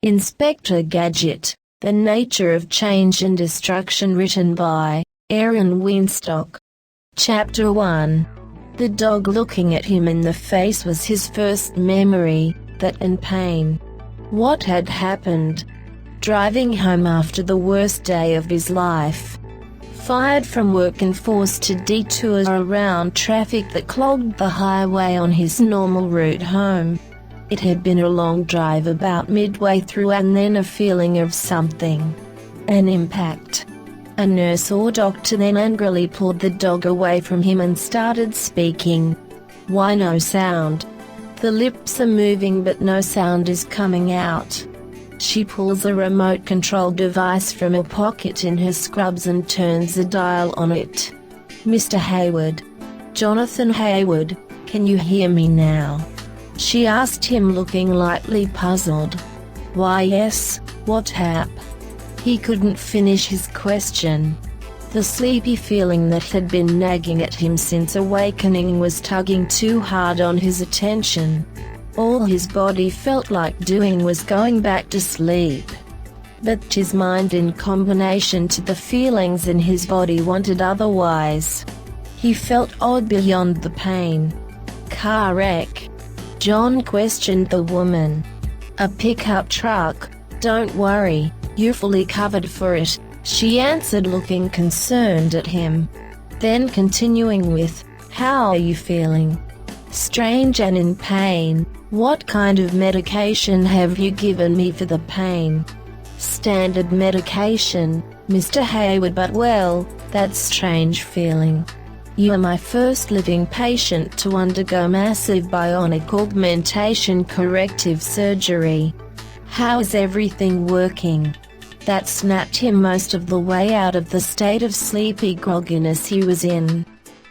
Inspector Gadget, The Nature of Change and Destruction, written by Aaron Winstock. Chapter 1. The dog looking at him in the face was his first memory, that and pain. What had happened? Driving home after the worst day of his life. Fired from work and forced to detour around traffic that clogged the highway on his normal route home. It had been a long drive about midway through, and then a feeling of something. An impact. A nurse or doctor then angrily pulled the dog away from him and started speaking. Why no sound? The lips are moving but no sound is coming out. She pulls a remote control device from a pocket in her scrubs and turns a dial on it. Mr. Hayward. Jonathan Hayward, can you hear me now? She asked him, looking lightly puzzled. Why yes, what hap? He couldn't finish his question. The sleepy feeling that had been nagging at him since awakening was tugging too hard on his attention. All his body felt like doing was going back to sleep. But his mind, in combination to the feelings in his body, wanted otherwise. He felt odd beyond the pain. Car wreck? John questioned the woman. A pickup truck? Don't worry, you're fully covered for it, she answered, looking concerned at him. Then continuing with, how are you feeling? Strange and in pain. What kind of medication have you given me for the pain? Standard medication, Mr. Hayward, but well, that's strange feeling. You are my first living patient to undergo massive bionic augmentation corrective surgery. How is everything working? That snapped him most of the way out of the state of sleepy grogginess he was in.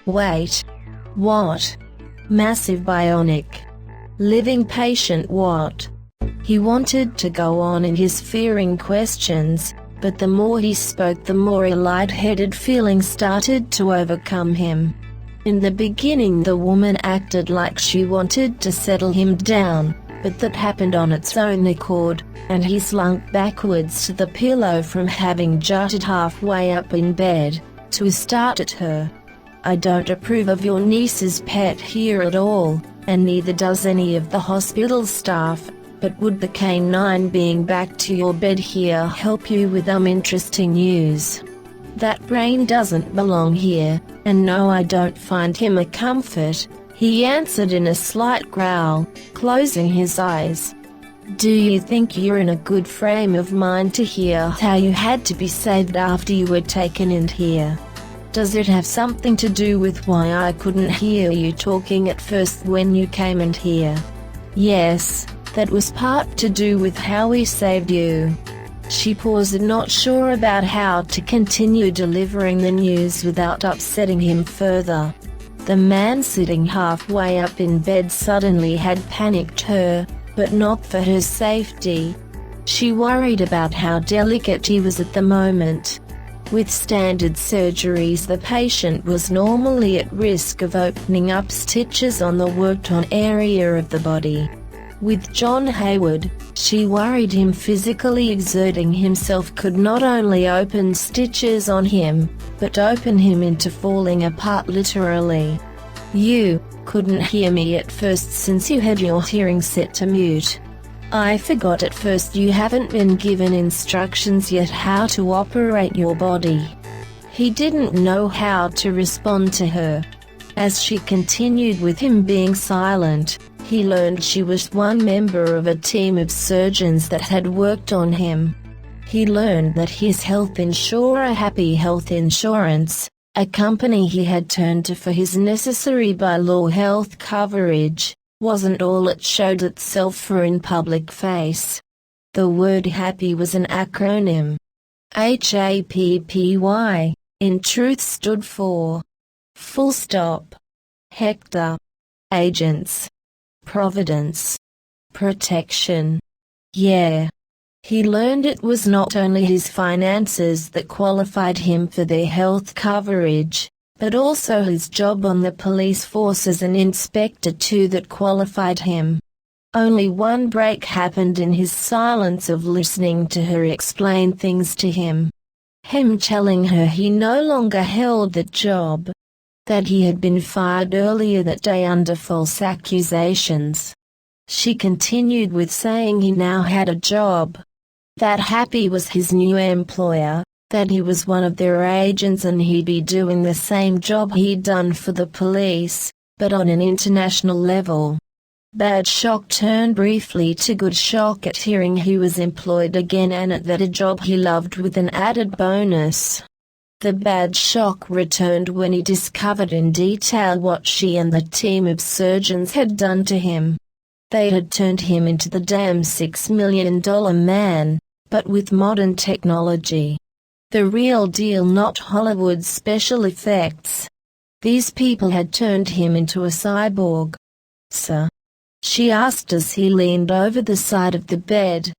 Wait. What? Massive bionic. Living patient what? He wanted to go on in his fearing questions, but the more he spoke, the more a light-headed feeling started to overcome him. In the beginning the woman acted like she wanted to settle him down, but that happened on its own accord, and he slunk backwards to the pillow from having jutted halfway up in bed, to start at her. I don't approve of your niece's pet here at all, and neither does any of the hospital staff. But would the canine being back to your bed here help you with interesting news? That brain doesn't belong here, and no, I don't find him a comfort, he answered in a slight growl, closing his eyes. Do you think you're in a good frame of mind to hear how you had to be saved after you were taken in here? Does it have something to do with why I couldn't hear you talking at first when you came in here? Yes. That was part to do with how we saved you. She paused, not sure about how to continue delivering the news without upsetting him further. The man sitting halfway up in bed suddenly had panicked her, but not for her safety. She worried about how delicate he was at the moment. With standard surgeries, the patient was normally at risk of opening up stitches on the worked-on area of the body. With John Hayward, she worried him physically exerting himself could not only open stitches on him, but open him into falling apart literally. You couldn't hear me at first since you had your hearing set to mute. I forgot at first you haven't been given instructions yet how to operate your body. He didn't know how to respond to her. As she continued with him being silent, he learned she was one member of a team of surgeons that had worked on him. He learned that his health insurer, Happy Health Insurance, a company he had turned to for his necessary by law health coverage, wasn't all it showed itself for in public face. The word happy was an acronym. HAPPY, in truth stood for full stop. Hector. Agents. Providence. Protection. Yeah. He learned it was not only his finances that qualified him for their health coverage, but also his job on the police force as an inspector too that qualified him. Only one break happened in his silence of listening to her explain things to him. Him telling her he no longer held that job. That he had been fired earlier that day under false accusations. She continued with saying he now had a job. That Happy was his new employer, that he was one of their agents and he'd be doing the same job he'd done for the police, but on an international level. Bad shock turned briefly to good shock at hearing he was employed again and at that a job he loved with an added bonus. The bad shock returned when he discovered in detail what she and the team of surgeons had done to him. They had turned him into the damn $6 million man, but with modern technology. The real deal, not Hollywood special effects. These people had turned him into a cyborg. Sir? She asked as he leaned over the side of the bed.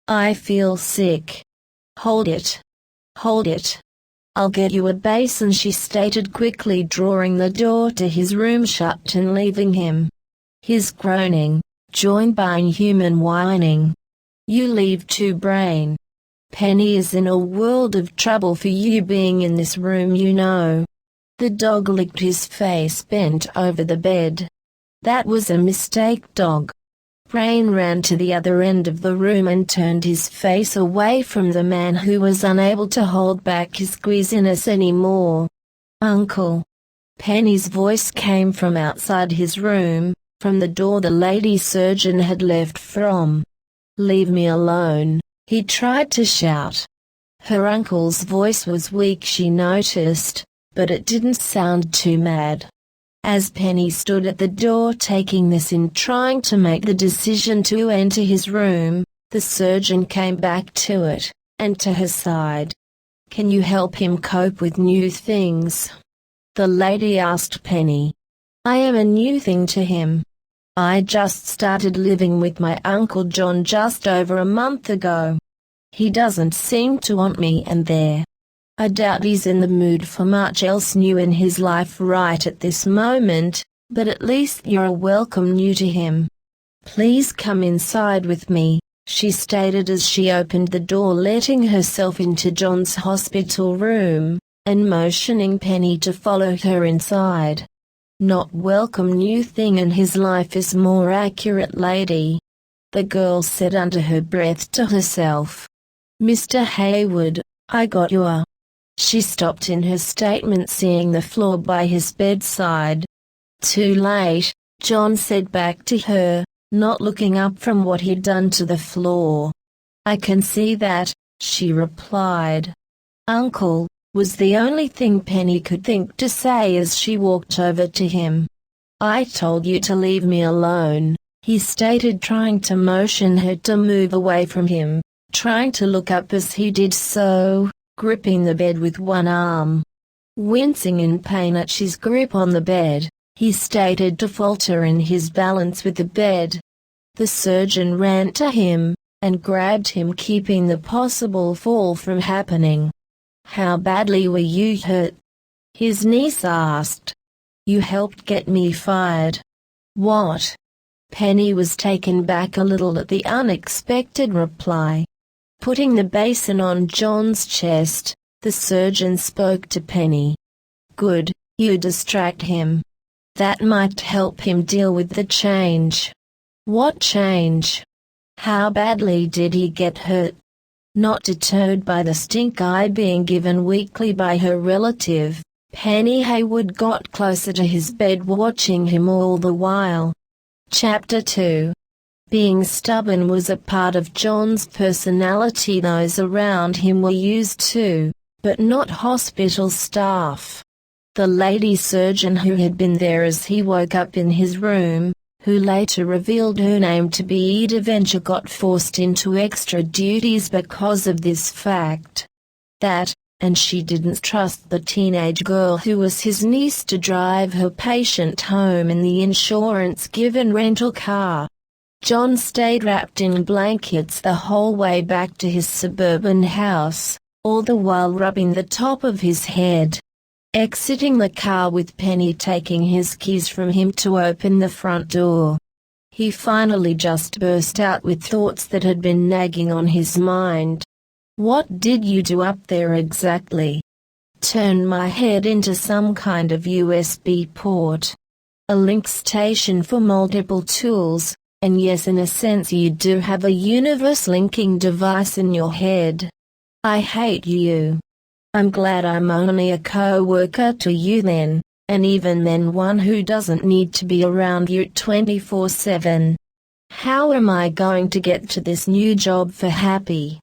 I feel sick. Hold it. Hold it. I'll get you a basin, she stated quickly, drawing the door to his room shut and leaving him. His groaning, joined by inhuman whining. You leave too, brain. Penny is in a world of trouble for you being in this room, you know. The dog licked his face, bent over the bed. That was a mistake, dog. Brain ran to the other end of the room and turned his face away from the man who was unable to hold back his queasiness anymore. Uncle. Penny's voice came from outside his room, from the door the lady surgeon had left from. Leave me alone, he tried to shout. Her uncle's voice was weak, she noticed, but it didn't sound too mad. As Penny stood at the door taking this in, trying to make the decision to enter his room, the surgeon came back to it, and to her side. Can you help him cope with new things? The lady asked Penny. I am a new thing to him. I just started living with my Uncle John just over a month ago. He doesn't seem to want me and there. I doubt he's in the mood for much else new in his life right at this moment, but at least you're a welcome new to him. Please come inside with me, she stated as she opened the door, letting herself into John's hospital room, and motioning Penny to follow her inside. Not welcome new thing in his life is more accurate, lady, the girl said under her breath to herself. Mr. Hayward, I got you a... She stopped in her statement, seeing the floor by his bedside. Too late, John said back to her, not looking up from what he'd done to the floor. I can see that, she replied. Uncle, was the only thing Penny could think to say as she walked over to him. I told you to leave me alone, he stated, trying to motion her to move away from him, trying to look up as he did so, gripping the bed with one arm. Wincing in pain at his grip on the bed, he stated to falter in his balance with the bed. The surgeon ran to him, and grabbed him, keeping the possible fall from happening. How badly were you hurt? His niece asked. You helped get me fired. What? Penny was taken back a little at the unexpected reply. Putting the basin on John's chest, the surgeon spoke to Penny. Good, you distract him. That might help him deal with the change. What change? How badly did he get hurt? Not deterred by the stink eye being given weekly by her relative, Penny Hayward got closer to his bed, watching him all the while. Chapter 2. Being stubborn was a part of John's personality. Those around him were used to, but not hospital staff. The lady surgeon who had been there as he woke up in his room, who later revealed her name to be Ida Venture, got forced into extra duties because of this fact. And she didn't trust the teenage girl who was his niece to drive her patient home in the insurance-given rental car. John stayed wrapped in blankets the whole way back to his suburban house, all the while rubbing the top of his head. Exiting the car with Penny taking his keys from him to open the front door. He finally just burst out with thoughts that had been nagging on his mind. What did you do up there exactly? Turn my head into some kind of USB port. A link station for multiple tools, and yes, in a sense you do have a universe linking device in your head. I hate you. I'm glad I'm only a co-worker to you then, and even then one who doesn't need to be around you 24/7. How am I going to get to this new job for Happy?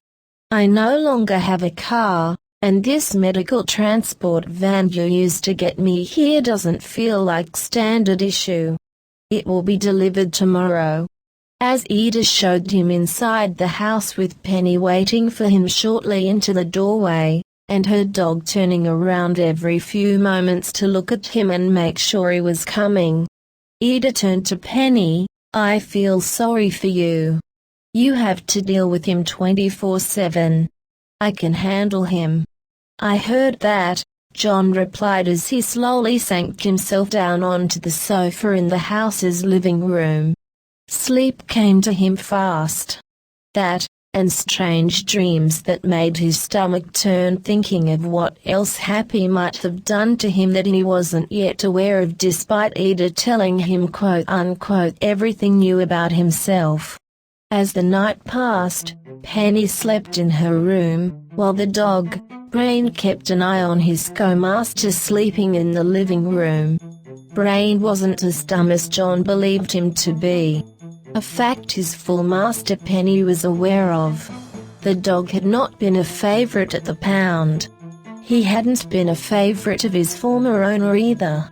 I no longer have a car, and this medical transport van you used to get me here doesn't feel like standard issue. It will be delivered tomorrow. As Ida showed him inside the house with Penny waiting for him shortly into the doorway, and her dog turning around every few moments to look at him and make sure he was coming, Ida turned to Penny, I feel sorry for you. You have to deal with him 24/7. I can handle him. I heard that, John replied as he slowly sank himself down onto the sofa in the house's living room. Sleep came to him fast. That, and strange dreams that made his stomach turn thinking of what else Happy might have done to him that he wasn't yet aware of despite Ida telling him quote-unquote everything new about himself. As the night passed, Penny slept in her room, while the dog, Brain, kept an eye on his co-master sleeping in the living room. Brain wasn't as dumb as John believed him to be. A fact his full master Penny was aware of. The dog had not been a favorite at the pound. He hadn't been a favorite of his former owner either.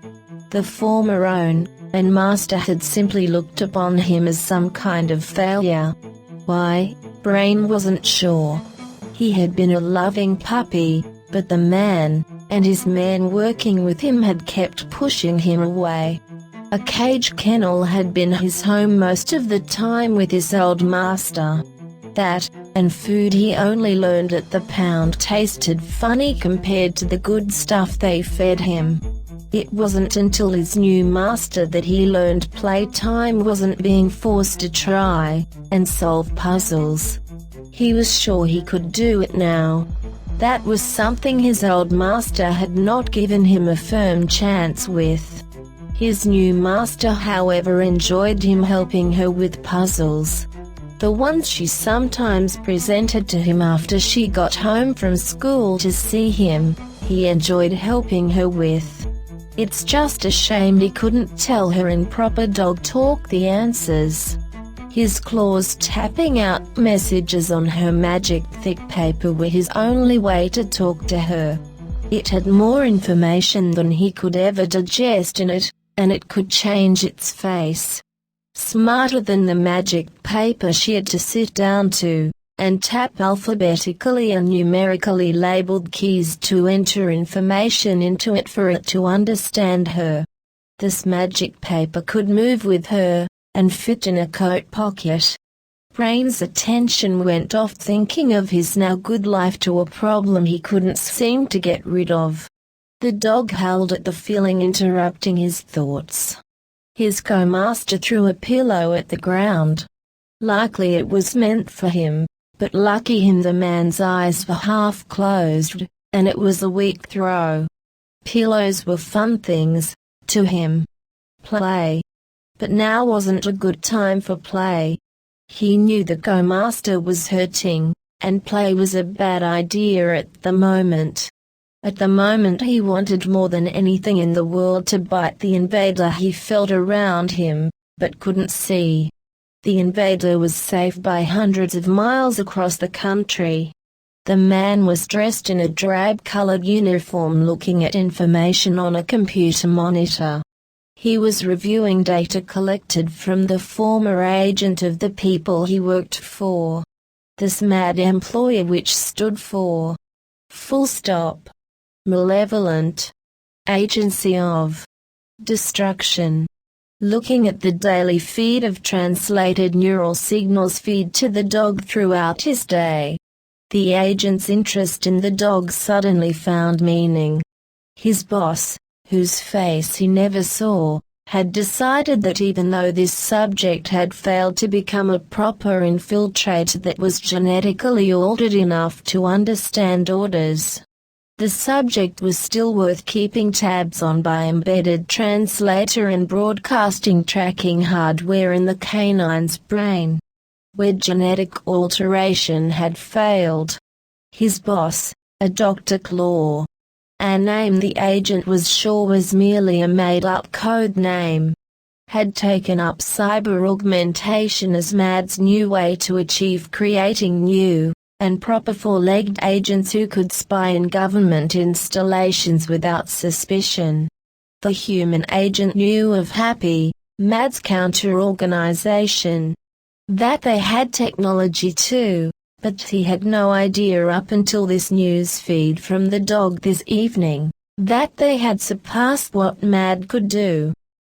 The former owner and master had simply looked upon him as some kind of failure. Why, Brain wasn't sure. He had been a loving puppy, but the man, and his man working with him had kept pushing him away. A cage kennel had been his home most of the time with his old master. That, and food he only learned at the pound tasted funny compared to the good stuff they fed him. It wasn't until his new master that he learned playtime wasn't being forced to try and solve puzzles. He was sure he could do it now. That was something his old master had not given him a firm chance with. His new master, however, enjoyed him helping her with puzzles. The ones she sometimes presented to him after she got home from school to see him, he enjoyed helping her with. It's just a shame he couldn't tell her in proper dog talk the answers. His claws tapping out messages on her magic thick paper were his only way to talk to her. It had more information than he could ever digest in it, and it could change its face. Smarter than the magic paper she had to sit down to, and tap alphabetically and numerically labeled keys to enter information into it for it to understand her. This magic paper could move with her, and fit in a coat pocket. Brain's attention went off thinking of his now good life to a problem he couldn't seem to get rid of. The dog howled at the feeling interrupting his thoughts. His co-master threw a pillow at the ground. Likely it was meant for him, but lucky him the man's eyes were half closed, and it was a weak throw. Pillows were fun things, to him. Play. But now wasn't a good time for play. He knew the co-master was hurting, and play was a bad idea at the moment. At the moment he wanted more than anything in the world to bite the invader he felt around him, but couldn't see. The invader was safe by hundreds of miles across the country. The man was dressed in a drab-colored uniform looking at information on a computer monitor. He was reviewing data collected from the former agent of the people he worked for. This mad employer which stood for full stop. Malevolent. Agency of Destruction. Looking at the daily feed of translated neural signals feed to the dog throughout his day. The agent's interest in the dog suddenly found meaning. His boss, whose face he never saw, had decided that even though this subject had failed to become a proper infiltrate that was genetically altered enough to understand orders, the subject was still worth keeping tabs on by embedded translator and broadcasting tracking hardware in the canine's brain, where genetic alteration had failed. His boss, a Dr. Claw, a name the agent was sure was merely a made-up code name, had taken up cyber augmentation as Mad's new way to achieve creating new and proper four-legged agents who could spy in government installations without suspicion. The human agent knew of Happy, Mad's counter-organization, that they had technology too, but he had no idea up until this news feed from the dog this evening, that they had surpassed what Mad could do.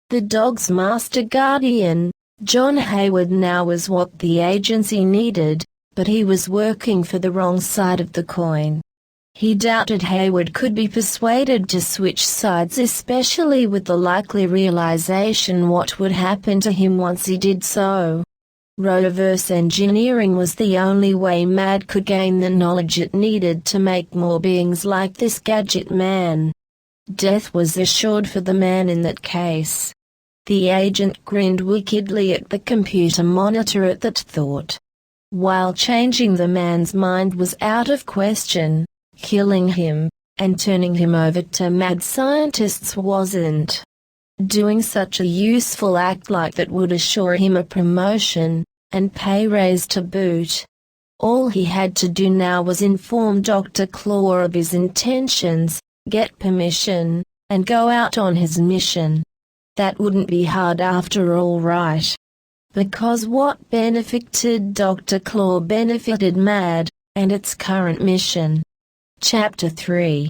The dog's master guardian, John Hayward, now was what the agency needed, but he was working for the wrong side of the coin. He doubted Hayward could be persuaded to switch sides, especially with the likely realization what would happen to him once he did so. Reverse engineering was the only way Mad could gain the knowledge it needed to make more beings like this Gadget man. Death was assured for the man in that case. The agent grinned wickedly at the computer monitor at that thought. While changing the man's mind was out of question, killing him and turning him over to mad scientists wasn't. Doing such a useful act like that would assure him a promotion and pay raise to boot. All he had to do now was inform Dr. Claw of his intentions, get permission, and go out on his mission. That wouldn't be hard after all, right? Because what benefited Dr. Claw benefited Mad, and its current mission. Chapter 3.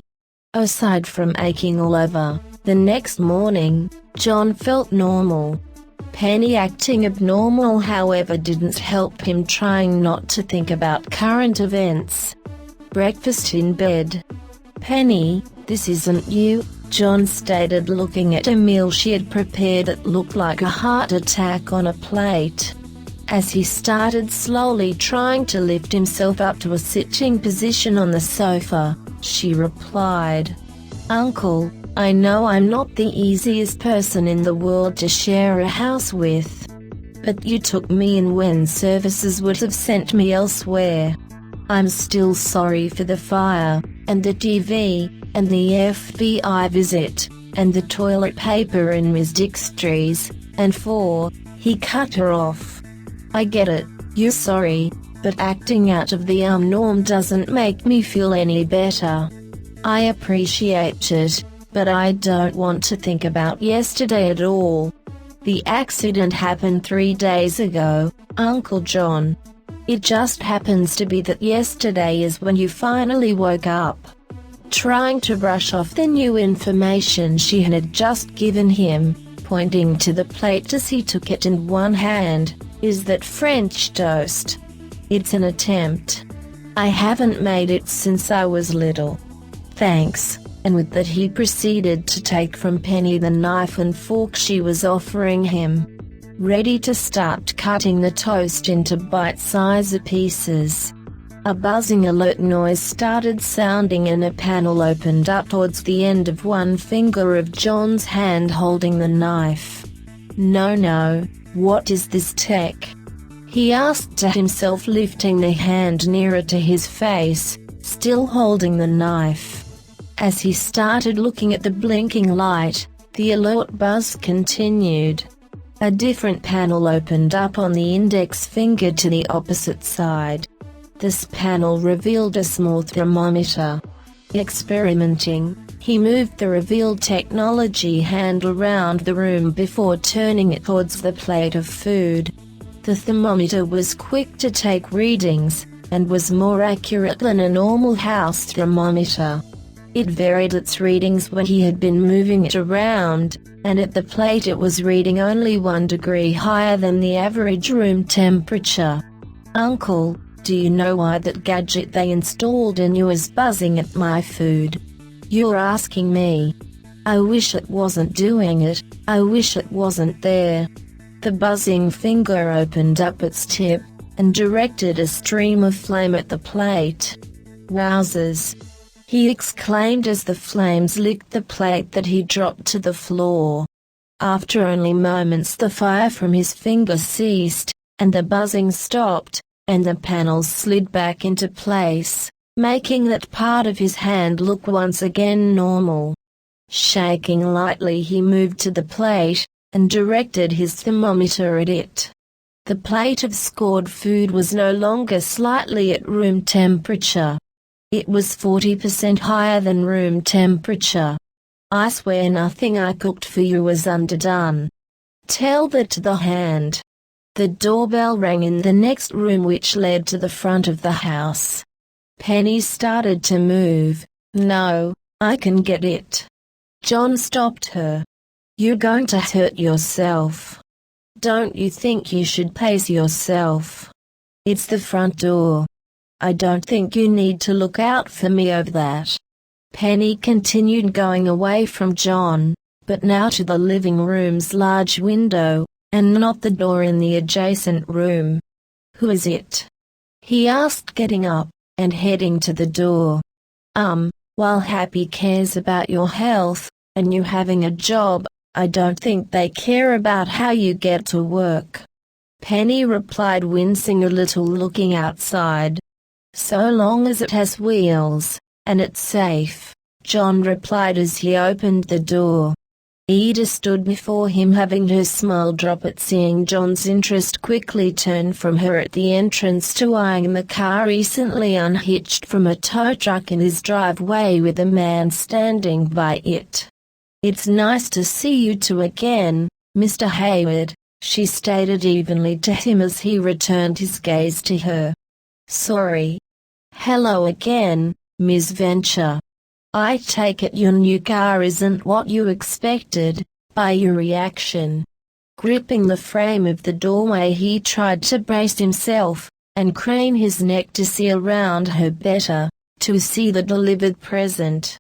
Aside from aching all over, the next morning, John felt normal. Penny acting abnormal, however, didn't help him trying not to think about current events. Breakfast in bed. Penny, this isn't you, John stated, looking at a meal she had prepared that looked like a heart attack on a plate. As he started slowly trying to lift himself up to a sitting position on the sofa, she replied, "Uncle, I know I'm not the easiest person in the world to share a house with. But you took me in when services would have sent me elsewhere. I'm still sorry for the fire, and the TV, and the FBI visit, and the toilet paper in Ms. Dijkstra's, and for," he cut her off. "I get it, you're sorry, but acting out of the norm doesn't make me feel any better. I appreciate it, but I don't want to think about yesterday at all. The accident happened 3 days ago, Uncle John. It just happens to be that yesterday is when you finally woke up." Trying to brush off the new information she had just given him, pointing to the plate as he took it in one hand, "Is that French toast? It's an attempt. I haven't made it since I was little. Thanks." And with that he proceeded to take from Penny the knife and fork she was offering him, ready to start cutting the toast into bite-sized pieces. A buzzing alert noise started sounding and a panel opened up towards the end of one finger of John's hand holding the knife. No, what is this tech?" he asked to himself, lifting the hand nearer to his face, still holding the knife. As he started looking at the blinking light, the alert buzz continued. A different panel opened up on the index finger to the opposite side. This panel revealed a small thermometer. Experimenting, he moved the revealed technology hand around the room before turning it towards the plate of food. The thermometer was quick to take readings, and was more accurate than a normal house thermometer. It varied its readings when he had been moving it around, and at the plate it was reading only 1 degree higher than the average room temperature. "Uncle, do you know why that gadget they installed in you is buzzing at my food?" "You're asking me?" I wish it wasn't doing it, I wish it wasn't there. The buzzing finger opened up its tip, and directed a stream of flame at the plate. Wowzers! He exclaimed as the flames licked the plate that he dropped to the floor. After only moments the fire from his finger ceased, and the buzzing stopped, and the panels slid back into place, making that part of his hand look once again normal. Shaking lightly he moved to the plate, and directed his thermometer at it. The plate of scored food was no longer slightly at room temperature. It was 40% higher than room temperature. I swear nothing I cooked for you was underdone. Tell that to the hand. The doorbell rang in the next room, which led to the front of the house. Penny started to move. No, I can get it. John stopped her. You're going to hurt yourself. Don't you think you should pace yourself? It's the front door. I don't think you need to look out for me over that. Penny continued going away from John, but now to the living room's large window, and not the door in the adjacent room. Who is it? He asked, getting up, and heading to the door. While Happy cares about your health, and you having a job, I don't think they care about how you get to work. Penny replied, wincing a little, looking outside. So long as it has wheels, and it's safe, John replied as he opened the door. Ida stood before him, having her smile drop at seeing John's interest quickly turn from her at the entrance to eyeing the car recently unhitched from a tow truck in his driveway with a man standing by it. It's nice to see you two again, Mr. Hayward, she stated evenly to him as he returned his gaze to her. Sorry. Hello again, Ms. Venture. I take it your new car isn't what you expected, by your reaction. Gripping the frame of the doorway he tried to brace himself, and crane his neck to see around her better, to see the delivered present.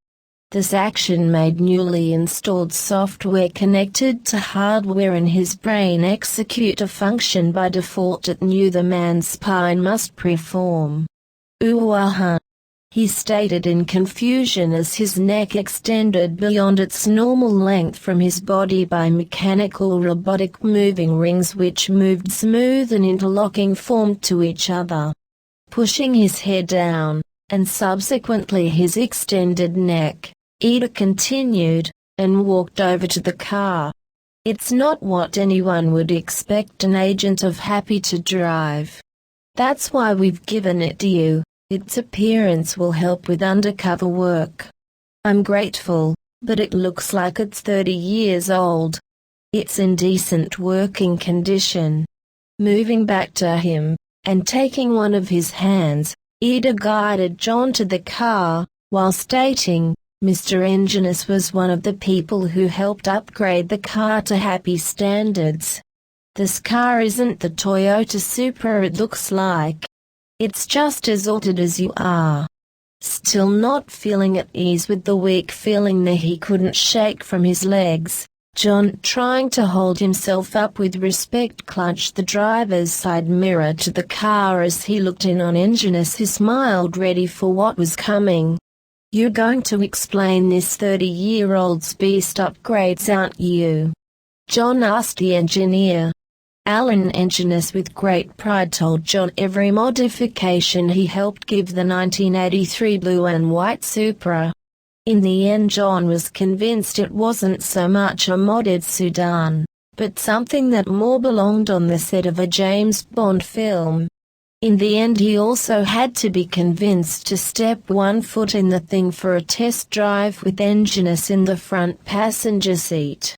This action made newly installed software connected to hardware in his brain execute a function by default it knew the man's spine must perform. Ooh-ah-huh, he stated in confusion as his neck extended beyond its normal length from his body by mechanical robotic moving rings which moved smooth and interlocking form to each other. Pushing his head down, and subsequently his extended neck, Ida continued, and walked over to the car. It's not what anyone would expect an agent of Happy to drive. That's why we've given it to you. Its appearance will help with undercover work. I'm grateful, but it looks like it's 30 years old. It's in decent working condition. Moving back to him, and taking one of his hands, Ida guided John to the car, while stating, Mr. Enginus was one of the people who helped upgrade the car to Happy standards. This car isn't the Toyota Supra it looks like. It's just as altered as you are. Still not feeling at ease with the weak feeling that he couldn't shake from his legs, John, trying to hold himself up with respect, clutched the driver's side mirror to the car as he looked in on Enginus, who smiled, ready for what was coming. You're going to explain this 30-year-old's beast upgrades, aren't you? John asked the engineer. Alan Enginus with great pride told John every modification he helped give the 1983 blue and white Supra. In the end John was convinced it wasn't so much a modded sedan, but something that more belonged on the set of a James Bond film. In the end he also had to be convinced to step one foot in the thing for a test drive with Enginus in the front passenger seat.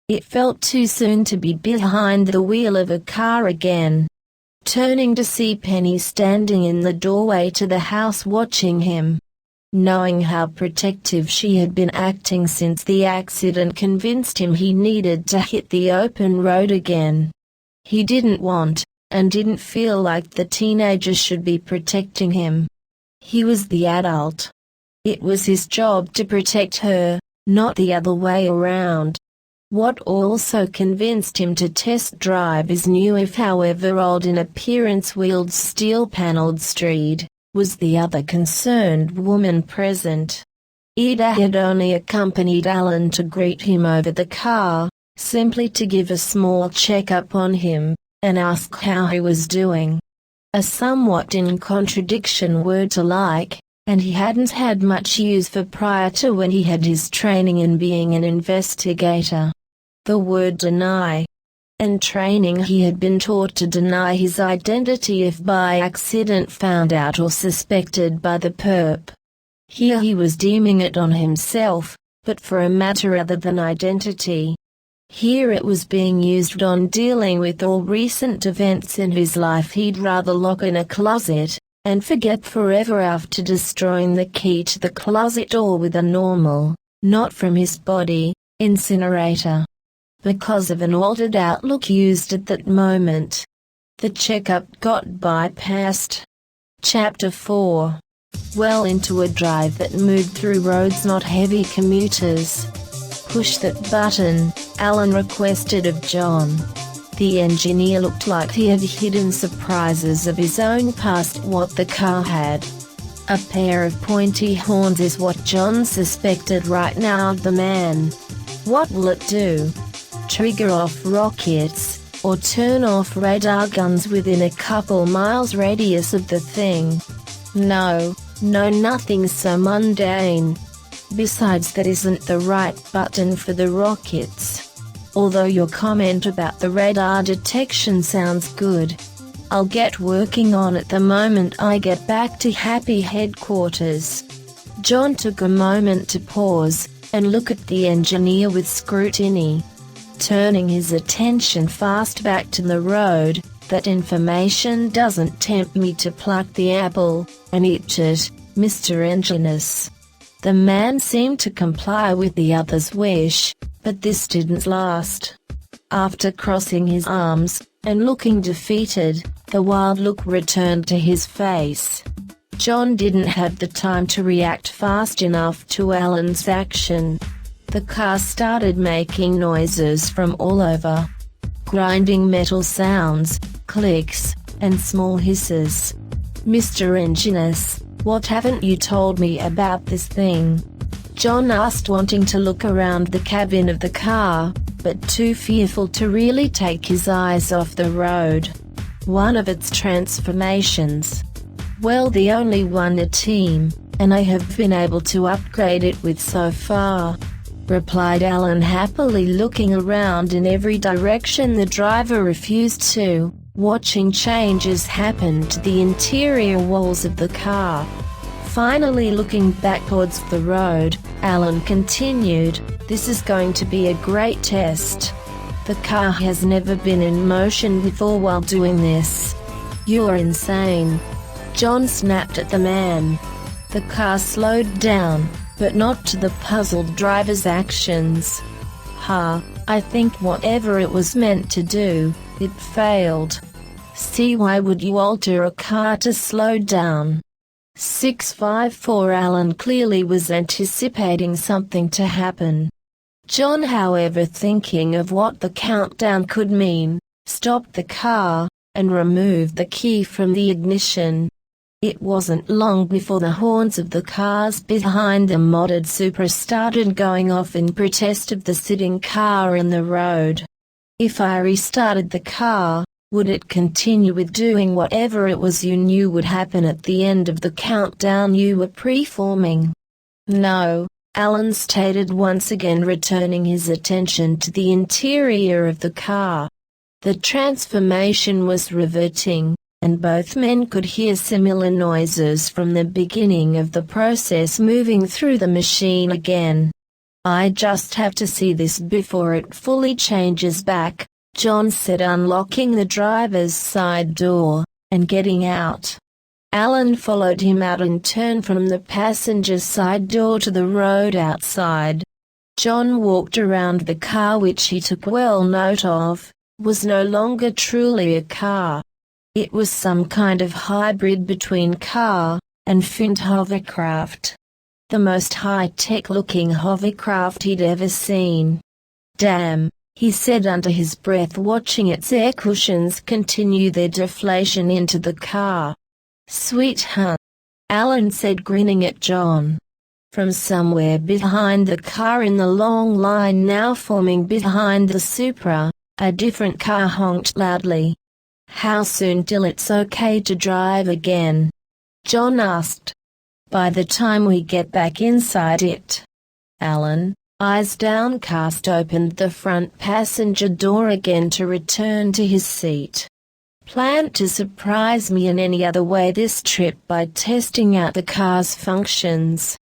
It felt too soon to be behind the wheel of a car again. Turning to see Penny standing in the doorway to the house watching him. Knowing how protective she had been acting since the accident convinced him he needed to hit the open road again. He didn't want, and didn't feel like the teenager should be protecting him. He was the adult. It was his job to protect her, not the other way around. What also convinced him to test drive his new, if however old in appearance, wheeled steel-paneled Stride, was the other concerned woman present. Ida had only accompanied Alan to greet him over the car, simply to give a small check-up on him, and ask how he was doing. A somewhat in contradiction word to like, and he hadn't had much use for prior to when he had his training in being an investigator. The word deny. In training he had been taught to deny his identity if by accident found out or suspected by the perp. Here he was deeming it on himself, but for a matter other than identity. Here it was being used on dealing with all recent events in his life he'd rather lock in a closet, and forget forever after destroying the key to the closet door with a normal, not from his body, incinerator. Because of an altered outlook used at that moment. The checkup got bypassed. Chapter 4. Well into a drive that moved through roads not heavy commuters. Push that button, Alan requested of John. The engineer looked like he had hidden surprises of his own past. What the car had. A pair of pointy horns is what John suspected right now of the man. What will it do? Trigger off rockets, or turn off radar guns within a couple miles radius of the thing? No, nothing so mundane. Besides, that isn't the right button for the rockets. Although your comment about the radar detection sounds good. I'll get working on it the moment I get back to Happy Headquarters. John took a moment to pause, and look at the engineer with scrutiny. Turning his attention fast back to the road, that information doesn't tempt me to pluck the apple, and eat it, Mr. Engineer. The man seemed to comply with the other's wish, but this didn't last. After crossing his arms, and looking defeated, the wild look returned to his face. John didn't have the time to react fast enough to Alan's action. The car started making noises from all over. Grinding metal sounds, clicks, and small hisses. Mr. Engineer, what haven't you told me about this thing? John asked, wanting to look around the cabin of the car, but too fearful to really take his eyes off the road. One of its transformations. Well, the only one a team, and I have been able to upgrade it with so far, replied Alan, happily looking around in every direction the driver refused to, watching changes happen to the interior walls of the car. Finally looking back towards the road, Alan continued, "This is going to be a great test. The car has never been in motion before while doing this. You're insane." John snapped at the man. The car slowed down, but not to the puzzled driver's actions. I think whatever it was meant to do, it failed. See, why would you alter a car to slow down? 654 Alan clearly was anticipating something to happen. John, however, thinking of what the countdown could mean, stopped the car, and removed the key from the ignition. It wasn't long before the horns of the cars behind the modded Supra started going off in protest of the sitting car in the road. If I restarted the car, would it continue with doing whatever it was you knew would happen at the end of the countdown you were preforming? No, Alan stated, once again returning his attention to the interior of the car. The transformation was reverting, and both men could hear similar noises from the beginning of the process moving through the machine again. I just have to see this before it fully changes back, John said, unlocking the driver's side door, and getting out. Alan followed him out and turned from the passenger's side door to the road outside. John walked around the car, which he took well note of, was no longer truly a car. It was some kind of hybrid between car and Fint hovercraft. the most high-tech looking hovercraft he'd ever seen. "Damn," he said under his breath, watching its air cushions continue their deflation into the car. "Sweet hun," Alan said, grinning at John. From somewhere behind the car in the long line now forming behind the Supra, a different car honked loudly. "How soon till it's okay to drive again?" John asked. "By the time we get back inside it." Alan, eyes downcast, opened the front passenger door again to return to his seat. "Plan to surprise me in any other way this trip by testing out the car's functions?"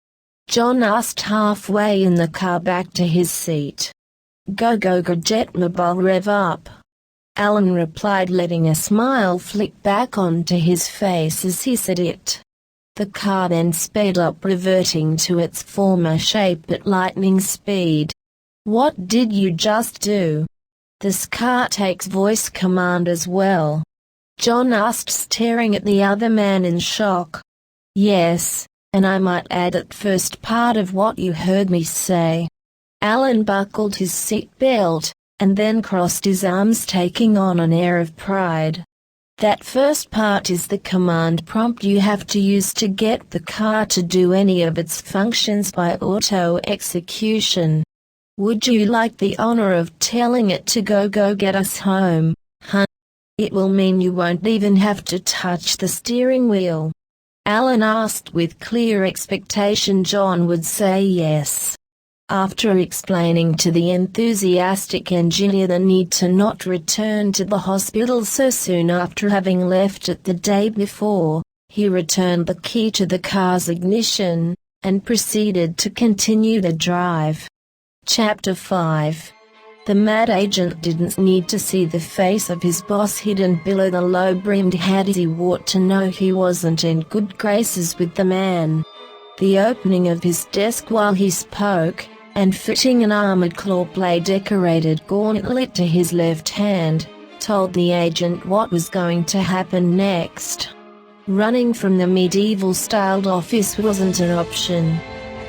John asked, halfway in the car back to his seat. Go Gadget mobile, rev up," Alan replied, letting a smile flick back onto his face as he said it. The car then sped up, reverting to its former shape at lightning speed. "What did you just do?" "This car takes voice command as well?" John asked, staring at the other man in shock. "Yes, and I might add that first part of what you heard me say." Alan buckled his seat belt, and then crossed his arms, taking on an air of pride. "That first part is the command prompt you have to use to get the car to do any of its functions by auto-execution. Would you like the honor of telling it to go get us home, hun? It will mean you won't even have to touch the steering wheel." Alan asked with clear expectation John would say yes. After explaining to the enthusiastic engineer the need to not return to the hospital so soon after having left it the day before, he returned the key to the car's ignition, and proceeded to continue the drive. Chapter 5. The mad agent didn't need to see the face of his boss hidden below the low-brimmed hat as he walked to know he wasn't in good graces with the man. The opening of his desk while he spoke, and fitting an armored claw-blade-decorated gauntlet to his left hand, told the agent what was going to happen next. Running from the medieval-styled office wasn't an option.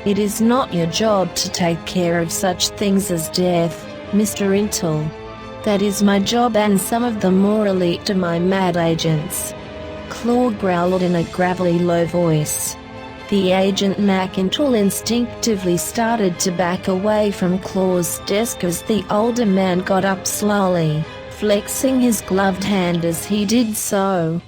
"It is not your job to take care of such things as death, Mr. Intel. That is my job and some of the more elite of my mad agents," Claw growled in a gravelly low voice. The agent Intel instinctively started to back away from Claw's desk as the older man got up slowly, flexing his gloved hand as he did so.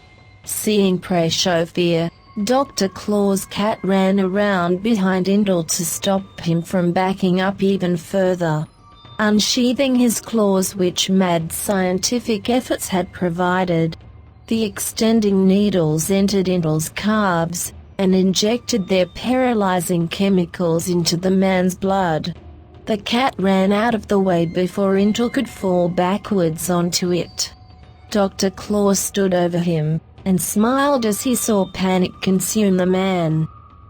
Seeing prey show fear, Dr. Claw's cat ran around behind Intel to stop him from backing up even further. Unsheathing his claws, which mad scientific efforts had provided, the extending needles entered Intel's calves, and injected their paralyzing chemicals into the man's blood. The cat ran out of the way before Intel could fall backwards onto it. Dr. Claw stood over him, and smiled as he saw panic consume the man.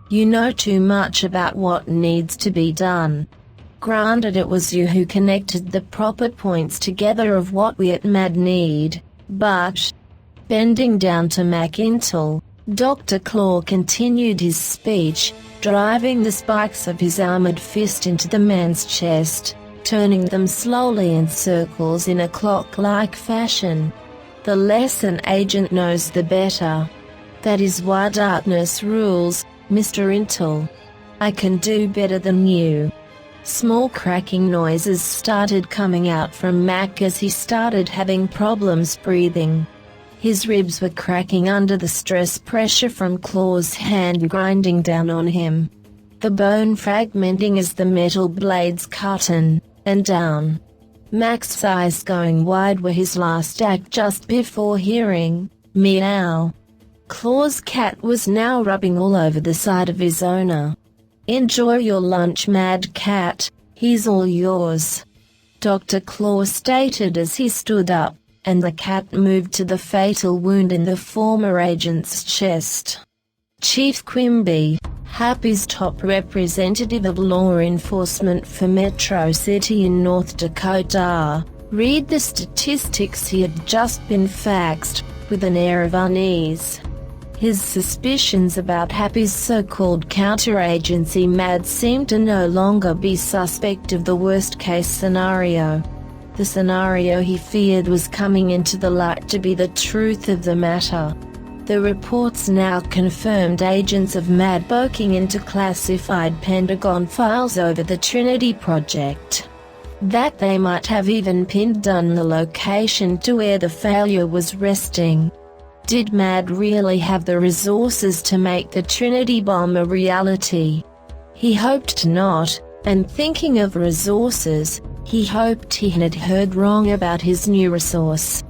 "You know too much about what needs to be done. Granted, it was you who connected the proper points together of what we at MAD need, but..." Bending down to Intel, Dr. Claw continued his speech, driving the spikes of his armored fist into the man's chest, turning them slowly in circles in a clock-like fashion. "The less an agent knows, the better. That is why darkness rules, Mr. Intel. I can do better than you." Small cracking noises started coming out from Mac as he started having problems breathing. His ribs were cracking under the stress pressure from Claw's hand grinding down on him. The bone fragmenting as the metal blades cut in and down. Mac's eyes going wide were his last act just before hearing, "Meow." Claw's cat was now rubbing all over the side of his owner. "Enjoy your lunch, Mad Cat, he's all yours," Dr. Claw stated as he stood up, and the cat moved to the fatal wound in the former agent's chest. Chief Quimby, Happy's top representative of law enforcement for Metro City in North Dakota, read the statistics he had just been faxed, with an air of unease. His suspicions about Happy's so-called counteragency MAD seemed to no longer be suspect of the worst-case scenario. The scenario he feared was coming into the light to be the truth of the matter. The reports now confirmed agents of MAD poking into classified Pentagon files over the Trinity project. That they might have even pinned down the location to where the failure was resting. Did MAD really have the resources to make the Trinity bomb a reality? He hoped not, and thinking of resources, he hoped he had heard wrong about his new resource.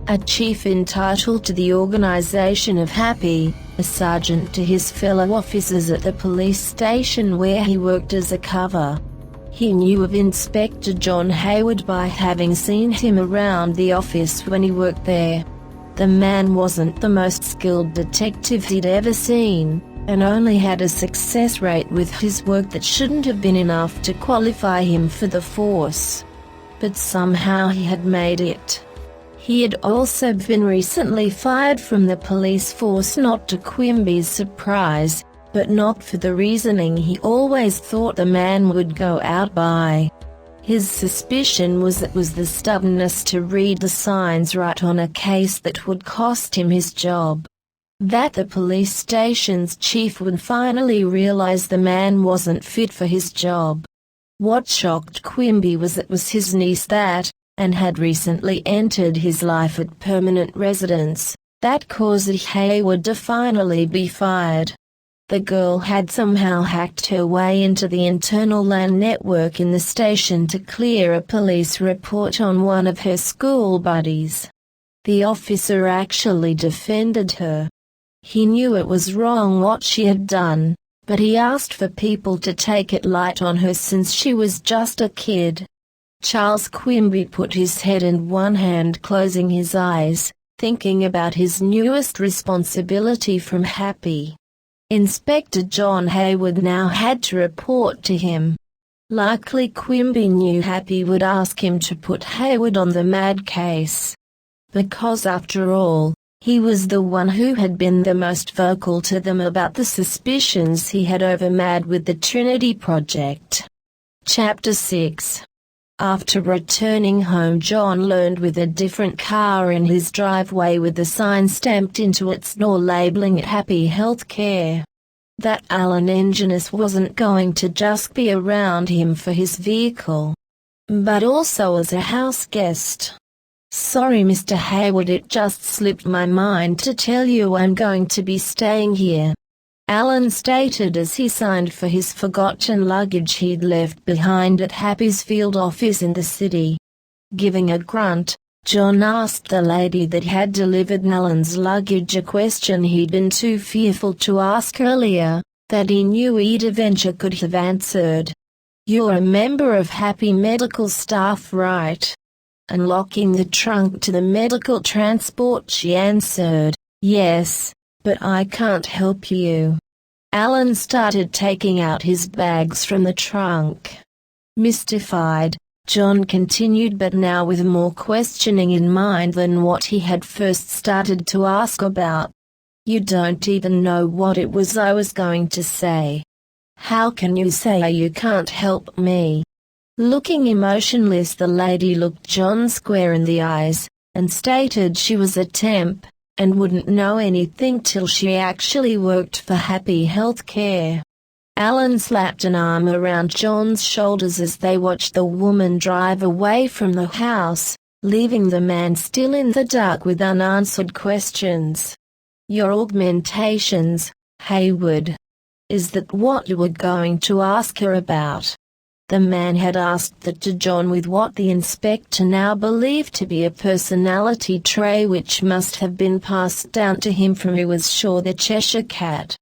A chief entitled to the organization of Happy, a sergeant to his fellow officers at the police station where he worked as a cover. He knew of Inspector John Hayward by having seen him around the office when he worked there. The man wasn't the most skilled detective he'd ever seen, and only had a success rate with his work that shouldn't have been enough to qualify him for the force. But somehow he had made it. He had also been recently fired from the police force, not to Quimby's surprise, but not for the reasoning he always thought the man would go out by. His suspicion was it was the stubbornness to read the signs right on a case that would cost him his job. That the police station's chief would finally realize the man wasn't fit for his job. What shocked Quimby was it was his niece that, and had recently entered his life at permanent residence, that caused Hayward to finally be fired. The girl had somehow hacked her way into the internal LAN network in the station to clear a police report on one of her school buddies. The officer actually defended her. He knew it was wrong what she had done, but he asked for people to take it light on her since she was just a kid. Charles Quimby put his head in one hand, closing his eyes, thinking about his newest responsibility from Happy. Inspector John Hayward now had to report to him. Likely Quimby knew Happy would ask him to put Hayward on the MAD case. Because after all, he was the one who had been the most vocal to them about the suspicions he had over MAD with the Trinity project. Chapter 6. After returning home, John learned with a different car in his driveway with the sign stamped into its door labeling it Happy Healthcare, that Alan Enginus wasn't going to just be around him for his vehicle, but also as a house guest. "Sorry, Mr. Hayward, it just slipped my mind to tell you I'm going to be staying here," Alan stated as he signed for his forgotten luggage he'd left behind at Happy's field office in the city. Giving a grunt, John asked the lady that had delivered Alan's luggage a question he'd been too fearful to ask earlier, that he knew Ida Venture could have answered. "You're a member of Happy medical staff, right?" Unlocking the trunk to the medical transport, she answered, "Yes. But I can't help you." Alan started taking out his bags from the trunk. Mystified, John continued, but now with more questioning in mind than what he had first started to ask about. "You don't even know what it was I was going to say. How can you say you can't help me?" Looking emotionless, the lady looked John square in the eyes, and stated she was a temp, and wouldn't know anything till she actually worked for Happy Healthcare. Alan slapped an arm around John's shoulders as they watched the woman drive away from the house, leaving the man still in the dark with unanswered questions. "Your augmentations, Hayward. Is that what you were going to ask her about?" The man had asked that to John with what the inspector now believed to be a personality trait which must have been passed down to him from, he was sure, the Cheshire Cat.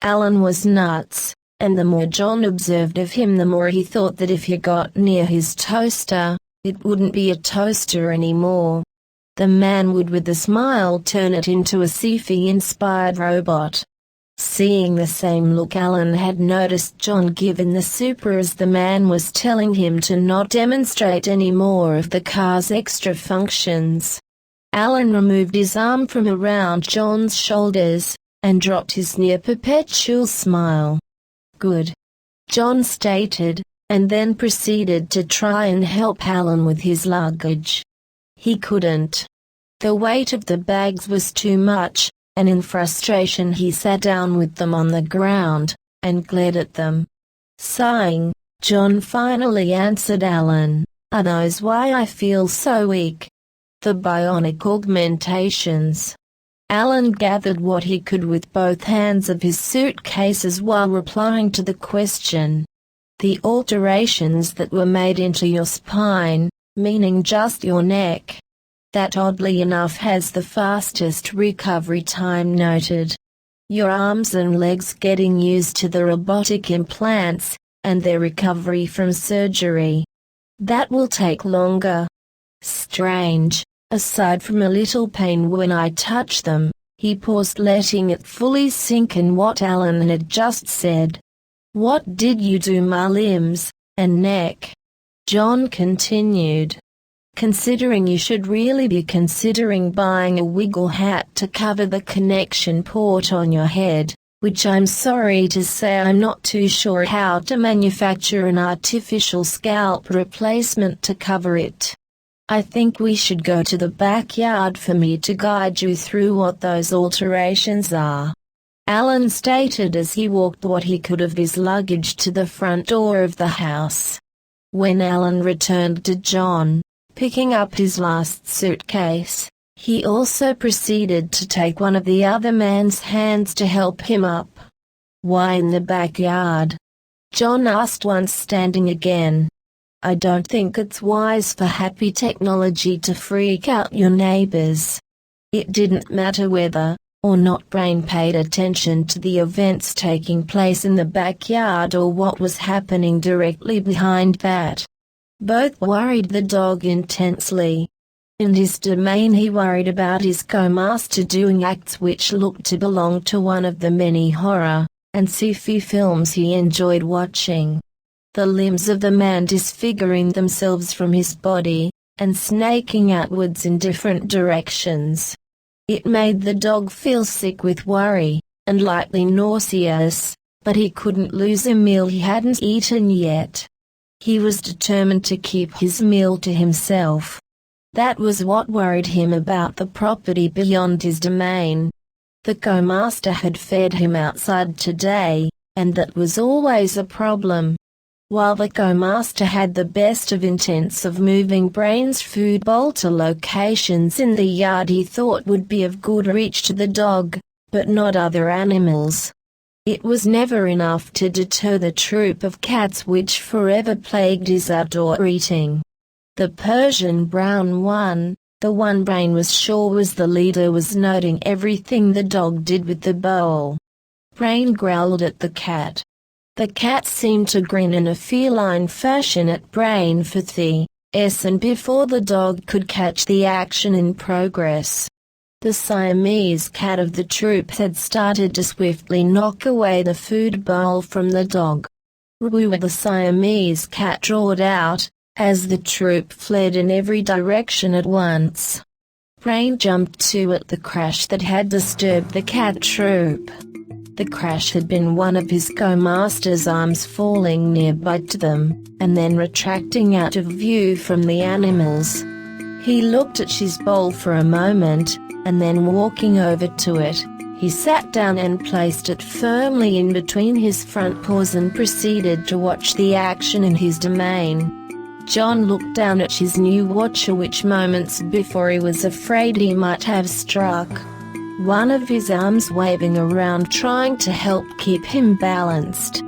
Alan was nuts, and the more John observed of him the more he thought that if he got near his toaster, it wouldn't be a toaster anymore. The man would with a smile turn it into a sci-fi-inspired robot. Seeing the same look Alan had noticed John give in the Supra as the man was telling him to not demonstrate any more of the car's extra functions. Alan removed his arm from around John's shoulders, and dropped his near-perpetual smile. "Good," John stated, and then proceeded to try and help Alan with his luggage. He couldn't. The weight of the bags was too much, and in frustration he sat down with them on the ground, and glared at them. Sighing, John finally answered Alan, "I knows why I feel so weak. The bionic augmentations." Alan gathered what he could with both hands of his suitcases while replying to the question. "The alterations that were made into your spine, meaning just your neck. That oddly enough has the fastest recovery time noted. Your arms and legs getting used to the robotic implants, and their recovery from surgery. That will take longer. Strange, aside from a little pain when I touch them." He paused, letting it fully sink in what Alan had just said. "What did you do my limbs and neck?" John continued. "Considering you should really be considering buying a wig or hat to cover the connection port on your head, which I'm sorry to say I'm not too sure how to manufacture an artificial scalp replacement to cover it. I think we should go to the backyard for me to guide you through what those alterations are," Alan stated as he walked what he could of his luggage to the front door of the house. When Alan returned to John, picking up his last suitcase, he also proceeded to take one of the other man's hands to help him up. "Why in the backyard?" John asked once standing again. "I don't think it's wise for happy technology to freak out your neighbors." It didn't matter whether or not Brain paid attention to the events taking place in the backyard or what was happening directly behind that. Both worried the dog intensely. In his domain he worried about his co-master doing acts which looked to belong to one of the many horror and sci-fi films he enjoyed watching. The limbs of the man disfiguring themselves from his body, and snaking outwards in different directions. It made the dog feel sick with worry, and lightly nauseous, but he couldn't lose a meal he hadn't eaten yet. He was determined to keep his meal to himself. That was what worried him about the property beyond his domain. The co-master had fed him outside today, and that was always a problem. While the co-master had the best of intents of moving Brain's food bowl to locations in the yard he thought would be of good reach to the dog, but not other animals. It was never enough to deter the troop of cats which forever plagued his outdoor eating. The Persian brown one, the one Brain was sure was the leader, was noting everything the dog did with the bowl. Brain growled at the cat. The cat seemed to grin in a feline fashion at Brain for the and before the dog could catch the action in progress. The Siamese cat of the troop had started to swiftly knock away the food bowl from the dog. "Woo!" the Siamese cat roared out, as the troop fled in every direction at once. Brain jumped to at the crash that had disturbed the cat troop. The crash had been one of his co-master's arms falling nearby to them, and then retracting out of view from the animals. He looked at his bowl for a moment, and then walking over to it, he sat down and placed it firmly in between his front paws and proceeded to watch the action in his domain. John looked down at his new watcher, which moments before he was afraid he might have struck. One of his arms waving around trying to help keep him balanced.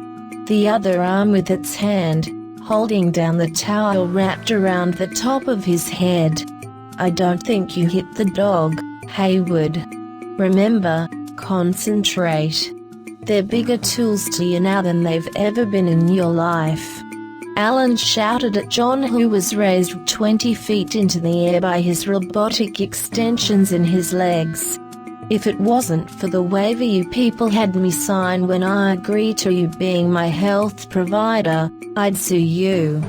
The other arm with its hand, holding down the towel wrapped around the top of his head. "I don't think you hit the dog, Haywood. Remember, concentrate. They're bigger tools to you now than they've ever been in your life." Alan shouted at John, who was raised 20 feet into the air by his robotic extensions in his legs. "If it wasn't for the waiver you people had me sign when I agreed to you being my health provider, I'd sue you,"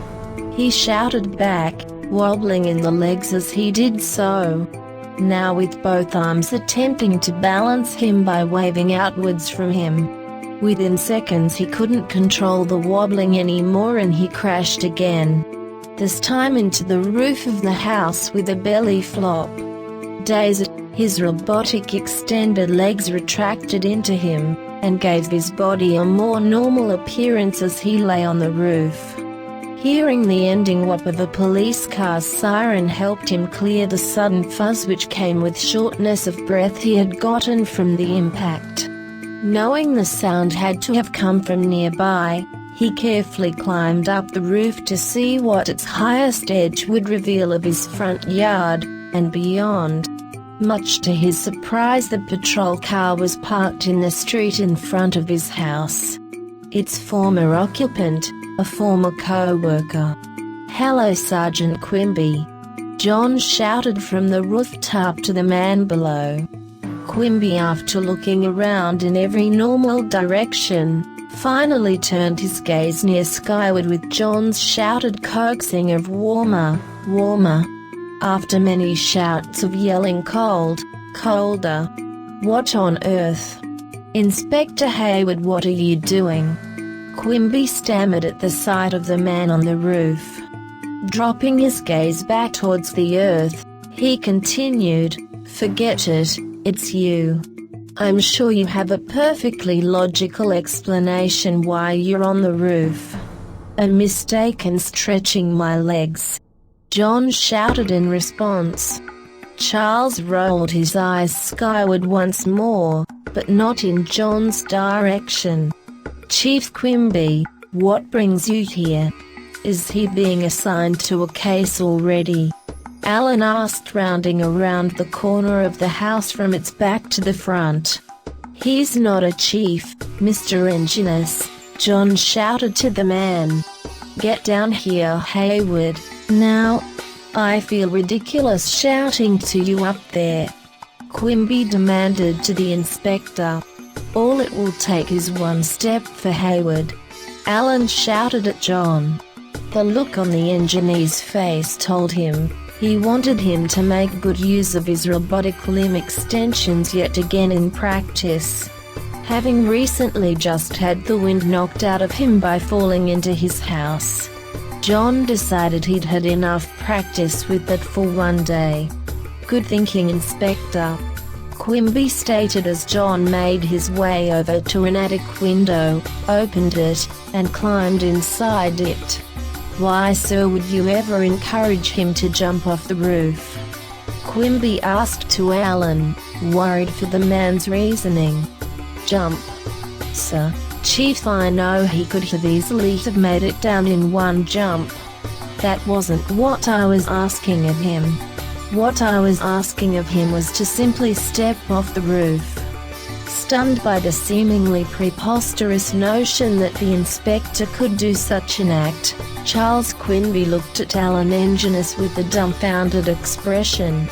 he shouted back, wobbling in the legs as he did so. now with both arms attempting to balance him by waving outwards from him. Within seconds he couldn't control the wobbling anymore and he crashed again. This time into the roof of the house with a belly flop. Dazed, his robotic extended legs retracted into him, and gave his body a more normal appearance as he lay on the roof. Hearing the ending whoop of a police car's siren helped him clear the sudden fuzz which came with shortness of breath he had gotten from the impact. Knowing the sound had to have come from nearby, he carefully climbed up the roof to see what its highest edge would reveal of his front yard, and beyond. Much to his surprise, the patrol car was parked in the street in front of his house. Its former occupant, a former co-worker. "Hello, Sergeant Quimby," John shouted from the rooftop to the man below. Quimby, after looking around in every normal direction, finally turned his gaze near skyward with John's shouted coaxing of "Warmer, warmer." After many shouts of yelling "Cold, colder." "What on earth?" "Inspector Hayward, what are you doing?" Quimby stammered at the sight of the man on the roof. Dropping his gaze back towards the earth, he continued, "Forget it, it's you. I'm sure you have a perfectly logical explanation why you're on the roof." "A mistake and stretching my legs," John shouted in response. Charles rolled his eyes skyward once more, but not in John's direction. "Chief Quimby, what brings you here? Is he being assigned to a case already?" Alan asked, rounding around the corner of the house from its back to the front. "He's not a chief, Mr. Engineer," John shouted to the man. "Get down here, Hayward, now. I feel ridiculous shouting to you up there," Quimby demanded to the inspector. "All it will take is one step for Hayward," Alan shouted at John. The look on the engineer's face told him he wanted him to make good use of his robotic limb extensions yet again in practice. Having recently just had the wind knocked out of him by falling into his house, John decided he'd had enough practice with that for one day. "Good thinking, Inspector," Quimby stated as John made his way over to an attic window, opened it, and climbed inside it. "Why, sir, would you ever encourage him to jump off the roof?" Quimby asked to Alan, worried for the man's reasoning. "Jump, sir, Chief, I know he could have easily have made it down in one jump. That wasn't what I was asking of him. What I was asking of him was to simply step off the roof." Stunned by the seemingly preposterous notion that the inspector could do such an act, Charles Quimby looked at Alan Engineer with a dumbfounded expression.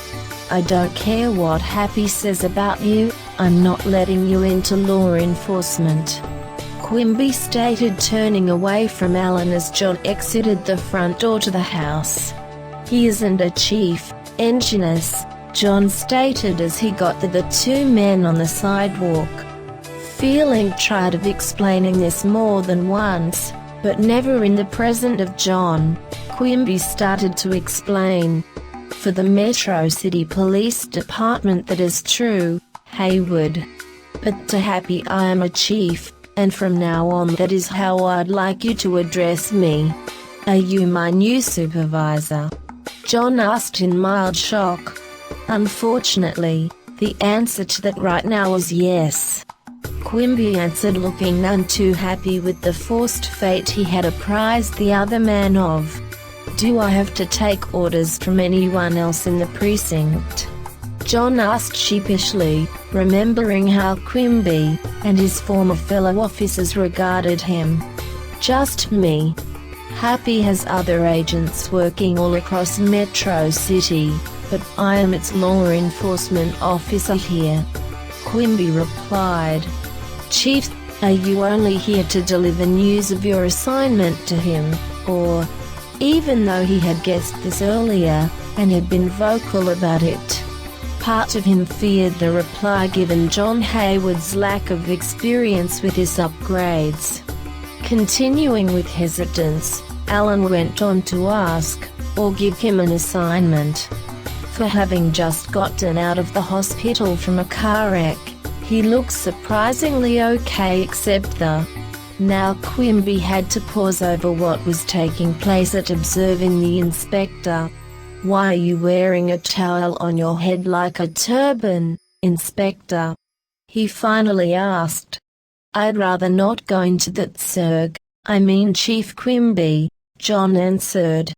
"I don't care what Happy says about you, I'm not letting you into law enforcement," Quimby stated, turning away from Alan as John exited the front door to the house. "He isn't a chief, Engineer," John stated as he got to the two men on the sidewalk. Feeling tired of explaining this more than once, but never in the presence of John, Quimby started to explain. "For the Metro City Police Department, that is true, Hayward. But to Happy, I am a chief, and from now on that is how I'd like you to address me." "Are you my new supervisor?" John asked in mild shock. "Unfortunately, the answer to that right now is yes," Quimby answered, looking none too happy with the forced fate he had apprised the other man of. "Do I have to take orders from anyone else in the precinct?" John asked sheepishly, remembering how Quimby and his former fellow officers regarded him. "Just me. Happy has other agents working all across Metro City, but I am its law enforcement officer here," Quimby replied. "Chief, are you only here to deliver news of your assignment to him, or?" Even though he had guessed this earlier, and had been vocal about it, Part of him feared the reply given John Hayward's lack of experience with his upgrades. Continuing with hesitance, Alan went on to ask, or give him an assignment. For having just gotten out of the hospital from a car wreck, he looks surprisingly okay except Now Quimby had to pause over what was taking place at observing the inspector. "Why are you wearing a towel on your head like a turban, Inspector?" he finally asked. "I'd rather not go into that, sir. I mean Chief Quimby," John answered.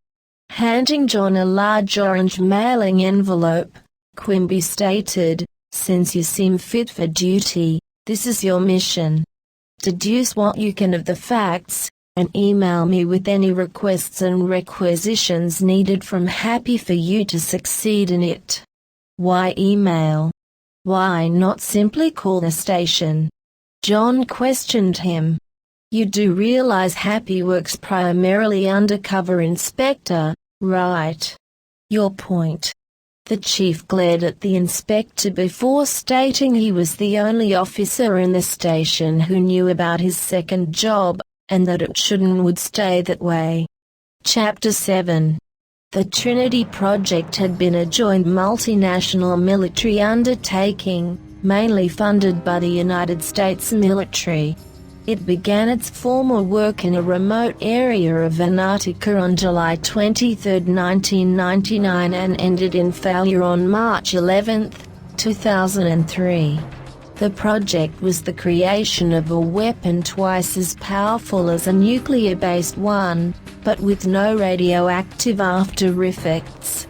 Handing John a large orange mailing envelope, Quimby stated, "Since you seem fit for duty, this is your mission. Deduce what you can of the facts, and email me with any requests and requisitions needed from Happy for you to succeed in it." "Why email? Why not simply call the station?" John questioned him. "You do realize Happy works primarily undercover, Inspector, right?" "Your point." The chief glared at the inspector before stating he was the only officer in the station who knew about his second job, and that it should and would stay that way. Chapter 7. The Trinity Project had been a joint multinational military undertaking, mainly funded by the United States military. It began its formal work in a remote area of Antarctica on July 23, 1999 and ended in failure on March 11, 2003. The project was the creation of a weapon twice as powerful as a nuclear-based one, but with no radioactive after-effects.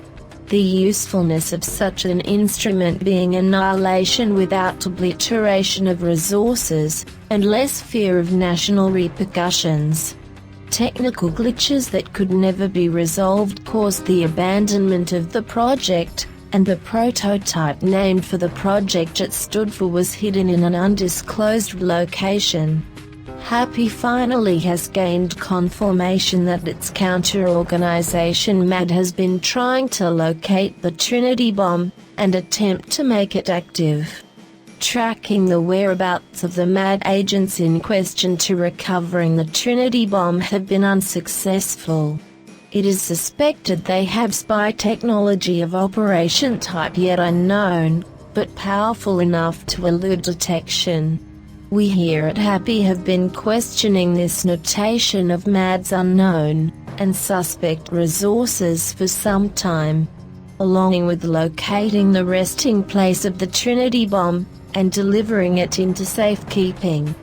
The usefulness of such an instrument being annihilation without obliteration of resources, and less fear of national repercussions. Technical glitches that could never be resolved caused the abandonment of the project, and the prototype named for the project it stood for was hidden in an undisclosed location. Happy finally has gained confirmation that its counter-organization MAD has been trying to locate the Trinity bomb, and attempt to make it active. Tracking the whereabouts of the MAD agents in question to recovering the Trinity bomb have been unsuccessful. It is suspected they have spy technology of operation type yet unknown, but powerful enough to elude detection. We here at Happy have been questioning this notation of MAD's unknown and suspect resources for some time, along with locating the resting place of the Trinity bomb and delivering it into safekeeping.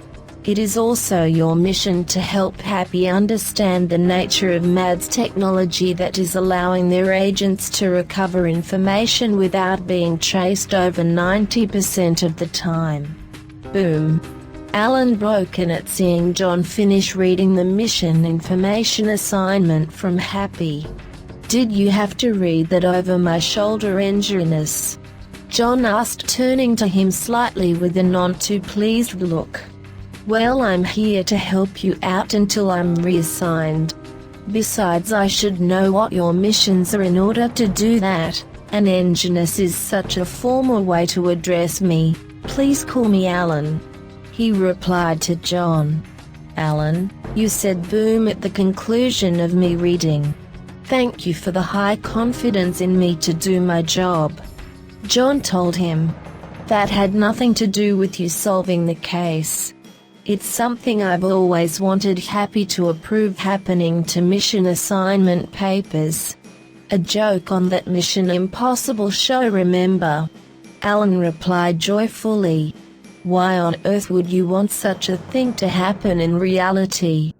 It is also your mission to help Happy understand the nature of MAD's technology that is allowing their agents to recover information without being traced over 90% of the time. Boom. Alan broke in at seeing John finish reading the mission information assignment from Happy. "Did you have to read that over my shoulder, Engineers?" John asked, turning to him slightly with a none-too-pleased look. "Well, I'm here to help you out until I'm reassigned. Besides, I should know what your missions are in order to do that, and Engineers is such a formal way to address me. Please call me Alan," he replied to John. "Alan, you said boom at the conclusion of me reading. Thank you for the high confidence in me to do my job," John told him. "That had nothing to do with you solving the case. It's something I've always wanted Happy to approve happening to mission assignment papers. A joke on that Mission Impossible show, remember?" Alan replied joyfully. "Why on earth would you want such a thing to happen in reality?"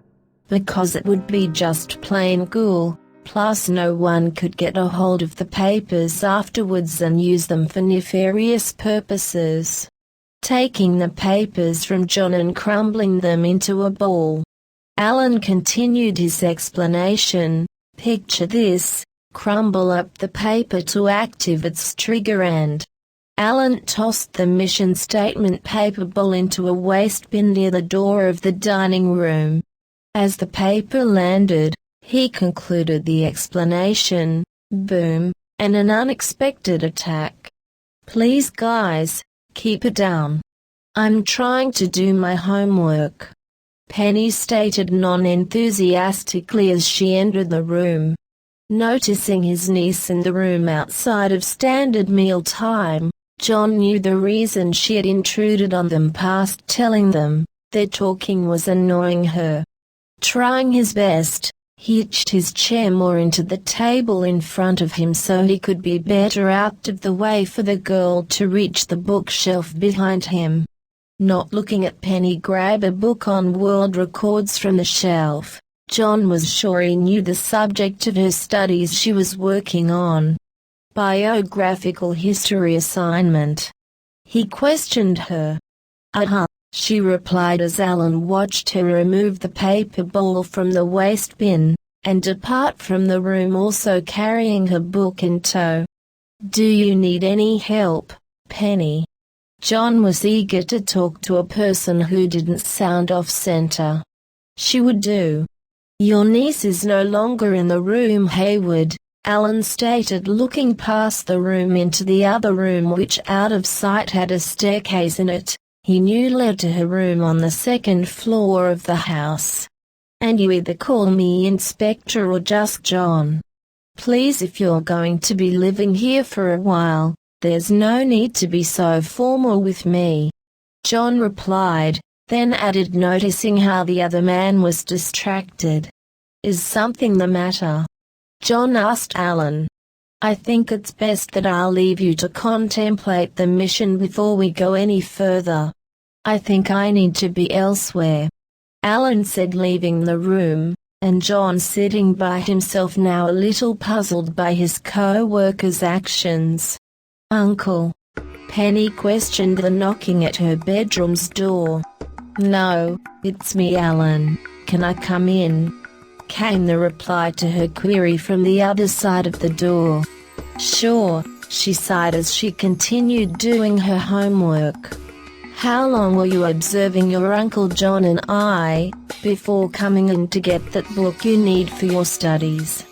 "Because it would be just plain cool, plus no one could get a hold of the papers afterwards and use them for nefarious purposes." Taking the papers from John and crumbling them into a ball, Alan continued his explanation. "Picture this, crumble up the paper to activate its trigger and..." Alan tossed the mission statement paper ball into a waste bin near the door of the dining room. As the paper landed, he concluded the explanation. Boom, and an unexpected attack. Please guys, keep it down. I'm trying to do my homework," Penny stated non-enthusiastically as she entered the room. Noticing his niece in the room outside of standard meal time, John knew the reason she had intruded on them past telling them. Their talking was annoying her. Trying his best, he hitched his chair more into the table in front of him so he could be better out of the way for the girl to reach the bookshelf behind him. Not looking at Penny grab a book on world records from the shelf, John was sure he knew the subject of her studies she was working on. Biographical history assignment. He questioned her. "Uh-huh," she replied as Alan watched her remove the paper bowl from the waste bin, and depart from the room also carrying her book in tow. "Do you need any help, Penny?" John was eager to talk to a person who didn't sound off-center. She would do. "Your niece is no longer in the room, Hayward," Alan stated, looking past the room into the other room which out of sight had a staircase in it. He knew led to her room on the second floor of the house. "And you either call me Inspector or just John. Please, if you're going to be living here for a while, there's no need to be so formal with me," John replied, then added, noticing how the other man was distracted. "Is something the matter?" John asked Alan. "I think it's best that I'll leave you to contemplate the mission before we go any further. I think I need to be elsewhere," Alan said, leaving the room, and John sitting by himself now a little puzzled by his co-worker's actions. "Uncle?" Penny questioned the knocking at her bedroom's door. "No, it's me, Alan. Can I come in?" came the reply to her query from the other side of the door. "Sure," she sighed as she continued doing her homework. "How long were you observing your Uncle John and I, before coming in to get that book you need for your studies?"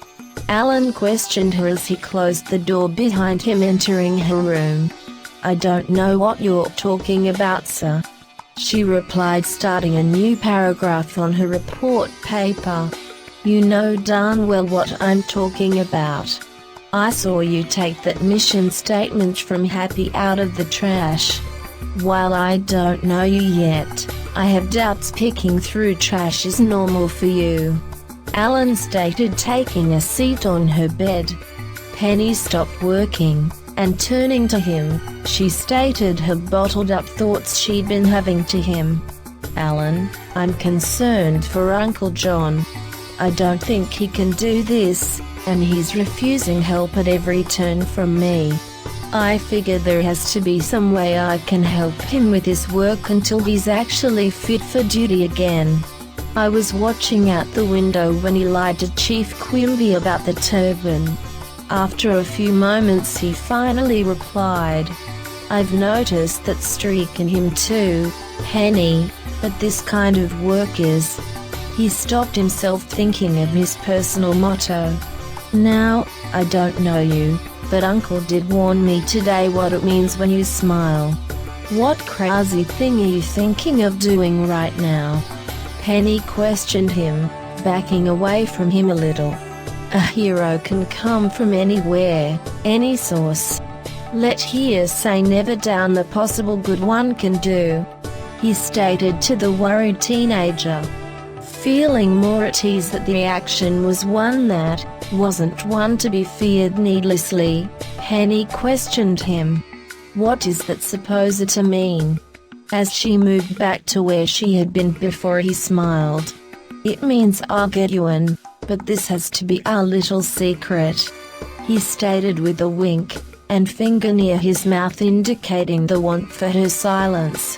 Alan questioned her as he closed the door behind him, entering her room. "I don't know what you're talking about, sir," she replied, starting a new paragraph on her report paper. "You know darn well what I'm talking about. I saw you take that mission statement from Happy out of the trash. While I don't know you yet, I have doubts picking through trash is normal for you," Alan stated, taking a seat on her bed. Penny stopped working, and turning to him, she stated her bottled-up thoughts she'd been having to him. "Alan, I'm concerned for Uncle John. I don't think he can do this, and he's refusing help at every turn from me. I figure there has to be some way I can help him with his work until he's actually fit for duty again. I was watching out the window when he lied to Chief Quimby about the turban." After a few moments he finally replied, "I've noticed that streak in him too, Penny, but this kind of work is..." He stopped himself, thinking of his personal motto. "Now, I don't know you, but Uncle did warn me today what it means when you smile. What crazy thing are you thinking of doing right now?" Penny questioned him, backing away from him a little. "A hero can come from anywhere, any source. Let hearsay never down the possible good one can do," he stated to the worried teenager. Feeling more at ease that the action was one that wasn't one to be feared needlessly, Penny questioned him. "What is that supposed to mean?" as she moved back to where she had been before he smiled. "It means I'll get you in, but this has to be our little secret," he stated with a wink, and finger near his mouth indicating the want for her silence.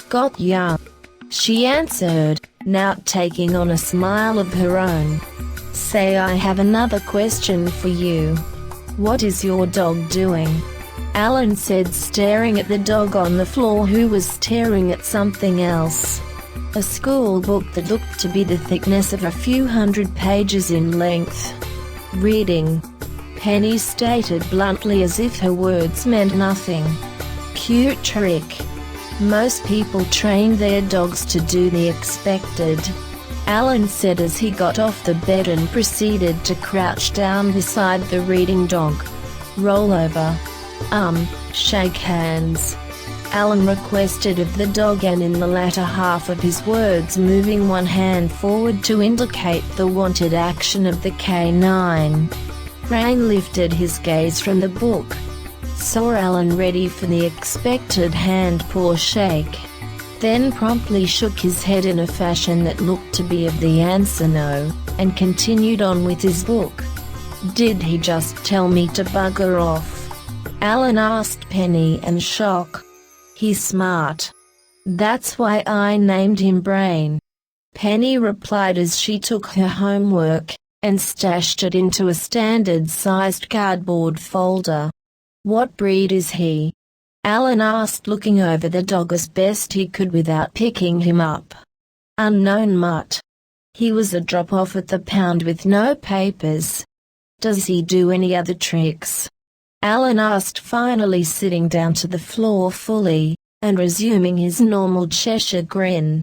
"Got ya," she answered, now taking on a smile of her own. "Say, I have another question for you. What is your dog doing?" Alan said, staring at the dog on the floor, who was staring at something else. A school book that looked to be the thickness of a few hundred pages in length. "Reading," Penny stated bluntly as if her words meant nothing. Cute trick. Most people train their dogs to do the expected, Alan said as he got off the bed and proceeded to crouch down beside the reading dog. Roll over. Shake hands, Alan requested of the dog, and in the latter half of his words moving one hand forward to indicate the wanted action of the canine. Brain lifted his gaze from the book, saw Alan ready for the expected hand-paw shake, then promptly shook his head in a fashion that looked to be of the answer no, and continued on with his book. "Did he just tell me to bugger off?" Alan asked Penny in shock. "He's smart. That's why I named him Brain," Penny replied as she took her homework and stashed it into a standard-sized cardboard folder. "What breed is he?" Alan asked, looking over the dog as best he could without picking him up. "Unknown mutt. He was a drop-off at the pound with no papers." "Does he do any other tricks?" Alan asked, finally sitting down to the floor fully, and resuming his normal Cheshire grin.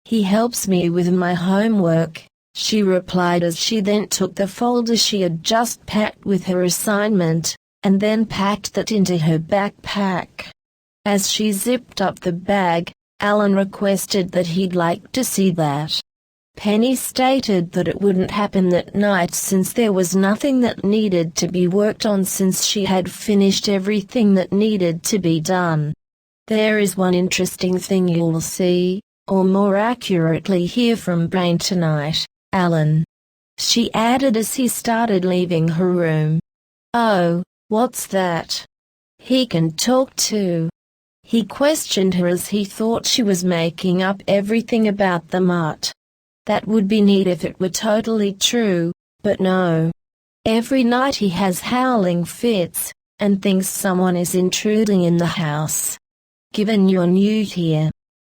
"He helps me with my homework," she replied as she then took the folder she had just packed with her assignment, and then packed that into her backpack. As she zipped up the bag, Alan requested that he'd like to see that. Penny stated that it wouldn't happen that night since there was nothing that needed to be worked on since she had finished everything that needed to be done. "There is one interesting thing you'll see, or more accurately hear from Brain tonight, Alan," she added as he started leaving her room. "Oh, what's that?" "He can talk too," he questioned her as he thought she was making up everything about the mutt. "That would be neat if it were totally true, but no. Every night he has howling fits, and thinks someone is intruding in the house. Given you're new here,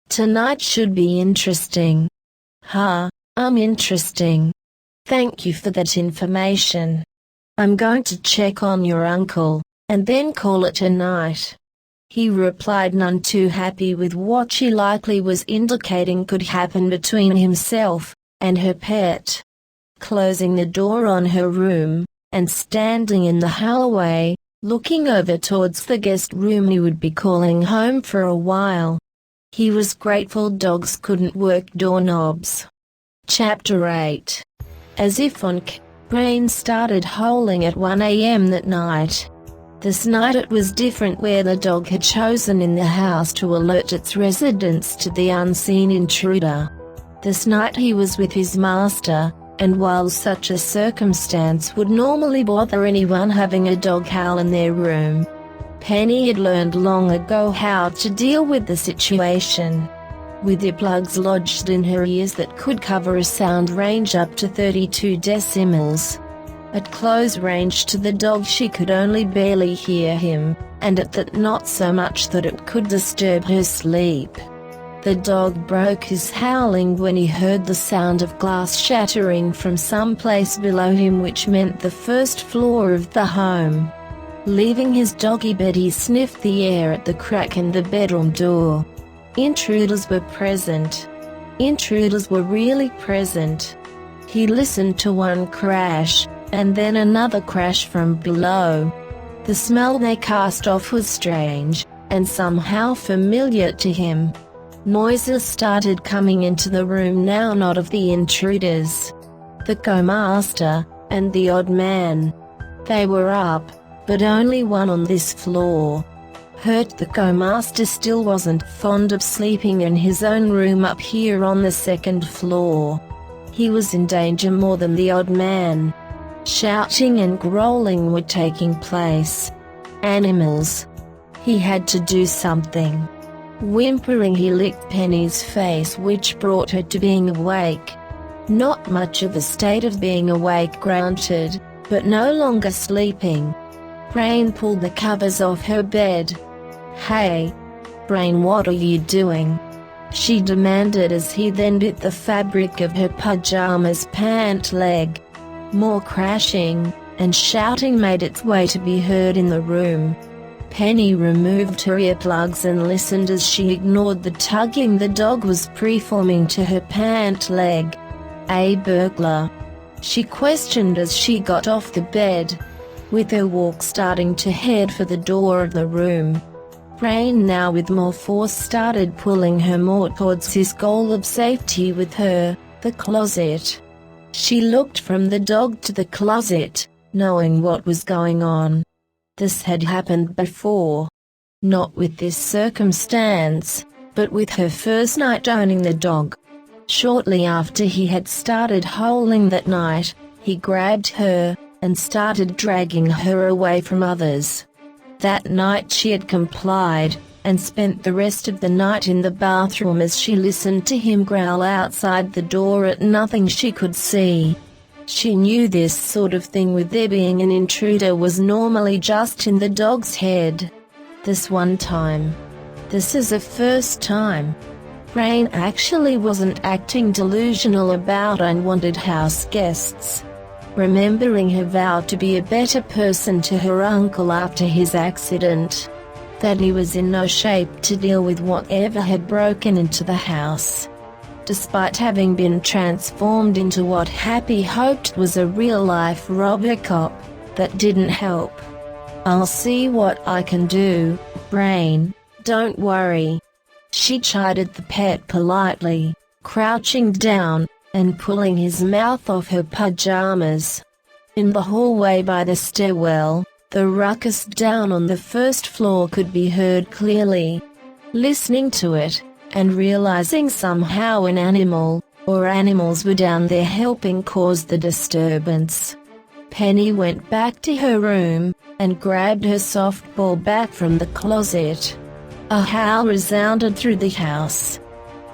tonight should be interesting." Interesting. Thank you for that information. I'm going to check on your uncle, and then call it a night," he replied, none too happy with what she likely was indicating could happen between himself and her pet. Closing the door on her room, and standing in the hallway, looking over towards the guest room he would be calling home for a while. He was grateful dogs couldn't work doorknobs. Chapter 8. As if on Brain started howling at 1 a.m. that night. This night it was different, where the dog had chosen in the house to alert its residents to the unseen intruder. This night he was with his master, and while such a circumstance would normally bother anyone having a dog howl in their room, Penny had learned long ago how to deal with the situation. With earplugs lodged in her ears that could cover a sound range up to 32 decibels. At close range to the dog she could only barely hear him, and at that not so much that it could disturb her sleep. The dog broke his howling when he heard the sound of glass shattering from some place below him, which meant the first floor of the home. Leaving his doggy bed, he sniffed the air at the crack in the bedroom door. Intruders were present. Intruders were really present. He listened to one crash, and then another crash from below. The smell they cast off was strange, and somehow familiar to him. Noises started coming into the room now, not of the intruders. The co-master, and the odd man. They were up, but only one on this floor. Hurt the co-master still wasn't fond of sleeping in his own room up here on the second floor. He was in danger more than the odd man. Shouting and growling were taking place. Animals. He had to do something. Whimpering, he licked Penny's face, which brought her to being awake. Not much of a state of being awake, granted, but no longer sleeping. Brain pulled the covers off her bed. "Hey, Brain, what are you doing?" she demanded as he then bit the fabric of her pajamas pant leg. More crashing, and shouting made its way to be heard in the room. Penny removed her earplugs and listened as she ignored the tugging the dog was performing to her pant leg. "A burglar?" she questioned as she got off the bed, with her walk starting to head for the door of the room. Brain, now with more force, started pulling her more towards his goal of safety with her, the closet. She looked from the dog to the closet, knowing what was going on. This had happened before. Not with this circumstance, but with her first night owning the dog. Shortly after he had started howling that night, he grabbed her and started dragging her away from others. That night she had complied, and spent the rest of the night in the bathroom as she listened to him growl outside the door at nothing she could see. She knew this sort of thing with there being an intruder was normally just in the dog's head. This one time. This is a first time. Brain actually wasn't acting delusional about unwanted house guests. Remembering her vow to be a better person to her uncle after his accident. That he was in no shape to deal with whatever had broken into the house. Despite having been transformed into what Happy hoped was a real-life Robocop, that didn't help. "I'll see what I can do, Brain, don't worry." She chided the pet politely, crouching down, and pulling his mouth off her pajamas. In the hallway by the stairwell, the ruckus down on the first floor could be heard clearly. Listening to it, and realizing somehow an animal, or animals were down there helping cause the disturbance, Penny went back to her room, and grabbed her softball bat from the closet. A howl resounded through the house.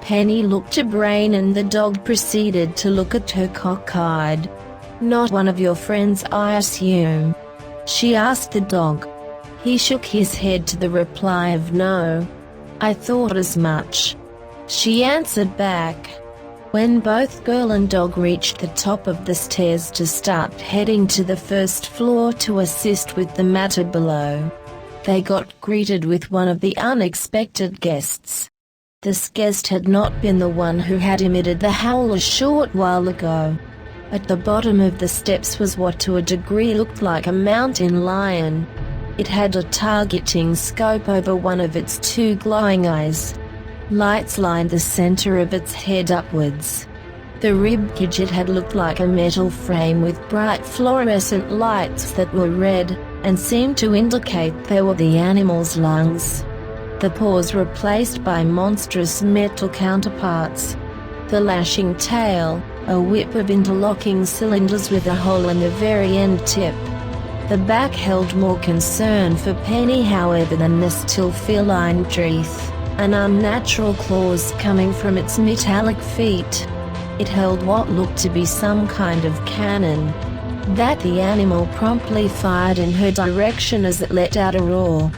Penny looked to Brain and the dog proceeded to look at her cockeyed. "Not one of your friends, I assume?" she asked the dog. He shook his head to the reply of no. "I thought as much," she answered back. When both girl and dog reached the top of the stairs to start heading to the first floor to assist with the matter below, they got greeted with one of the unexpected guests. This guest had not been the one who had emitted the howl a short while ago. At the bottom of the steps was what to a degree looked like a mountain lion. It had a targeting scope over one of its two glowing eyes. Lights lined the center of its head upwards. The ribcage it had looked like a metal frame with bright fluorescent lights that were red, and seemed to indicate they were the animal's lungs. The paws replaced by monstrous metal counterparts. The lashing tail, a whip of interlocking cylinders with a hole in the very end tip. The back held more concern for Penny, however, than the still feline teeth, and unnatural claws coming from its metallic feet. It held what looked to be some kind of cannon, that the animal promptly fired in her direction as it let out a roar.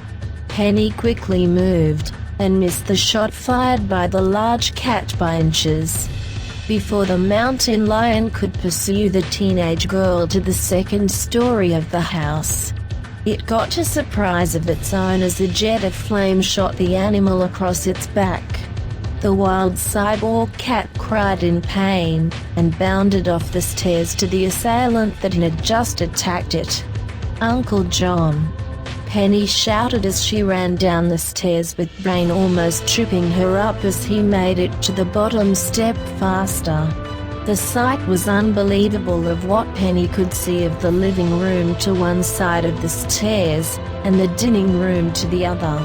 Penny quickly moved, and missed the shot fired by the large cat by inches. Before the mountain lion could pursue the teenage girl to the second story of the house, it got a surprise of its own as a jet of flame shot the animal across its back. The wild cyborg cat cried in pain, and bounded off the stairs to the assailant that had just attacked it. "Uncle John!" Penny shouted as she ran down the stairs, with Brain almost tripping her up as he made it to the bottom step faster. The sight was unbelievable of what Penny could see of the living room to one side of the stairs, and the dining room to the other.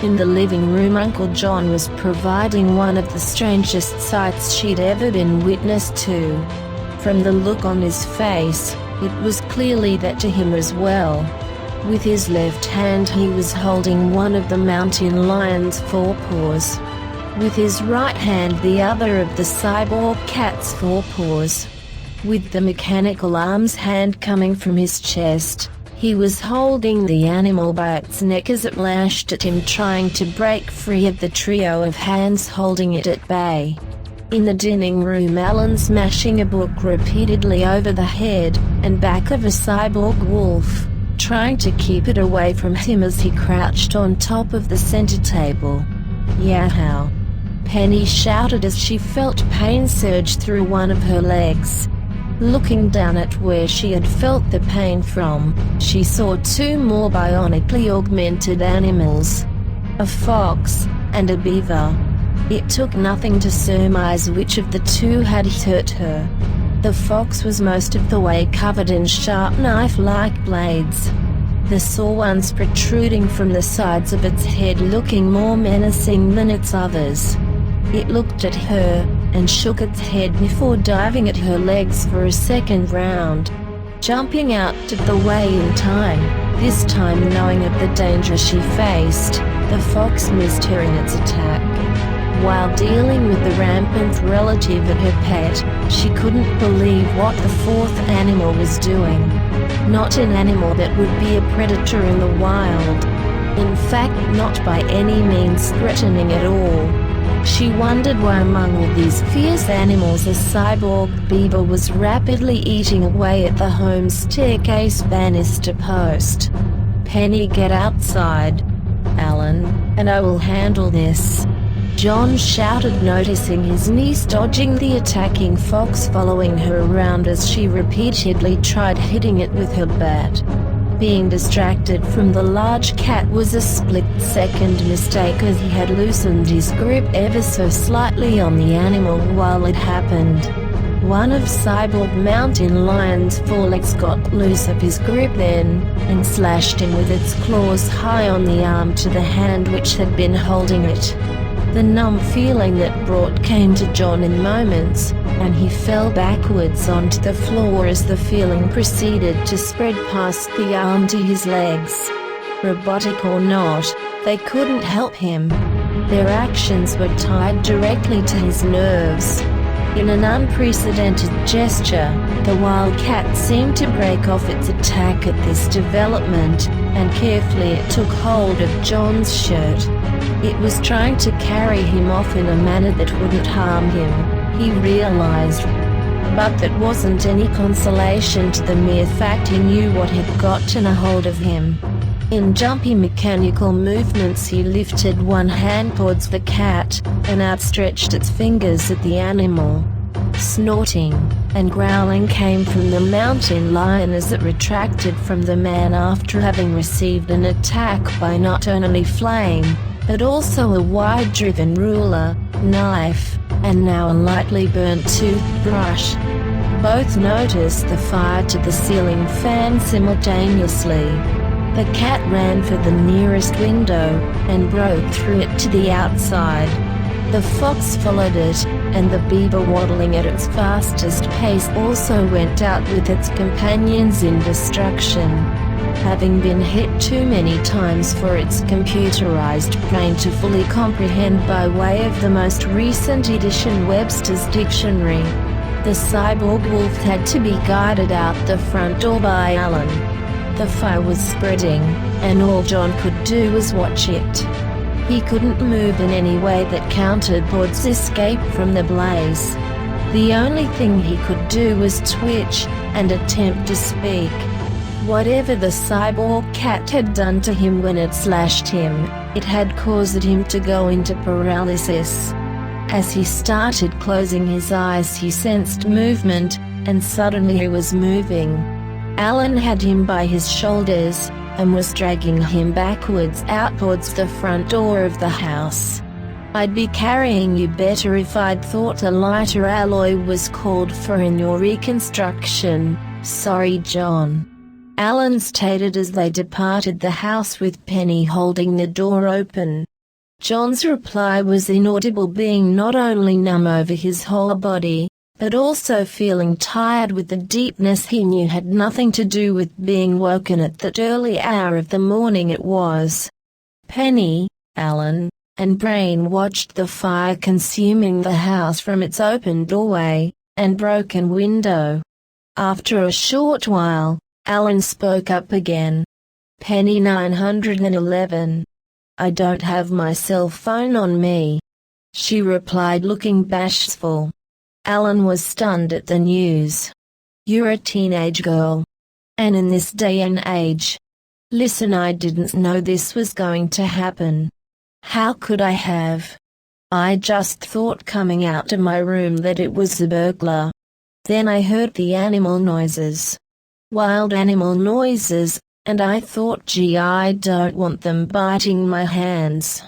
In the living room, Uncle John was providing one of the strangest sights she'd ever been witness to. From the look on his face, it was clearly that to him as well. With his left hand he was holding one of the mountain lion's forepaws. With his right hand the other of the cyborg cat's forepaws. With the mechanical arm's hand coming from his chest, he was holding the animal by its neck as it lashed at him, trying to break free of the trio of hands holding it at bay. In the dining room, Alan smashing a book repeatedly over the head and back of a cyborg wolf, trying to keep it away from him as he crouched on top of the center table. "Yow!" Penny shouted as she felt pain surge through one of her legs. Looking down at where she had felt the pain from, she saw two more bionically augmented animals, a fox and a beaver. It took nothing to surmise which of the two had hurt her. The fox was most of the way covered in sharp knife-like blades, the sore ones protruding from the sides of its head, looking more menacing than its others. It looked at her, and shook its head before diving at her legs for a second round, jumping out of the way in time, this time knowing of the danger she faced. The fox missed her in its attack. While dealing with the rampant relative of her pet, she couldn't believe what the fourth animal was doing. Not an animal that would be a predator in the wild. In fact, not by any means threatening at all. She wondered why among all these fierce animals a cyborg beaver was rapidly eating away at the home staircase banister post. "Penny, get outside, Alan, and I will handle this," John shouted, noticing his niece dodging the attacking fox, following her around as she repeatedly tried hitting it with her bat. Being distracted from the large cat was a split-second mistake, as he had loosened his grip ever so slightly on the animal while it happened. One of Cyborg Mountain Lion's forelegs got loose of his grip then, and slashed him with its claws high on the arm to the hand which had been holding it. The numb feeling that brought came to John in moments, and he fell backwards onto the floor as the feeling proceeded to spread past the arm to his legs. Robotic or not, they couldn't help him. Their actions were tied directly to his nerves. In an unprecedented gesture, the wildcat seemed to break off its attack at this development, and carefully it took hold of John's shirt. It was trying to carry him off in a manner that wouldn't harm him, he realized. But that wasn't any consolation to the mere fact he knew what had gotten a hold of him. In jumpy mechanical movements he lifted one hand towards the cat, and outstretched its fingers at the animal. Snorting and growling came from the mountain lion as it retracted from the man after having received an attack by not only flame, but also a wide-driven ruler, knife, and now a lightly burnt toothbrush. Both noticed the fire to the ceiling fan simultaneously. The cat ran for the nearest window, and broke through it to the outside. The fox followed it, and the beaver, waddling at its fastest pace, also went out with its companions in destruction. Having been hit too many times for its computerized brain to fully comprehend by way of the most recent edition Webster's Dictionary, the cyborg wolf had to be guided out the front door by Alan. The fire was spreading, and all John could do was watch it. He couldn't move in any way that counted towards escape from the blaze. The only thing he could do was twitch and attempt to speak. Whatever the cyborg cat had done to him when it slashed him, it had caused him to go into paralysis. As he started closing his eyes, he sensed movement, and suddenly he was moving. Alan had him by his shoulders, and was dragging him backwards out towards the front door of the house. "I'd be carrying you better if I'd thought a lighter alloy was called for in your reconstruction. Sorry, John," Alan stated as they departed the house with Penny holding the door open. John's reply was inaudible, being not only numb over his whole body, but also feeling tired with the deepness he knew had nothing to do with being woken at that early hour of the morning it was. Penny, Alan, and Brain watched the fire consuming the house from its open doorway and broken window. After a short while, Alan spoke up again. "Penny 911. I don't have my cell phone on me." she replied, looking bashful. Alan was stunned at the news. You're a teenage girl. And in this day and age. Listen, I didn't know this was going to happen. How could I have? I just thought coming out of my room that it was a burglar. Then I heard the animal noises. Wild animal noises, and I thought, gee, I don't want them biting my hands.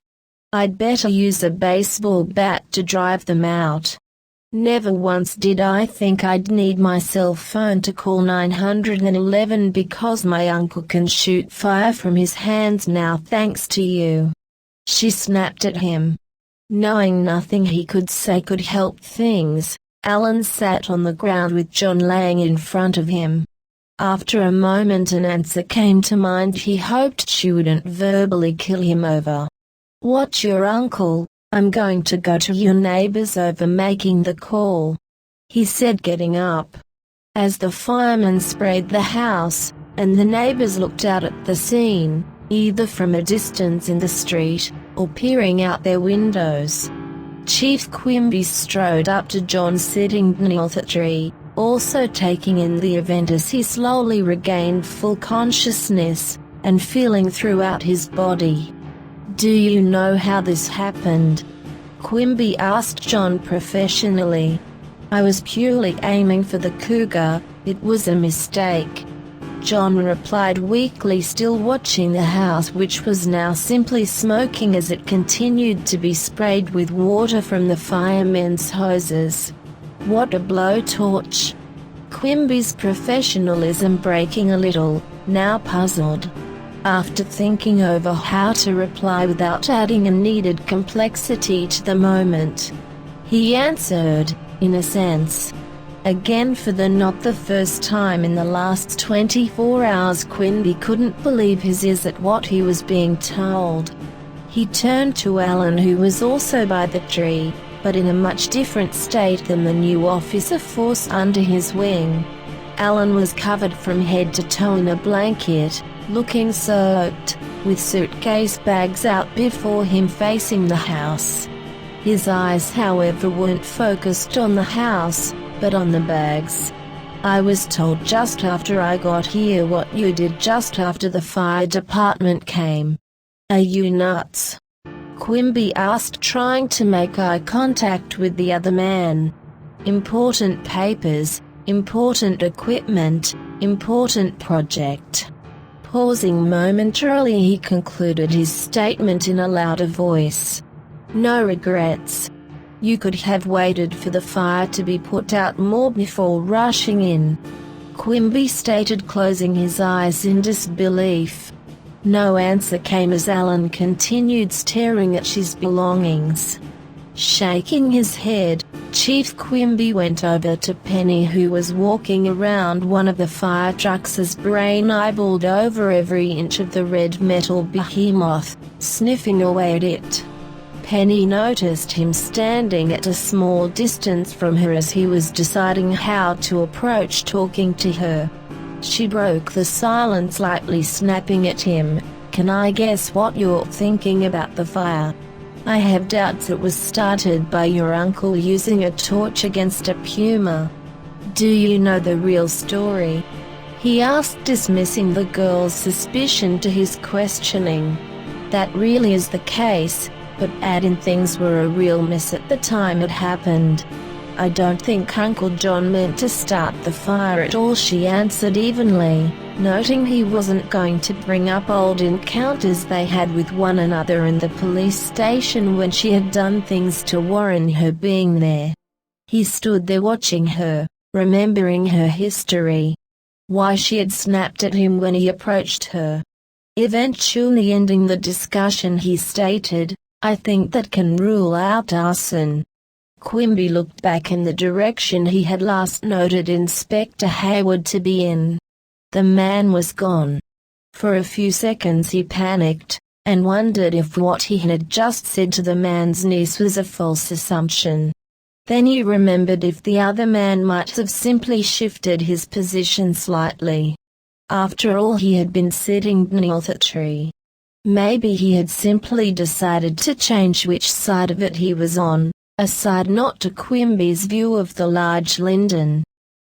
I'd better use a baseball bat to drive them out. Never once did I think I'd need my cell phone to call 911 because my uncle can shoot fire from his hands now thanks to you. She snapped at him. Knowing nothing he could say could help things, Alan sat on the ground with John laying in front of him. After a moment an answer came to mind he hoped she wouldn't verbally kill him over. What's your uncle? I'm going to go to your neighbors over making the call, he said, getting up. As the firemen sprayed the house, and the neighbors looked out at the scene, either from a distance in the street, or peering out their windows, Chief Quimby strode up to John sitting beneath a tree, also taking in the event as he slowly regained full consciousness, and feeling throughout his body. Do you know how this happened? Quimby asked John professionally. I was purely aiming for the cougar, it was a mistake. John replied weakly, still watching the house, which was now simply smoking as it continued to be sprayed with water from the firemen's hoses. What a blowtorch! Quimby's professionalism breaking a little, now puzzled. After thinking over how to reply without adding a needed complexity to the moment, he answered, in a sense. Again, for not the first time in the last 24 hours, Quimby couldn't believe his ears at what he was being told. He turned to Alan, who was also by the tree, but in a much different state than the new officer force under his wing. Alan was covered from head to toe in a blanket, looking soaked, with suitcase bags out before him facing the house. His eyes, however, weren't focused on the house, but on the bags. I was told just after I got here what you did just after the fire department came. Are you nuts? Quimby asked, trying to make eye contact with the other man. Important papers, important equipment, important project. Pausing momentarily, he concluded his statement in a louder voice. No regrets. You could have waited for the fire to be put out more before rushing in, Quimby stated, closing his eyes in disbelief. No answer came as Alan continued staring at his belongings. Shaking his head, Chief Quimby went over to Penny, who was walking around one of the fire trucks, his brain eyeballed over every inch of the red metal behemoth, sniffing away at it. Penny noticed him standing at a small distance from her as he was deciding how to approach talking to her. She broke the silence lightly, snapping at him, "Can I guess what you're thinking about the fire? I have doubts it was started by your uncle using a torch against a puma. Do you know the real story?" he asked, dismissing the girl's suspicion to his questioning. "That really is the case, but adding things were a real mess at the time it happened. I don't think Uncle John meant to start the fire at all," she answered evenly, noting he wasn't going to bring up old encounters they had with one another in the police station when she had done things to warrant her being there. He stood there watching her, remembering her history. Why she had snapped at him when he approached her. Eventually ending the discussion, he stated, "I think that can rule out arson." Quimby looked back in the direction he had last noted Inspector Hayward to be in. The man was gone. For a few seconds he panicked, and wondered if what he had just said to the man's niece was a false assumption. Then he remembered if the other man might have simply shifted his position slightly. After all, he had been sitting beneath a tree. Maybe he had simply decided to change which side of it he was on, a side not to Quimby's view of the large linden.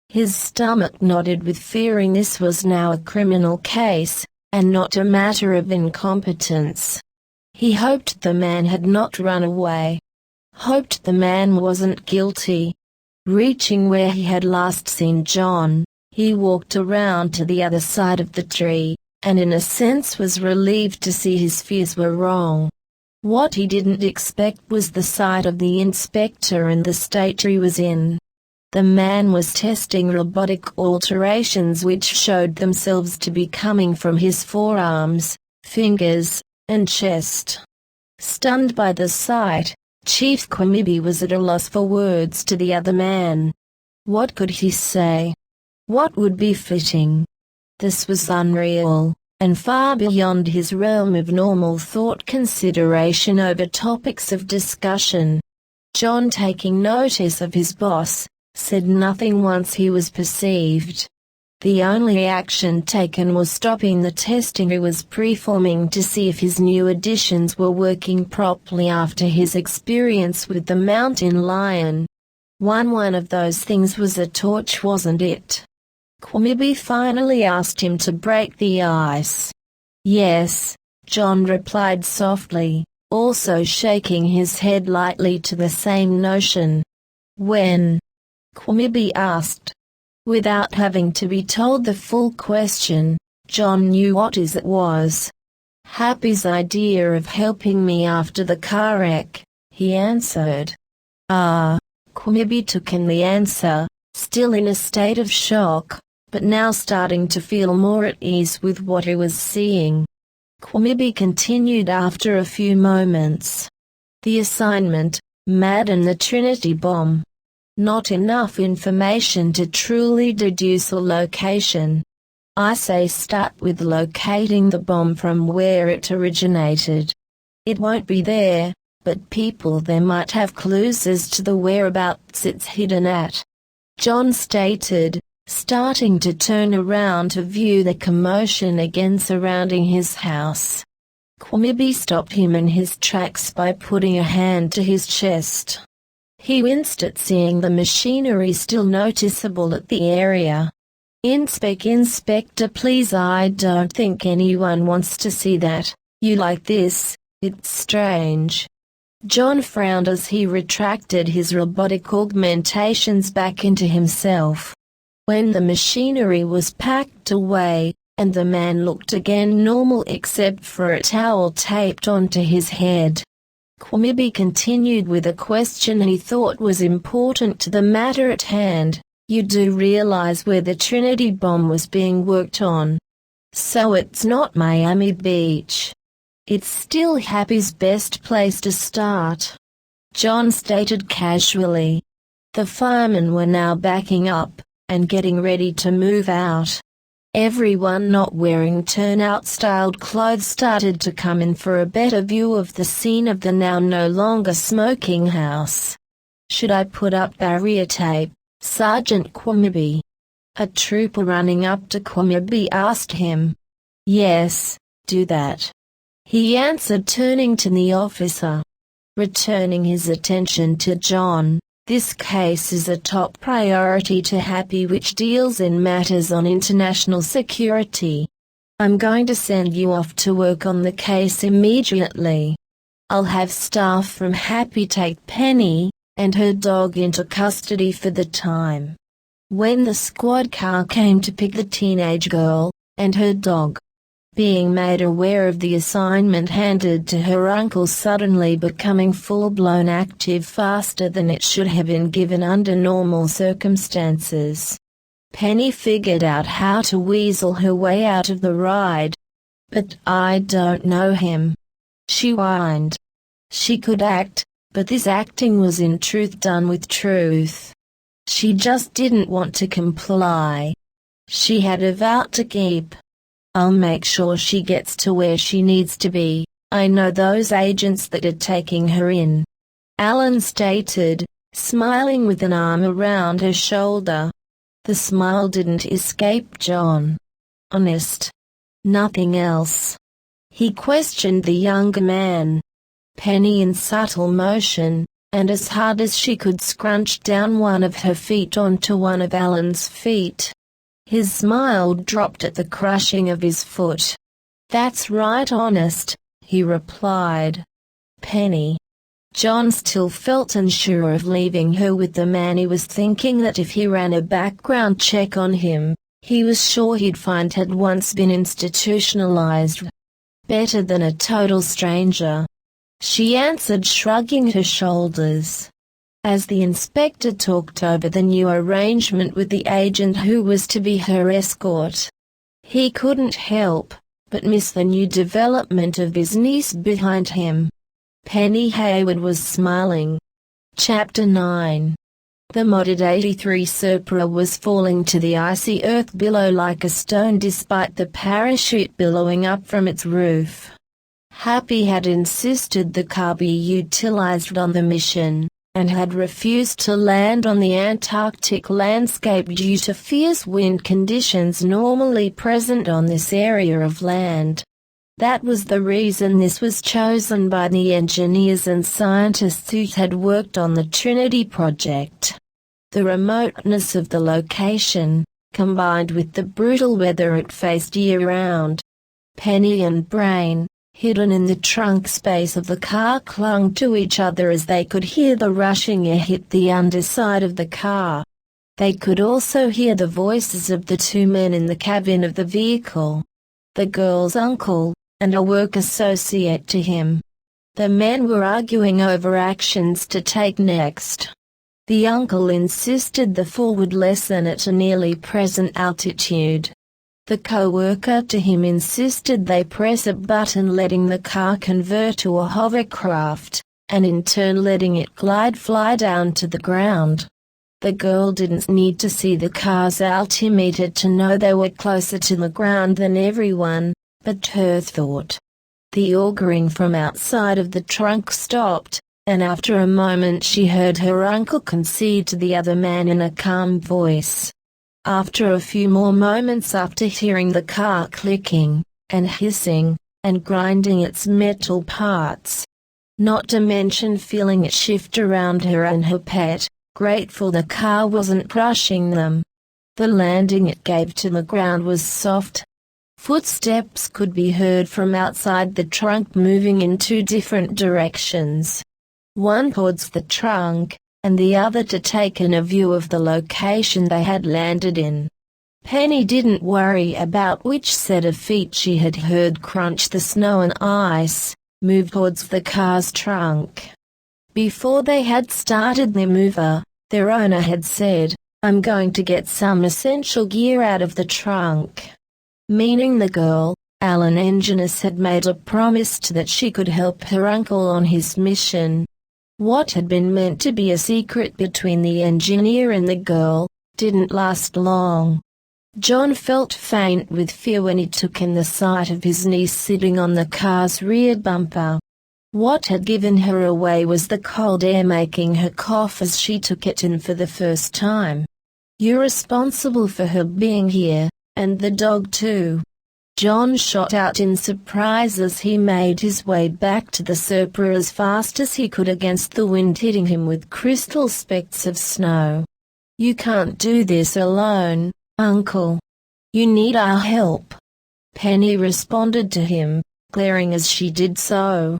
His stomach nodded with fearing this was now a criminal case, and not a matter of incompetence. He hoped the man had not run away. Hoped the man wasn't guilty. Reaching where he had last seen John, he walked around to the other side of the tree, and in a sense was relieved to see his fears were wrong. What he didn't expect was the sight of the inspector and the state he was in. The man was testing robotic alterations which showed themselves to be coming from his forearms, fingers, and chest. Stunned by the sight, Chief Quimby was at a loss for words to the other man. What could he say? What would be fitting? This was unreal, and far beyond his realm of normal thought consideration over topics of discussion. John, taking notice of his boss, said nothing once he was perceived. The only action taken was stopping the testing he was performing to see if his new additions were working properly after his experience with the mountain lion. One of those things was a torch, wasn't it? Quimby finally asked him to break the ice. Yes, John replied softly, also shaking his head lightly to the same notion. When? Quimby asked. Without having to be told the full question, John knew what it was. Happy's idea of helping me after the car wreck, he answered. Ah, Quimby took in the answer, still in a state of shock, but now starting to feel more at ease with what he was seeing. Quimby continued after a few moments. The assignment, Mad and the Trinity bomb. Not enough information to truly deduce a location. I say start with locating the bomb from where it originated. It won't be there, but people there might have clues as to the whereabouts it's hidden at. John stated, starting to turn around to view the commotion again surrounding his house. Quimby stopped him in his tracks by putting a hand to his chest. He winced at seeing the machinery still noticeable at the area. Inspector, please, I don't think anyone wants to see that. You like this? It's strange. John frowned as he retracted his robotic augmentations back into himself. When the machinery was packed away, and the man looked again normal except for a towel taped onto his head, Quimby continued with a question he thought was important to the matter at hand. You do realize where the Trinity bomb was being worked on? So it's not Miami Beach. It's still Happy's best place to start. John stated casually. The firemen were now backing up, and getting ready to move out. Everyone not wearing turnout-styled clothes started to come in for a better view of the scene of the now no longer smoking house. Should I put up barrier tape, Sergeant Quimby? A trooper running up to Quimby asked him. Yes, do that. He answered, turning to the officer. Returning his attention to John. This case is a top priority to Happy, which deals in matters on international security. I'm going to send you off to work on the case immediately. I'll have staff from Happy take Penny and her dog into custody for the time. When the squad car came to pick the teenage girl and her dog, being made aware of the assignment handed to her uncle suddenly becoming full-blown active faster than it should have been given under normal circumstances, Penny figured out how to weasel her way out of the ride. But I don't know him, she whined. She could act, but this acting was in truth done with truth. She just didn't want to comply. She had a vow to keep. I'll make sure she gets to where she needs to be. I know those agents that are taking her in. Alan stated, smiling with an arm around her shoulder. The smile didn't escape John. Honest. Nothing else. he questioned the younger man. Penny in subtle motion, and as hard as she could scrunched down one of her feet onto one of Alan's feet. His smile dropped at the crushing of his foot. "That's right, honest," he replied. Penny. John still felt unsure of leaving her with the man. He was thinking that if he ran a background check on him, he was sure he'd find had once been institutionalized. Better than a total stranger. She answered, shrugging her shoulders. As the inspector talked over the new arrangement with the agent who was to be her escort, he couldn't help but miss the new development of his niece behind him. Penny Hayward was smiling. Chapter 9. The modded 83 Serpra was falling to the icy earth below like a stone despite the parachute billowing up from its roof. Happy had insisted the car be utilized on the mission, and had refused to land on the Antarctic landscape due to fierce wind conditions normally present on this area of land. That was the reason this was chosen by the engineers and scientists who had worked on the Trinity project. The remoteness of the location, combined with the brutal weather it faced year-round. Penny and Brain, hidden in the trunk space of the car, clung to each other as they could hear the rushing air hit the underside of the car. They could also hear the voices of the two men in the cabin of the vehicle. The girl's uncle, and a work associate to him. The men were arguing over actions to take next. The uncle insisted the fall would lessen at a nearly present altitude. The co-worker to him insisted they press a button letting the car convert to a hovercraft, and in turn letting it fly down to the ground. The girl didn't need to see the car's altimeter to know they were closer to the ground than everyone, but her thought. The auguring from outside of the trunk stopped, and after a moment she heard her uncle concede to the other man in a calm voice. After a few more moments, after hearing the car clicking, and hissing, and grinding its metal parts, not to mention feeling it shift around her and her pet, grateful the car wasn't crushing them. The landing it gave to the ground was soft. Footsteps could be heard from outside the trunk moving in two different directions. One towards the trunk, and the other to take in a view of the location they had landed in. Penny didn't worry about which set of feet she had heard crunch the snow and ice, move towards the car's trunk. Before they had started their mover, their owner had said, "I'm going to get some essential gear out of the trunk." Meaning the girl, Alan Enginus, had made a promise that she could help her uncle on his mission. What had been meant to be a secret between the engineer and the girl didn't last long. John felt faint with fear when he took in the sight of his niece sitting on the car's rear bumper. What had given her away was the cold air making her cough as she took it in for the first time. "You're responsible for her being here, and the dog too." John shot out in surprise as he made his way back to the Serpra as fast as he could against the wind hitting him with crystal specks of snow. "You can't do this alone, Uncle. You need our help." Penny responded to him, glaring as she did so.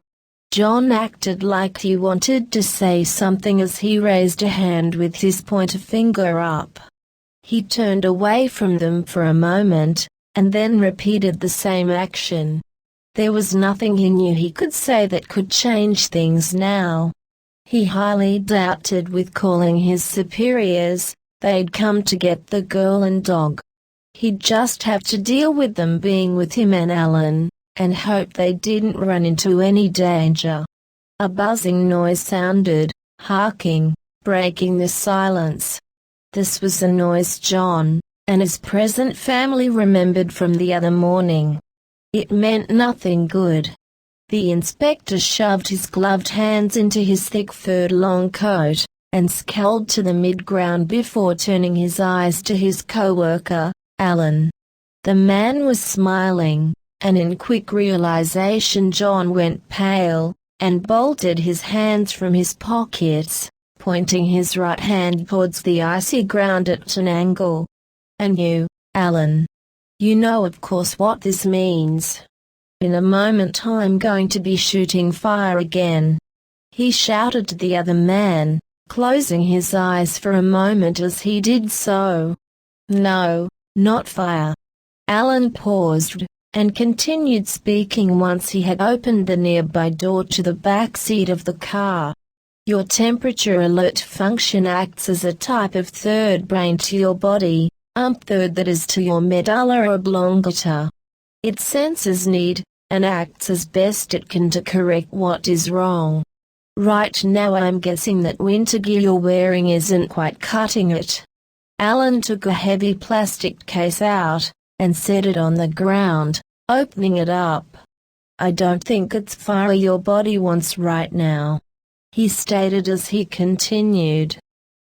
John acted like he wanted to say something as he raised a hand with his pointer finger up. He turned away from them for a moment, and then repeated the same action. There was nothing he knew he could say that could change things now. He highly doubted with calling his superiors, they'd come to get the girl and dog. He'd just have to deal with them being with him and Alan, and hope they didn't run into any danger. A buzzing noise sounded, harking, breaking the silence. This was the noise John and his present family remembered from the other morning. It meant nothing good. The inspector shoved his gloved hands into his thick furred long coat, and scowled to the mid-ground before turning his eyes to his co-worker, Alan. The man was smiling, and in quick realization John went pale, and bolted his hands from his pockets, pointing his right hand towards the icy ground at an angle. "And you, Alan. You know of course what this means. In a moment I'm going to be shooting fire again," he shouted to the other man, closing his eyes for a moment as he did so. "No, not fire." Alan paused, and continued speaking once he had opened the nearby door to the back seat of the car. "Your temperature alert function acts as a type of third brain to your body, third that is to your medulla oblongata. It senses need, and acts as best it can to correct what is wrong. Right now I'm guessing that winter gear you're wearing isn't quite cutting it." Alan took a heavy plastic case out, and set it on the ground, opening it up. "I don't think it's fire your body wants right now," he stated as he continued.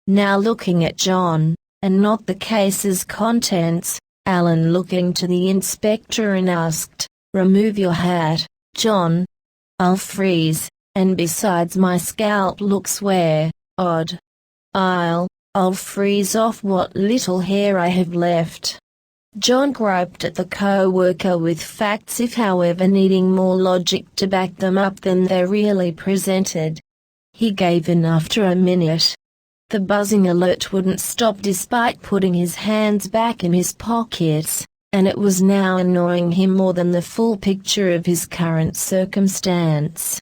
Now looking at John, and not the case's contents, Alan looking to the inspector and asked, "Remove your hat, John. I'll freeze, and besides my scalp looks odd. I'll freeze off what little hair I have left." John groped at the co-worker with facts if however needing more logic to back them up than they really presented. He gave in after a minute. The buzzing alert wouldn't stop despite putting his hands back in his pockets, and it was now annoying him more than the full picture of his current circumstance.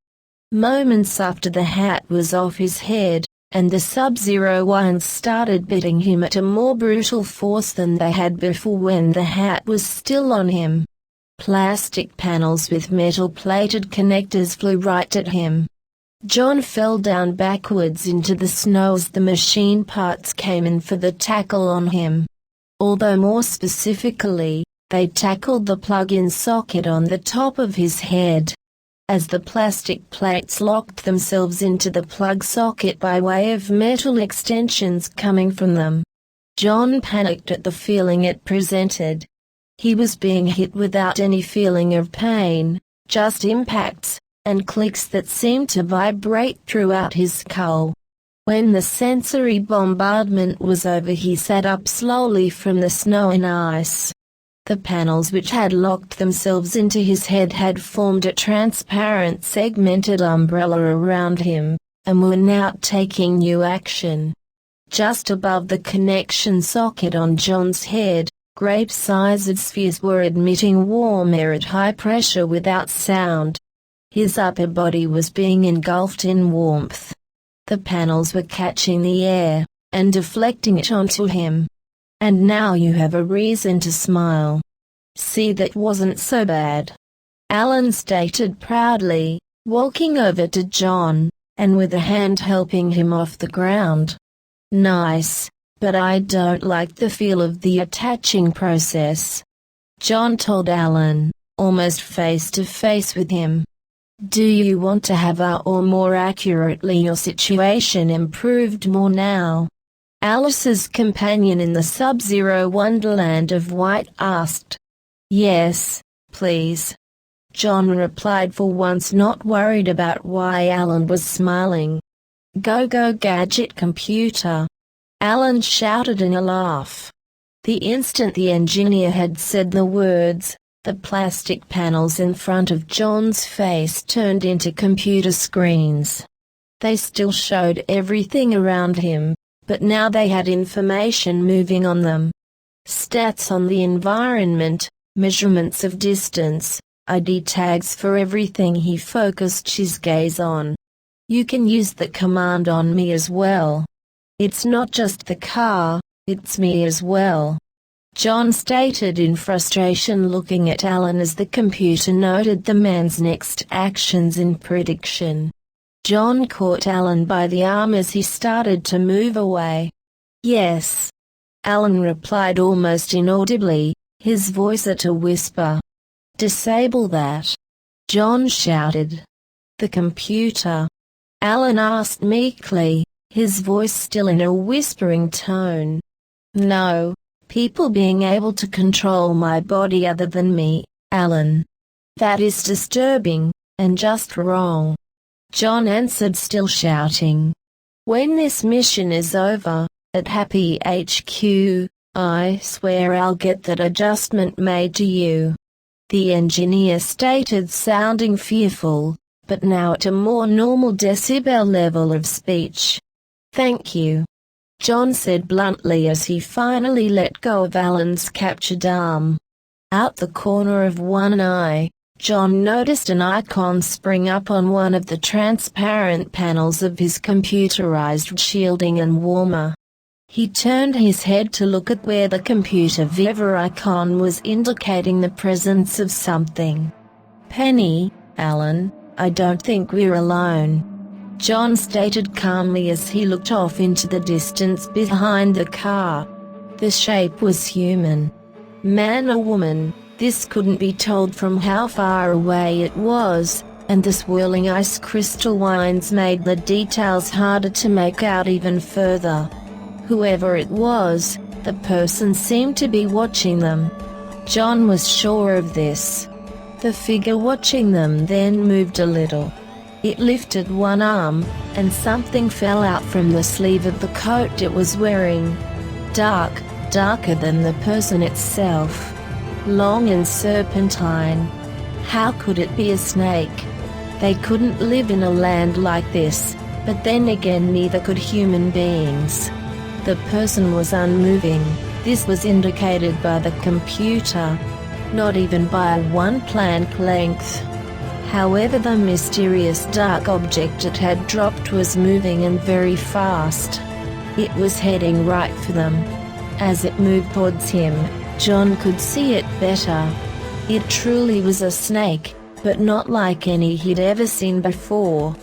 Moments after the hat was off his head, and the Sub-Zero ones started beating him at a more brutal force than they had before when the hat was still on him. Plastic panels with metal-plated connectors flew right at him. John fell down backwards into the snow as the machine parts came in for the tackle on him. Although more specifically, they tackled the plug-in socket on the top of his head. As the plastic plates locked themselves into the plug socket by way of metal extensions coming from them, John panicked at the feeling it presented. He was being hit without any feeling of pain, just impacts, and clicks that seemed to vibrate throughout his skull. When the sensory bombardment was over he sat up slowly from the snow and ice. The panels which had locked themselves into his head had formed a transparent segmented umbrella around him, and were now taking new action. Just above the connection socket on John's head, grape-sized spheres were emitting warm air at high pressure without sound. His upper body was being engulfed in warmth. The panels were catching the air, and deflecting it onto him. "And now you have a reason to smile. See, that wasn't so bad," Alan stated proudly, walking over to John, and with a hand helping him off the ground. "Nice, but I don't like the feel of the attaching process," John told Alan, almost face to face with him. "Do you want to have or more accurately your situation improved more now?" Alice's companion in the Sub-Zero Wonderland of White asked. "Yes, please," John replied, for once not worried about why Alan was smiling. "Go Gadget computer," Alan shouted in a laugh. The instant the engineer had said the words, the plastic panels in front of John's face turned into computer screens. They still showed everything around him, but now they had information moving on them. Stats on the environment, measurements of distance, ID tags for everything he focused his gaze on. "You can use the command on me as well. It's not just the car, it's me as well," John stated in frustration, looking at Alan as the computer noted the man's next actions in prediction. John caught Alan by the arm as he started to move away. "Yes," Alan replied almost inaudibly, his voice at a whisper. "Disable that," John shouted. "The computer?" Alan asked meekly, his voice still in a whispering tone. "No, people being able to control my body other than me, Alan," That is disturbing, and just wrong. John answered, still shouting. When this mission is over, at Happy HQ, I swear I'll get that adjustment made to you. The engineer stated, sounding fearful, but now at a more normal decibel level of speech. Thank you, John said bluntly as he finally let go of Alan's captured arm. Out the corner of one eye, John noticed an icon spring up on one of the transparent panels of his computerized shielding and warmer. He turned his head to look at where the computer Viva icon was indicating the presence of something. Penny, Alan, I don't think we're alone, John stated calmly as he looked off into the distance behind the car. The shape was human. Man or woman, this couldn't be told from how far away it was, and the swirling ice crystal winds made the details harder to make out even further. Whoever it was, the person seemed to be watching them. John was sure of this. The figure watching them then moved a little. It lifted one arm, and something fell out from the sleeve of the coat it was wearing. Darker than the person itself. Long and serpentine. How could it be a snake? They couldn't live in a land like this, but then again neither could human beings. The person was unmoving. This was indicated by the computer, not even by one plank length. However, the mysterious dark object it had dropped was moving and very fast. It was heading right for them. As it moved towards him, John could see it better. It truly was a snake, but not like any he'd ever seen before.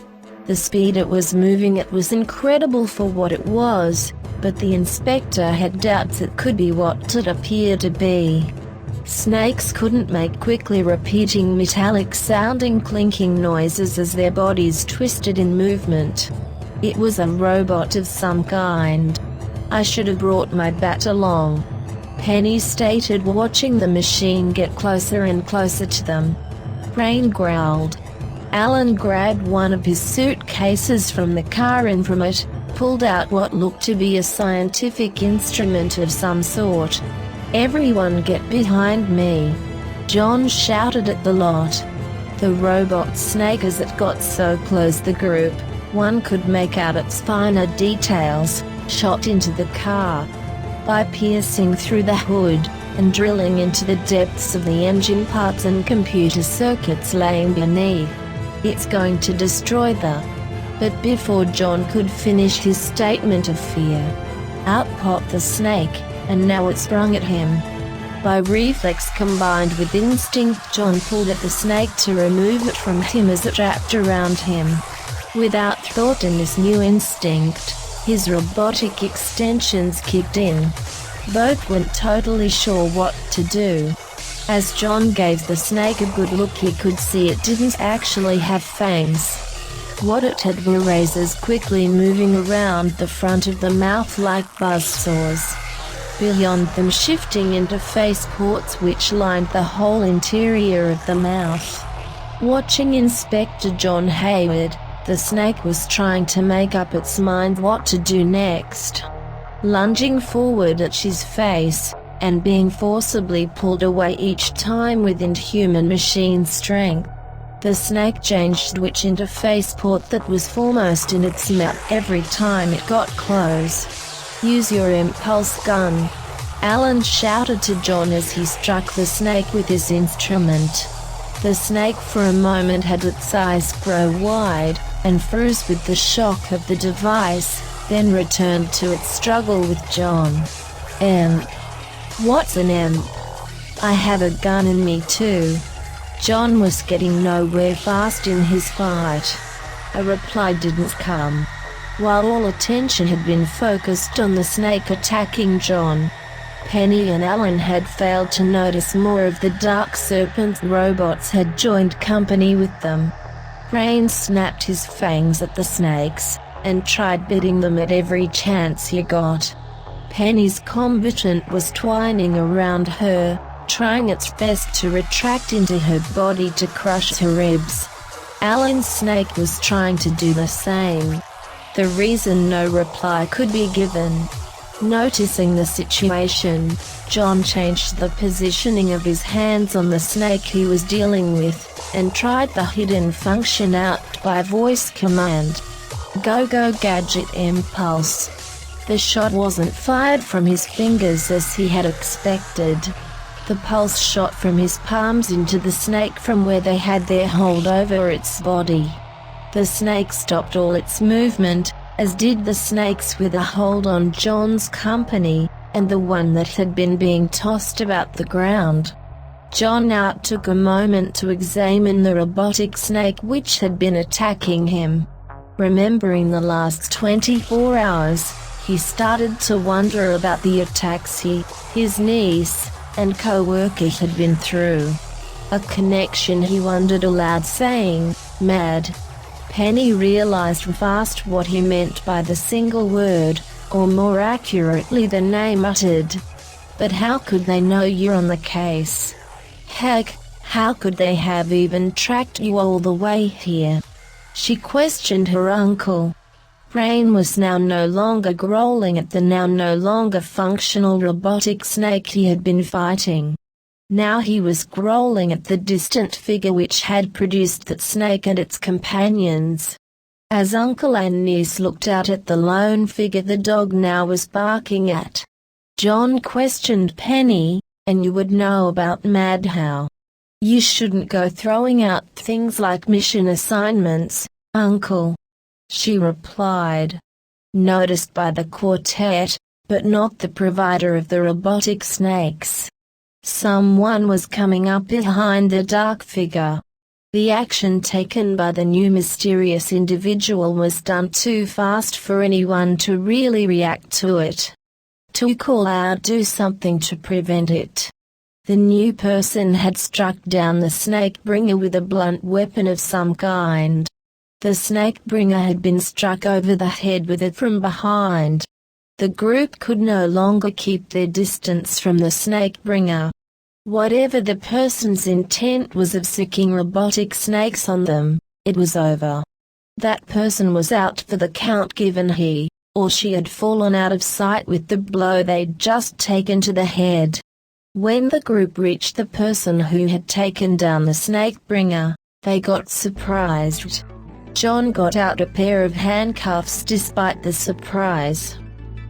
The speed it was moving at was incredible for what it was, but the inspector had doubts it could be what it appeared to be. Snakes couldn't make quickly repeating metallic-sounding clinking noises as their bodies twisted in movement. It was a robot of some kind. I should have brought my bat along, Penny stated, watching the machine get closer and closer to them. Rain growled. Alan grabbed one of his suitcases from the car and from it, pulled out what looked to be a scientific instrument of some sort. Everyone get behind me, John shouted at the lot. The robot snake, as it got so close the group, one could make out its finer details, shot into the car. By piercing through the hood, and drilling into the depths of the engine parts and computer circuits laying beneath. It's going to destroy the... But before John could finish his statement of fear, out popped the snake, and now it sprung at him. By reflex combined with instinct, John pulled at the snake to remove it from him as it wrapped around him. Without thought in this new instinct, his robotic extensions kicked in. Both weren't totally sure what to do. As John gave the snake a good look, he could see it didn't actually have fangs. What it had were razors quickly moving around the front of the mouth like buzzsaws. Beyond them, shifting into face ports which lined the whole interior of the mouth. Watching Inspector John Hayward, the snake was trying to make up its mind what to do next. Lunging forward at his face, and being forcibly pulled away each time with inhuman machine strength. The snake changed which interface port that was foremost in its mouth every time it got close. Use your impulse gun, Alan shouted to John as he struck the snake with his instrument. The snake for a moment had its eyes grow wide, and froze with the shock of the device, then returned to its struggle with John. What's an imp? I have a gun in me too. John was getting nowhere fast in his fight. A reply didn't come. While all attention had been focused on the snake attacking John, Penny and Alan had failed to notice more of the dark serpent robots had joined company with them. Rain snapped his fangs at the snakes, and tried biting them at every chance he got. Penny's combatant was twining around her, trying its best to retract into her body to crush her ribs. Alan's snake was trying to do the same. The reason no reply could be given. Noticing the situation, John changed the positioning of his hands on the snake he was dealing with, and tried the hidden function out by voice command. Go go Gadget impulse. The shot wasn't fired from his fingers as he had expected. The pulse shot from his palms into the snake from where they had their hold over its body. The snake stopped all its movement, as did the snakes with a hold on John's company, and the one that had been being tossed about the ground. John now took a moment to examine the robotic snake which had been attacking him. Remembering the last 24 hours, he started to wonder about the attacks he, his niece, and co-worker had been through. A connection he wondered aloud, saying, "Mad." Penny realized fast what he meant by the single word, or more accurately the name uttered. But how could they know you're on the case? Heck, how could they have even tracked you all the way here? She questioned her uncle. Brain was now no longer growling at the now no longer functional robotic snake he had been fighting. Now he was growling at the distant figure which had produced that snake and its companions. As uncle and niece looked out at the lone figure the dog now was barking at, John questioned Penny, "And you would know about Mad how? You shouldn't go throwing out things like mission assignments, uncle." She replied. Noticed by the quartet, but not the provider of the robotic snakes. Someone was coming up behind the dark figure. The action taken by the new mysterious individual was done too fast for anyone to really react to it. To call out, do something to prevent it. The new person had struck down the snake bringer with a blunt weapon of some kind. The snake bringer had been struck over the head with it from behind. The group could no longer keep their distance from the snake bringer. Whatever the person's intent was of sicking robotic snakes on them, it was over. That person was out for the count given he, or she had fallen out of sight with the blow they'd just taken to the head. When the group reached the person who had taken down the snake bringer, they got surprised. John got out a pair of handcuffs despite the surprise.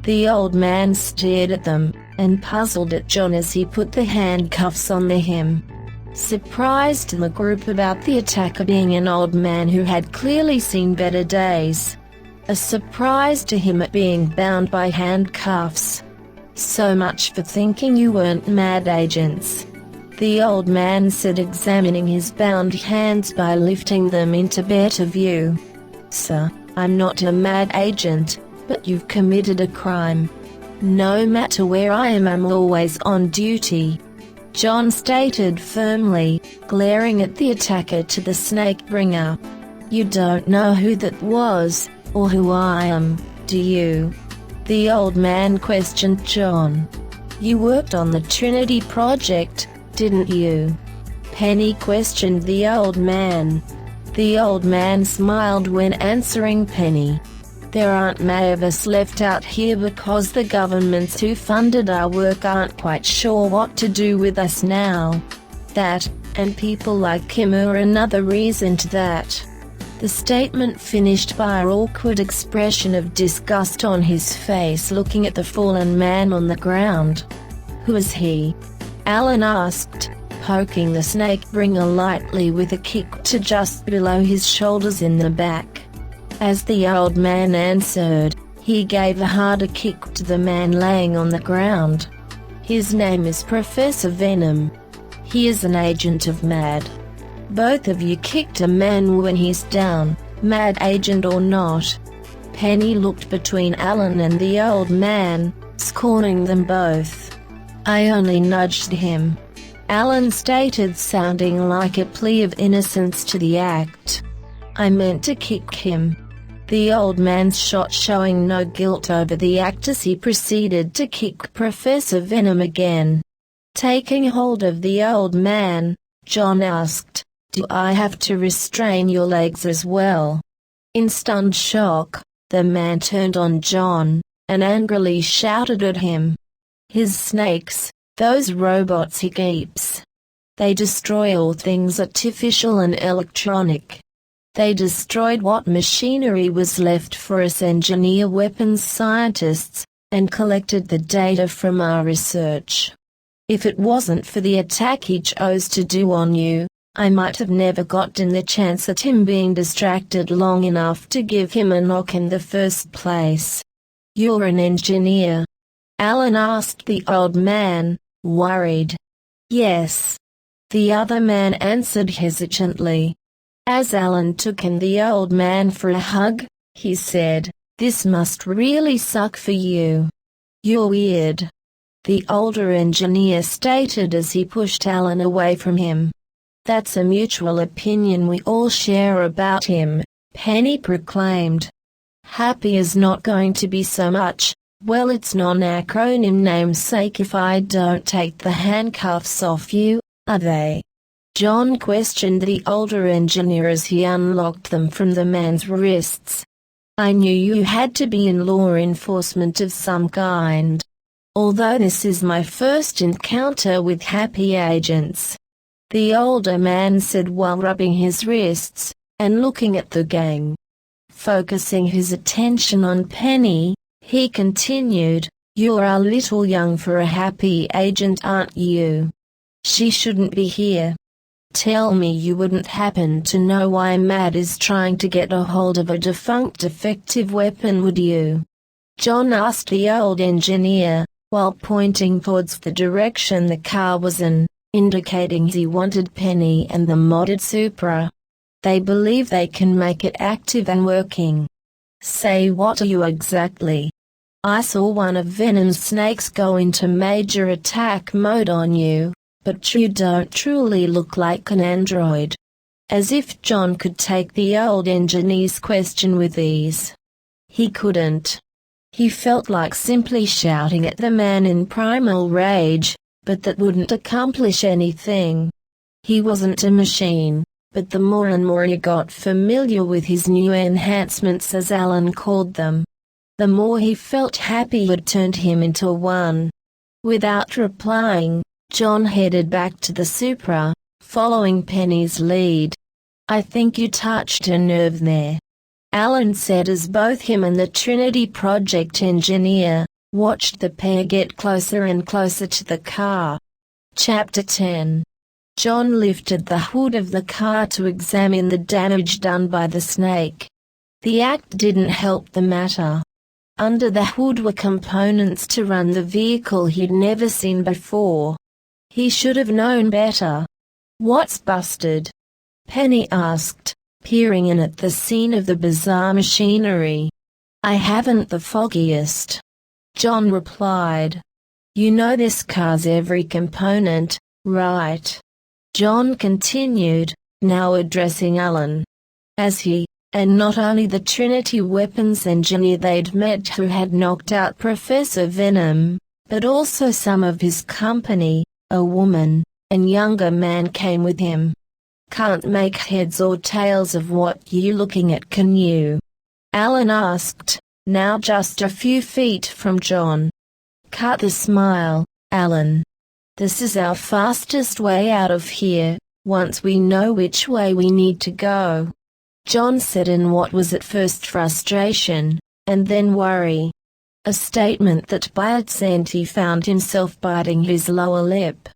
The old man stared at them, and puzzled at John as he put the handcuffs on him. Surprised the group about the attacker being an old man who had clearly seen better days. A surprise to him at being bound by handcuffs. "So much for thinking you weren't mad agents," the old man said, examining his bound hands by lifting them into better view. "Sir, I'm not a mad agent, but you've committed a crime. No matter where I am, I'm always on duty," John stated firmly, glaring at the attacker to the snake bringer. "You don't know who that was, or who I am, do you?" the old man questioned John. "You worked on the Trinity project, didn't you?" Penny questioned the old man. The old man smiled when answering Penny. "There aren't many of us left out here because the governments who funded our work aren't quite sure what to do with us now. That, and people like him are another reason to that." The statement finished by an awkward expression of disgust on his face, looking at the fallen man on the ground. "Who is he?" Alan asked, poking the snake bringer lightly with a kick to just below his shoulders in the back. As the old man answered, he gave a harder kick to the man laying on the ground. "His name is Professor Venom. He is an agent of MAD. Both of you kicked a man when he's down, MAD agent or not." Penny looked between Alan and the old man, scorning them both. "I only nudged him," Alan stated, sounding like a plea of innocence to the act. "I meant to kick him." The old man shot, showing no guilt over the act as he proceeded to kick Professor Venom again. Taking hold of the old man, John asked, "Do I have to restrain your legs as well?" In stunned shock, the man turned on John, and angrily shouted at him. "His snakes, those robots he keeps. They destroy all things artificial and electronic. They destroyed what machinery was left for us engineer weapons scientists, and collected the data from our research. If it wasn't for the attack he chose to do on you, I might have never gotten the chance at him being distracted long enough to give him a knock in the first place." "You're an engineer?" Alan asked the old man, worried. "Yes," the other man answered hesitantly. As Alan took in the old man for a hug, he said, "This must really suck for you. You're weird," the older engineer stated as he pushed Alan away from him. "That's a mutual opinion we all share about him," Penny proclaimed. "Happy is not going to be so much, well, it's non-acronym namesake if I don't take the handcuffs off you, are they?" John questioned the older engineer as he unlocked them from the man's wrists. "I knew you had to be in law enforcement of some kind. Although this is my first encounter with happy agents," the older man said while rubbing his wrists and looking at the gang. Focusing his attention on Penny, he continued, "You're a little young for a happy agent, aren't you? She shouldn't be here. Tell me you wouldn't happen to know why Matt is trying to get a hold of a defunct defective weapon, would you?" John asked the old engineer, while pointing towards the direction the car was in, indicating he wanted Penny and the modded Supra. "They believe they can make it active and working." "Say, what are you exactly?" "I saw one of Venom's snakes go into major attack mode on you, but you don't truly look like an android." As if John could take the old engineer's question with ease. He couldn't. He felt like simply shouting at the man in primal rage, but that wouldn't accomplish anything. He wasn't a machine, but the more and more he got familiar with his new enhancements, as Alan called them, the more he felt Happy had turned him into one. Without replying, John headed back to the Supra, following Penny's lead. "I think you touched a nerve there," Alan said as both him and the Trinity Project engineer watched the pair get closer and closer to the car. Chapter 10. John lifted the hood of the car to examine the damage done by the snake. The act didn't help the matter. Under the hood were components to run the vehicle he'd never seen before. He should have known better. "What's busted?" Penny asked, peering in at the scene of the bizarre machinery. "I haven't the foggiest," John replied. "You know this car's every component, right?" John continued, now addressing Alan. As he, and not only the Trinity weapons engineer they'd met who had knocked out Professor Venom, but also some of his company, a woman and younger man came with him. "Can't make heads or tails of what you looking at, can you?" Alan asked, now just a few feet from John. "Cut the smile, Alan. This is our fastest way out of here, once we know which way we need to go," John said in what was at first frustration, and then worry. A statement that by its end he found himself biting his lower lip.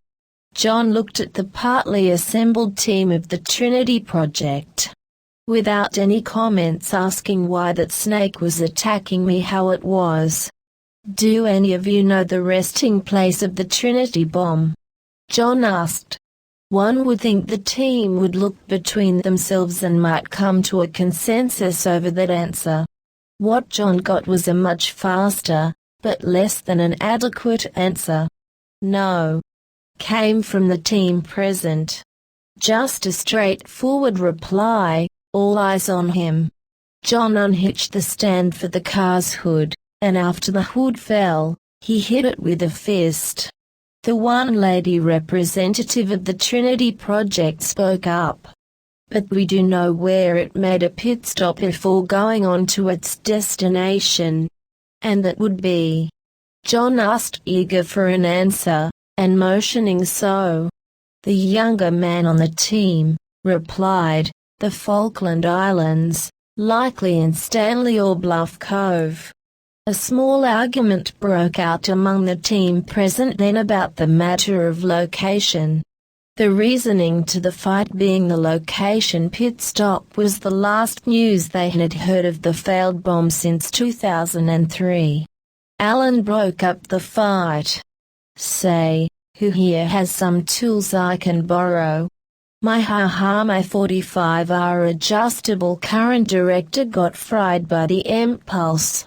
John looked at the partly assembled team of the Trinity Project. "Without any comments asking why that snake was attacking me how it was. Do any of you know the resting place of the Trinity bomb?" John asked. One would think the team would look between themselves and might come to a consensus over that answer. What John got was a much faster, but less than an adequate answer. "No," came from the team present. Just a straightforward reply, all eyes on him. John unhitched the stand for the car's hood, and after the hood fell, he hit it with a fist. The one lady representative of the Trinity Project spoke up. But we do know where it made a pit stop before going on to its destination. And that would be? John asked, eager for an answer, and motioning so. The younger man on the team replied, the Falkland Islands, likely in Stanley or Bluff Cove. A small argument broke out among the team present then about the matter of location. The reasoning to the fight being the location pit stop was the last news they had heard of the failed bomb since 2003. Alan broke up the fight. Say, who here has some tools I can borrow? My 45R adjustable current director got fried by the impulse.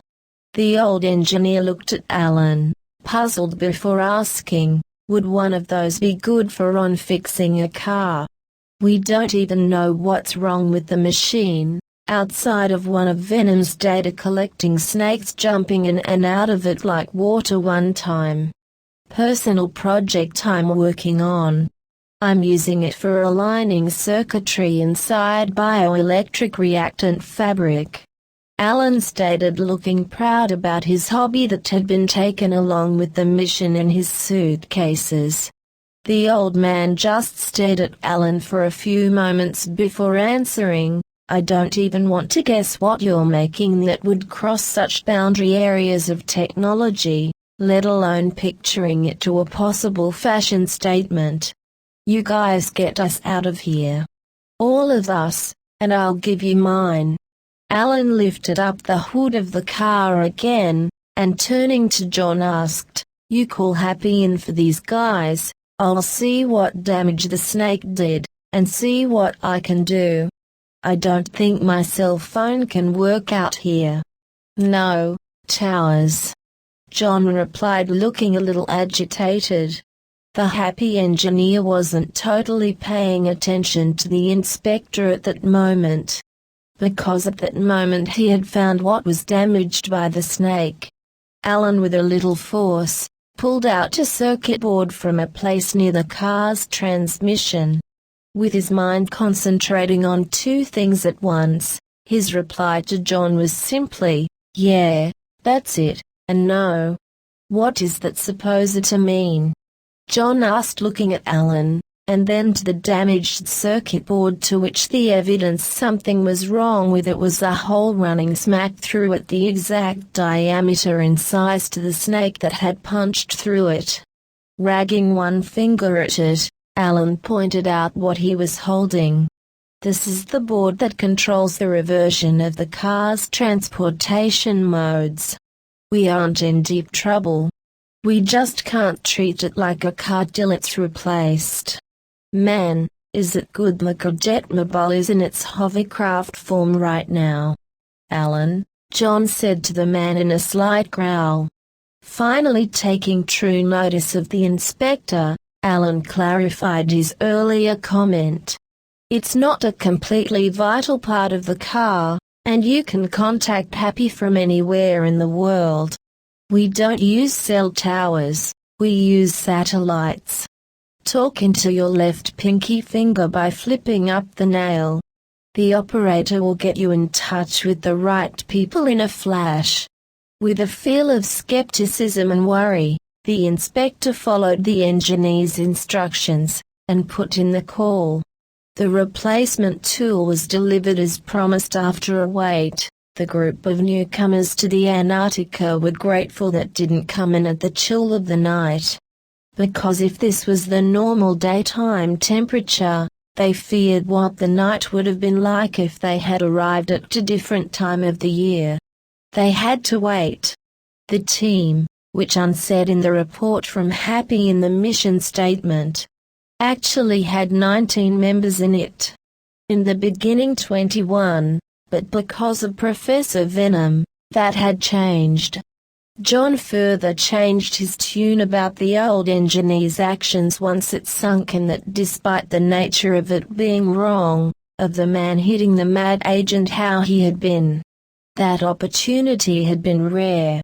The old engineer looked at Alan, puzzled before asking, would one of those be good for on fixing a car? We don't even know what's wrong with the machine, outside of one of Venom's data collecting snakes jumping in and out of it like water one time. Personal project I'm working on. I'm using it for aligning circuitry inside bioelectric reactant fabric. Alan stated, looking proud about his hobby that had been taken along with the mission in his suitcases. The old man just stared at Alan for a few moments before answering, I don't even want to guess what you're making that would cross such boundary areas of technology, let alone picturing it to a possible fashion statement. You guys get us out of here. All of us, and I'll give you mine. Alan lifted up the hood of the car again, and turning to John asked, you call Happy in for these guys, I'll see what damage the snake did, and see what I can do. I don't think my cell phone can work out here. No, Towers. John replied, looking a little agitated. The happy engineer wasn't totally paying attention to the inspector at that moment. Because at that moment he had found what was damaged by the snake. Alan, with a little force, pulled out a circuit board from a place near the car's transmission. With his mind concentrating on two things at once, his reply to John was simply, yeah, that's it, and no. What is that supposed to mean? John asked, looking at Alan, and then to the damaged circuit board, to which the evidence something was wrong with it was a hole running smack through it, the exact diameter and size to the snake that had punched through it. Wagging one finger at it, Alan pointed out what he was holding. This is the board that controls the reversion of the car's transportation modes. We aren't in deep trouble. We just can't treat it like a car till it's replaced. Man, is it good the Gadget mobile is in its hovercraft form right now? Alan, John said to the man in a slight growl. Finally taking true notice of the inspector, Alan clarified his earlier comment. It's not a completely vital part of the car, and you can contact Happy from anywhere in the world. We don't use cell towers, we use satellites. Talk into your left pinky finger by flipping up the nail. The operator will get you in touch with the right people in a flash. With a feel of skepticism and worry, the inspector followed the engineer's instructions, and put in the call. The replacement tool was delivered as promised after a wait. The group of newcomers to the Antarctica were grateful that didn't come in at the chill of the night. Because if this was the normal daytime temperature, they feared what the night would have been like if they had arrived at a different time of the year. They had to wait. The team, which unsaid in the report from Happy in the mission statement, actually had 19 members in it. In the beginning 21. But because of Professor Venom, that had changed. John further changed his tune about the old engineer's actions once it sunk in that despite the nature of it being wrong, of the man hitting the mad agent how he had been. That opportunity had been rare.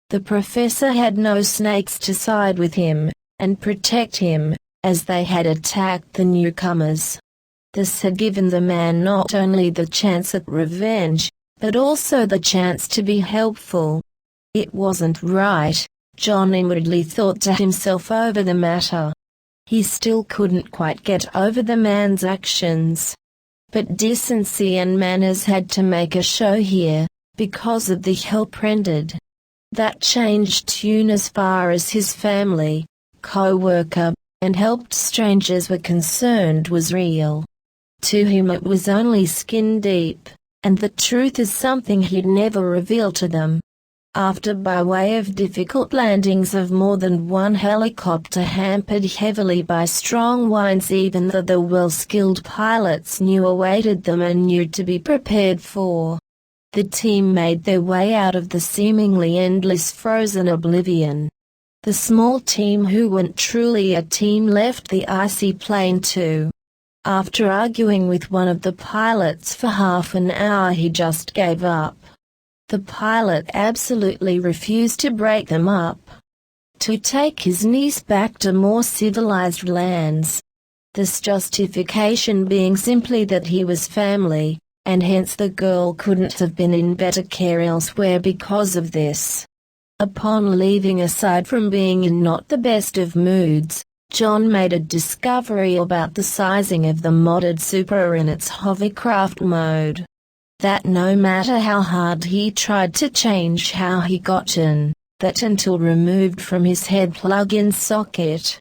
The professor had no snakes to side with him, and protect him, as they had attacked the newcomers. This had given the man not only the chance at revenge, but also the chance to be helpful. It wasn't right, John inwardly thought to himself over the matter. He still couldn't quite get over the man's actions. But decency and manners had to make a show here, because of the help rendered. That changed tune as far as his family, co-worker, and helped strangers were concerned was real. To him it was only skin deep, and the truth is something he'd never reveal to them. After by way of difficult landings of more than one helicopter hampered heavily by strong winds even though the well-skilled pilots knew awaited them and knew to be prepared for, the team made their way out of the seemingly endless frozen oblivion. The small team who weren't truly a team left the icy plain too. After arguing with one of the pilots for half an hour he just gave up. The pilot absolutely refused to break them up. To take his niece back to more civilized lands. This justification being simply that he was family, and hence the girl couldn't have been in better care elsewhere because of this. Upon leaving, aside from being in not the best of moods, John made a discovery about the sizing of the modded Supra in its hovercraft mode. That no matter how hard he tried to change how he got in, that until removed from his head plug-in socket,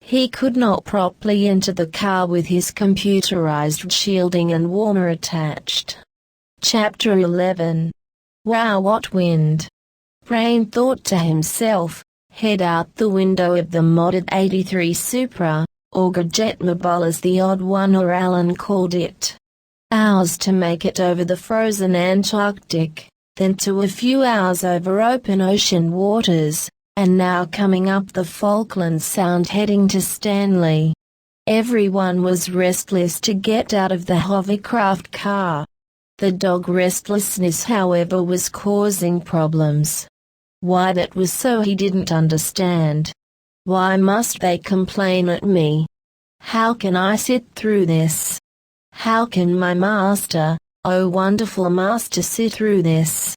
he could not properly enter the car with his computerized shielding and warmer attached. Chapter 11. Wow, what wind! Brain thought to himself, head out the window of the modded 83 Supra, or Gadget Mobile as the odd one or Alan called it. Hours to make it over the frozen Antarctic, then to a few hours over open ocean waters, and now coming up the Falkland Sound heading to Stanley. Everyone was restless to get out of the hovercraft car. The dog restlessness, however, was causing problems. Why that was so he didn't understand. Why must they complain at me? How can I sit through this? How can my master, oh wonderful master, sit through this?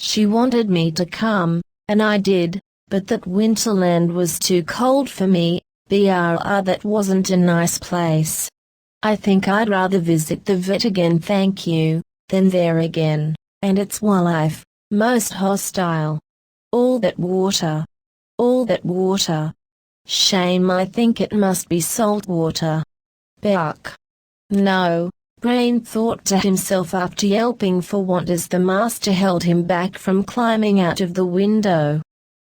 She wanted me to come, and I did, but that Winterland was too cold for me, that wasn't a nice place. I think I'd rather visit the vet again, thank you, than there again, and its wildlife, most hostile. All that water. All that water. Shame, I think it must be salt water. Yuck. No, Brain thought to himself after yelping for want as the master held him back from climbing out of the window.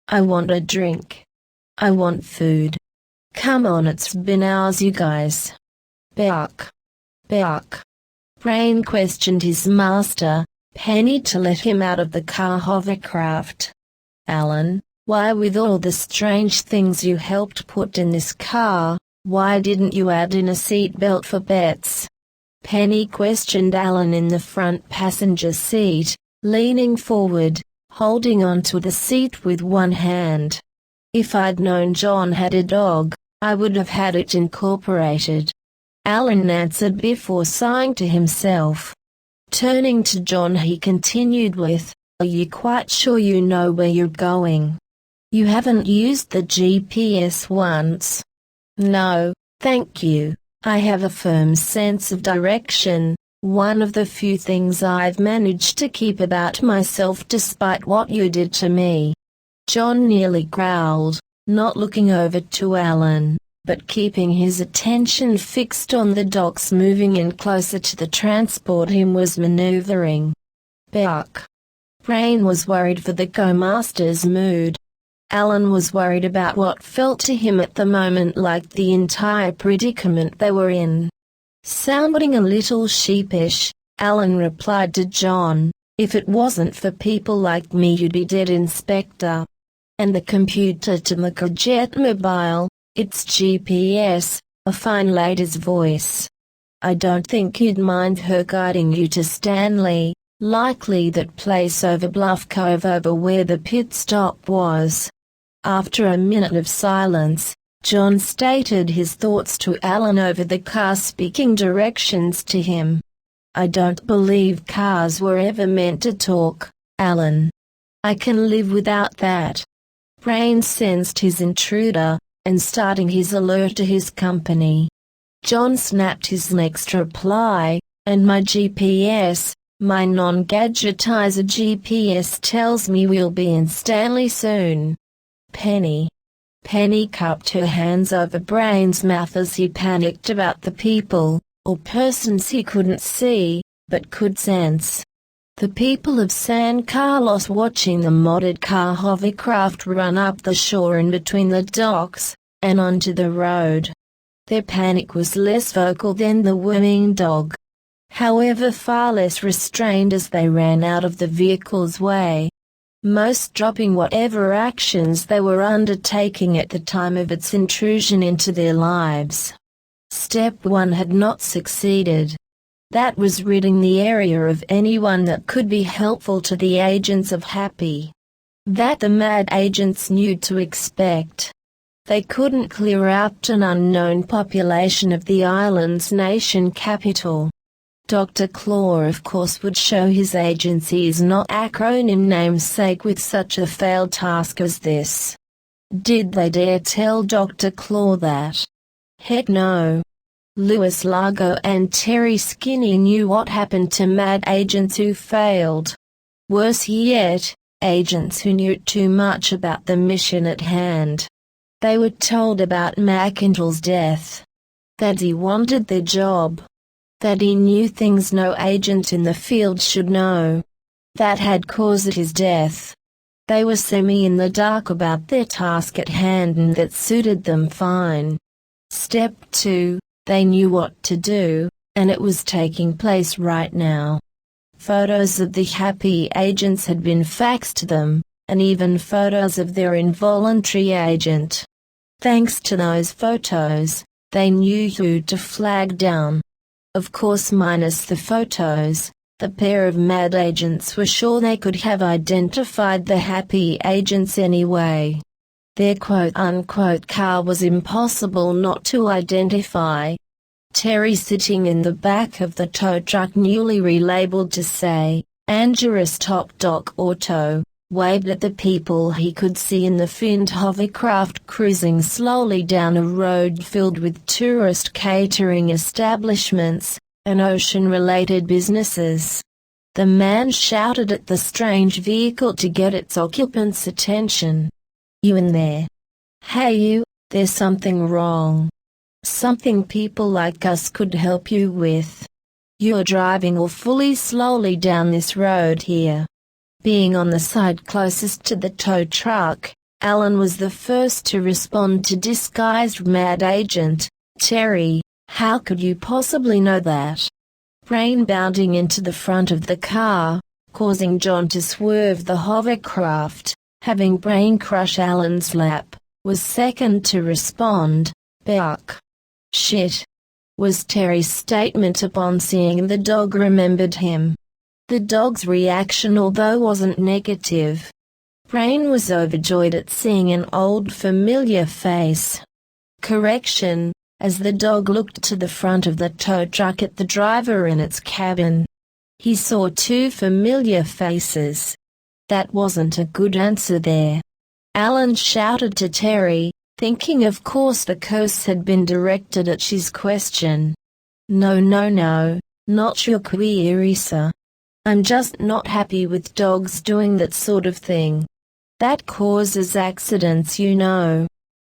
I want a drink. I want food. Come on, it's been hours, you guys. Yuck. Yuck. Brain questioned his master, Penny to let him out of the car hovercraft. Alan, why with all the strange things you helped put in this car, why didn't you add in a seat belt for pets? Penny questioned Alan in the front passenger seat, leaning forward, holding onto the seat with one hand. If I'd known John had a dog, I would have had it incorporated. Alan answered before sighing to himself. Turning to John he continued with, are you quite sure you know where you're going? You haven't used the GPS once? No, thank you. I have a firm sense of direction, one of the few things I've managed to keep about myself despite what you did to me. John nearly growled, not looking over to Alan, but keeping his attention fixed on the docks moving in closer to the transport he was maneuvering. Yuck. Brain was worried for the Go-Master's mood. Alan was worried about what felt to him at the moment like the entire predicament they were in. Sounding a little sheepish, Alan replied to John, if it wasn't for people like me you'd be dead, Inspector. And the computer to the Gadget Mobile, it's GPS, a fine lady's voice. I don't think you'd mind her guiding you to Stanley, likely that place over Bluff Cove over where the pit stop was. After a minute of silence, John stated his thoughts to Alan over the car, speaking directions to him. I don't believe cars were ever meant to talk, Alan. I can live without that. Brain sensed his intruder, and starting his alert to his company. John snapped his next reply, and my GPS, my non-gadgetizer GPS tells me we'll be in Stanley soon. Penny. Penny cupped her hands over Brain's mouth as he panicked about the people, or persons he couldn't see, but could sense. The people of San Carlos watching the modded car hovercraft run up the shore and between the docks, and onto the road. Their panic was less vocal than the whirring dog. However, far less restrained as they ran out of the vehicle's way. Most dropping whatever actions they were undertaking at the time of its intrusion into their lives. Step 1 had not succeeded. That was ridding the area of anyone that could be helpful to the agents of Happy. That the mad agents knew to expect. They couldn't clear out an unknown population of the island's nation capital. Dr. Claw of course would show his agency's not acronym namesake with such a failed task as this. Did they dare tell Dr. Claw that? Heck no. Louis Largo and Terry Skinny knew what happened to mad agents who failed. Worse yet, agents who knew too much about the mission at hand. They were told about McIntyre's death. That he wanted the job. That he knew things no agent in the field should know. That had caused his death. They were semi in the dark about their task at hand, and that suited them fine. Step 2. They knew what to do, and it was taking place right now. Photos of the Happy agents had been faxed to them, and even photos of their involuntary agent. Thanks to those photos, they knew who to flag down. Of course, minus the photos, the pair of mad agents were sure they could have identified the Happy agents anyway. Their quote-unquote car was impossible not to identify. Terry, sitting in the back of the tow truck newly relabeled to say, Angeris Top Dock Auto, waved at the people he could see in the finned hovercraft cruising slowly down a road filled with tourist catering establishments and ocean-related businesses. The man shouted at the strange vehicle to get its occupants' attention. You in there? Hey you, there's something wrong. Something people like us could help you with. You're driving awfully slowly down this road here. Being on the side closest to the tow truck, Alan was the first to respond to disguised mad agent, Terry. How could you possibly know that? Brain bounding into the front of the car, causing John to swerve the hovercraft. Having Brain crush Alan's lap, was second to respond. Buck. Shit. Was Terry's statement upon seeing the dog remembered him. The dog's reaction although wasn't negative. Brain was overjoyed at seeing an old familiar face. Correction, as the dog looked to the front of the tow truck at the driver in its cabin. He saw two familiar faces. That wasn't a good answer there. Alan shouted to Terry, thinking of course the curse had been directed at his question. No, not your query, sir. I'm just not happy with dogs doing that sort of thing. That causes accidents, you know.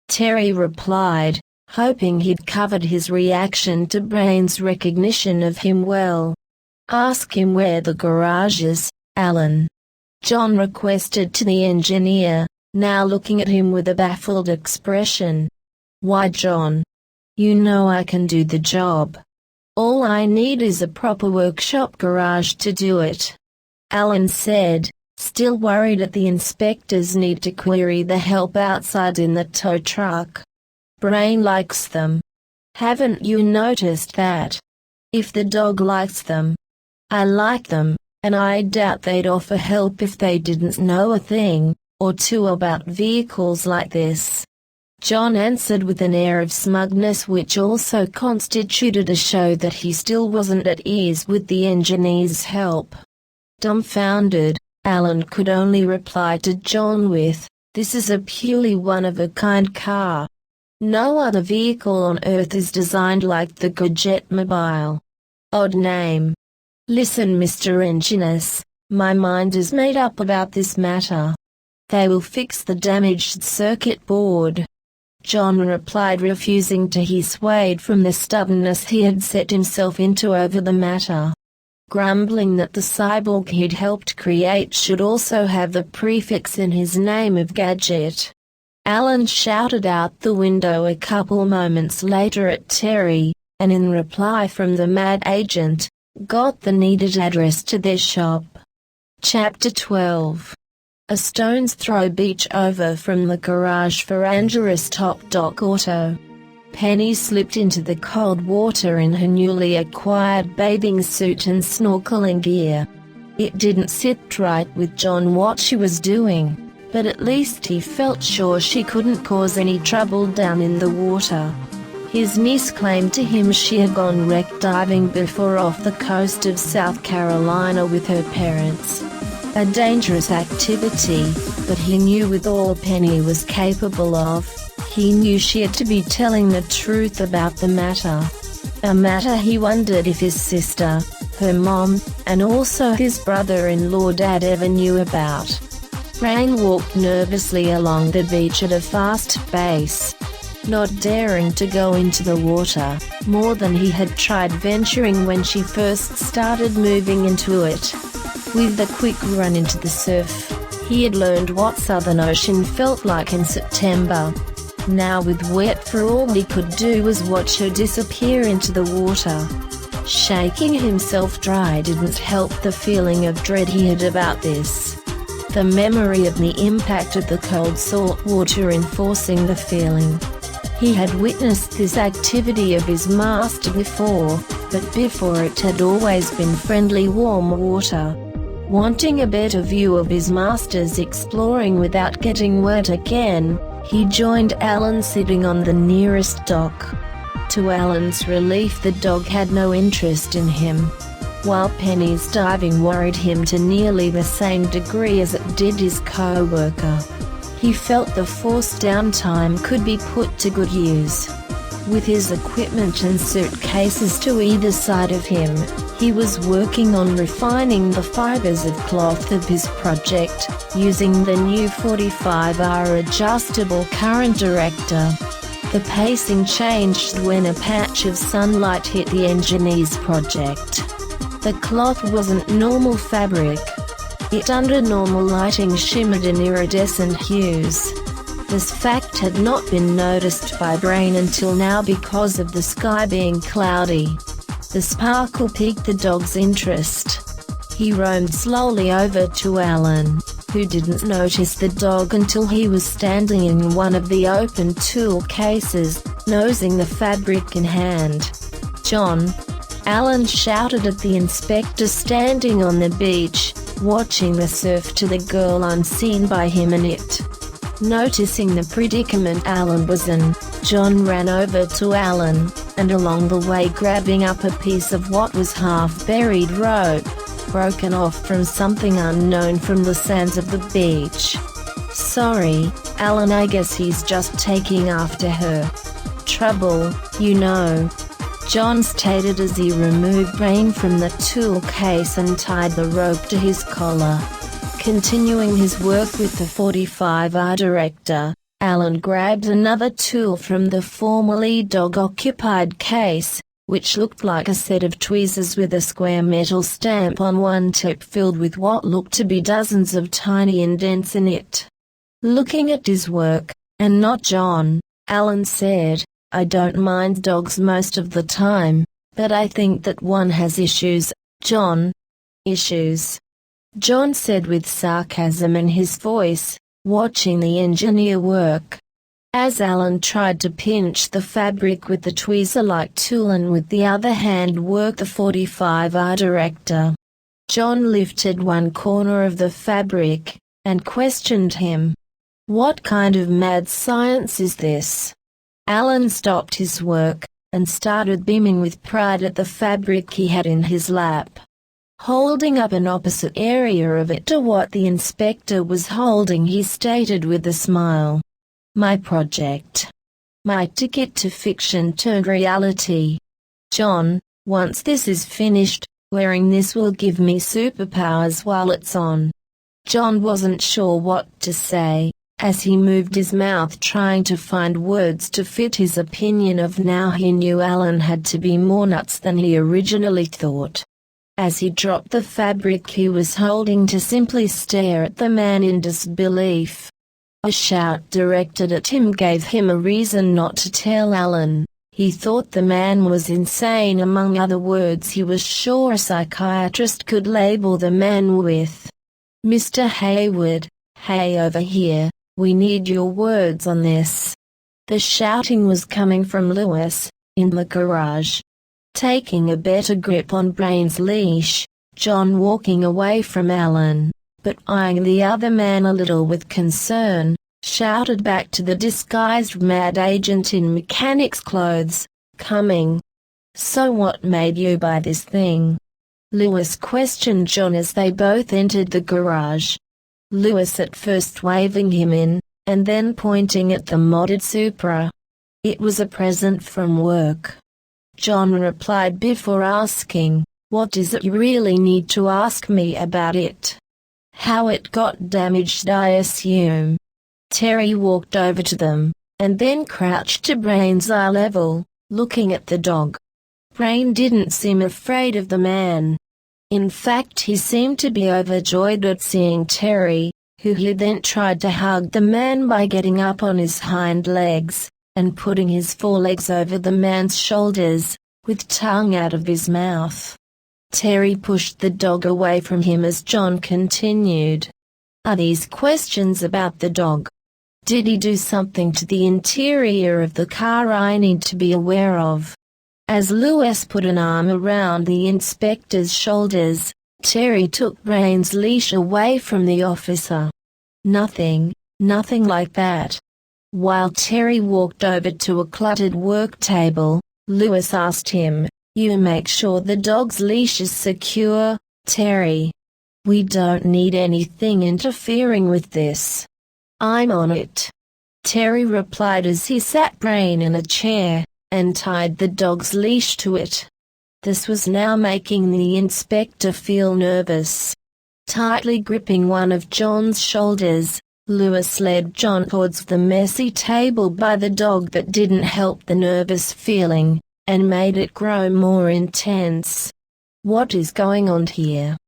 Terry replied, hoping he'd covered his reaction to Brain's recognition of him well. Ask him where the garage is, Alan. John requested to the engineer, now looking at him with a baffled expression. Why, John? You know I can do the job. All I need is a proper workshop garage to do it. Alan said, still worried at the inspector's need to query the help outside in the tow truck. Brain likes them. Haven't you noticed that? If the dog likes them, I like them, and I doubt they'd offer help if they didn't know a thing or two about vehicles like this. John answered with an air of smugness which also constituted a show that he still wasn't at ease with the engineer's help. Dumbfounded, Alan could only reply to John with, "This is a purely one-of-a-kind car. No other vehicle on Earth is designed like the Gadget mobile. Odd name. Listen, Mr. Engineer, my mind is made up about this matter. They will fix the damaged circuit board." John replied, refusing to be swayed from the stubbornness he had set himself into over the matter. Grumbling that the cyborg he'd helped create should also have the prefix in his name of Gadget, Alan shouted out the window a couple moments later at Terry, and in reply from the mad agent, got the needed address to their shop. Chapter 12. A stone's throw beach over from the garage for Angela's Top Dock Auto. Penny slipped into the cold water in her newly acquired bathing suit and snorkeling gear. It didn't sit right with John what she was doing, but at least he felt sure she couldn't cause any trouble down in the water. His niece claimed to him she had gone wreck diving before off the coast of South Carolina with her parents. A dangerous activity, but he knew with all Penny was capable of, he knew she had to be telling the truth about the matter. A matter he wondered if his sister, her mom, and also his brother-in-law Dad ever knew about. Rain walked nervously along the beach at a fast pace, not daring to go into the water, more than he had tried venturing when she first started moving into it. With a quick run into the surf, he had learned what Southern Ocean felt like in September. Now with wet for all he could do was watch her disappear into the water. Shaking himself dry didn't help the feeling of dread he had about this. The memory of the impact of the cold salt water enforcing the feeling. He had witnessed this activity of his master before, but before it had always been friendly warm water. Wanting a better view of his master's exploring without getting wet again, he joined Alan sitting on the nearest dock. To Alan's relief, the dog had no interest in him, while Penny's diving worried him to nearly the same degree as it did his co-worker. He felt the forced downtime could be put to good use. With his equipment and suitcases to either side of him, he was working on refining the fibers of cloth of his project, using the new 45R adjustable current director. The pacing changed when a patch of sunlight hit the engineer's project. The cloth wasn't normal fabric. It under normal lighting shimmered in iridescent hues. This fact had not been noticed by Brain until now because of the sky being cloudy. The sparkle piqued the dog's interest. He roamed slowly over to Alan, who didn't notice the dog until he was standing in one of the open tool cases, nosing the fabric in hand. "John!" Alan shouted at the inspector standing on the beach, watching the surf to the girl unseen by him and it. Noticing the predicament Alan was in, John ran over to Alan, and along the way grabbing up a piece of what was half-buried rope, broken off from something unknown from the sands of the beach. "Sorry, Alan, I guess he's just taking after her. Trouble, you know," John stated as he removed Brain from the tool case and tied the rope to his collar. Continuing his work with the 45R director, Alan grabbed another tool from the formerly dog-occupied case, which looked like a set of tweezers with a square metal stamp on one tip filled with what looked to be dozens of tiny indents in it. Looking at his work, and not John, Alan said, "I don't mind dogs most of the time, but I think that one has issues, John." "Issues?" John said with sarcasm in his voice, watching the engineer work. As Alan tried to pinch the fabric with the tweezer-like tool and with the other hand work the 45R director, John lifted one corner of the fabric, and questioned him. What kind of mad science is this? Alan stopped his work and started beaming with pride at the fabric he had in his lap. Holding up an opposite area of it to what the inspector was holding, he stated with a smile, "My project. My ticket to fiction turned reality. John, once this is finished, wearing this will give me superpowers while it's on." John wasn't sure what to say, as he moved his mouth trying to find words to fit his opinion of. Now he knew Alan had to be more nuts than he originally thought. As he dropped the fabric he was holding to simply stare at the man in disbelief. A shout directed at him gave him a reason not to tell Alan. He thought the man was insane. Among other words he was sure a psychiatrist could label the man with, "Mr. Hayward, hey over here, we need your words on this." The shouting was coming from Lewis, in the garage. Taking a better grip on Brain's leash, John walking away from Alan, but eyeing the other man a little with concern, shouted back to the disguised mad agent in mechanic's clothes, "Coming. So what made you buy this thing?" Lewis questioned John as they both entered the garage. Lewis at first waving him in, and then pointing at the modded Supra. "It was a present from work." John replied before asking, "What is it you really need to ask me about it? How it got damaged, I assume." Terry walked over to them, and then crouched to Brain's eye level, looking at the dog. Brain didn't seem afraid of the man. In fact, he seemed to be overjoyed at seeing Terry, who he then tried to hug the man by getting up on his hind legs and putting his forelegs over the man's shoulders, with tongue out of his mouth. Terry pushed the dog away from him as John continued, "Are these questions about the dog? Did he do something to the interior of the car I need to be aware of?" As Lewis put an arm around the inspector's shoulders, Terry took Brain's leash away from the officer. Nothing like that." While Terry walked over to a cluttered work table, Lewis asked him, "You make sure the dog's leash is secure, Terry? We don't need anything interfering with this." "I'm on it," Terry replied as he sat Brain in a chair and tied the dog's leash to it. This was now making the inspector feel nervous. Tightly gripping one of John's shoulders, Lewis led John towards the messy table by the dog. That didn't help the nervous feeling, and made it grow more intense. "What is going on here?"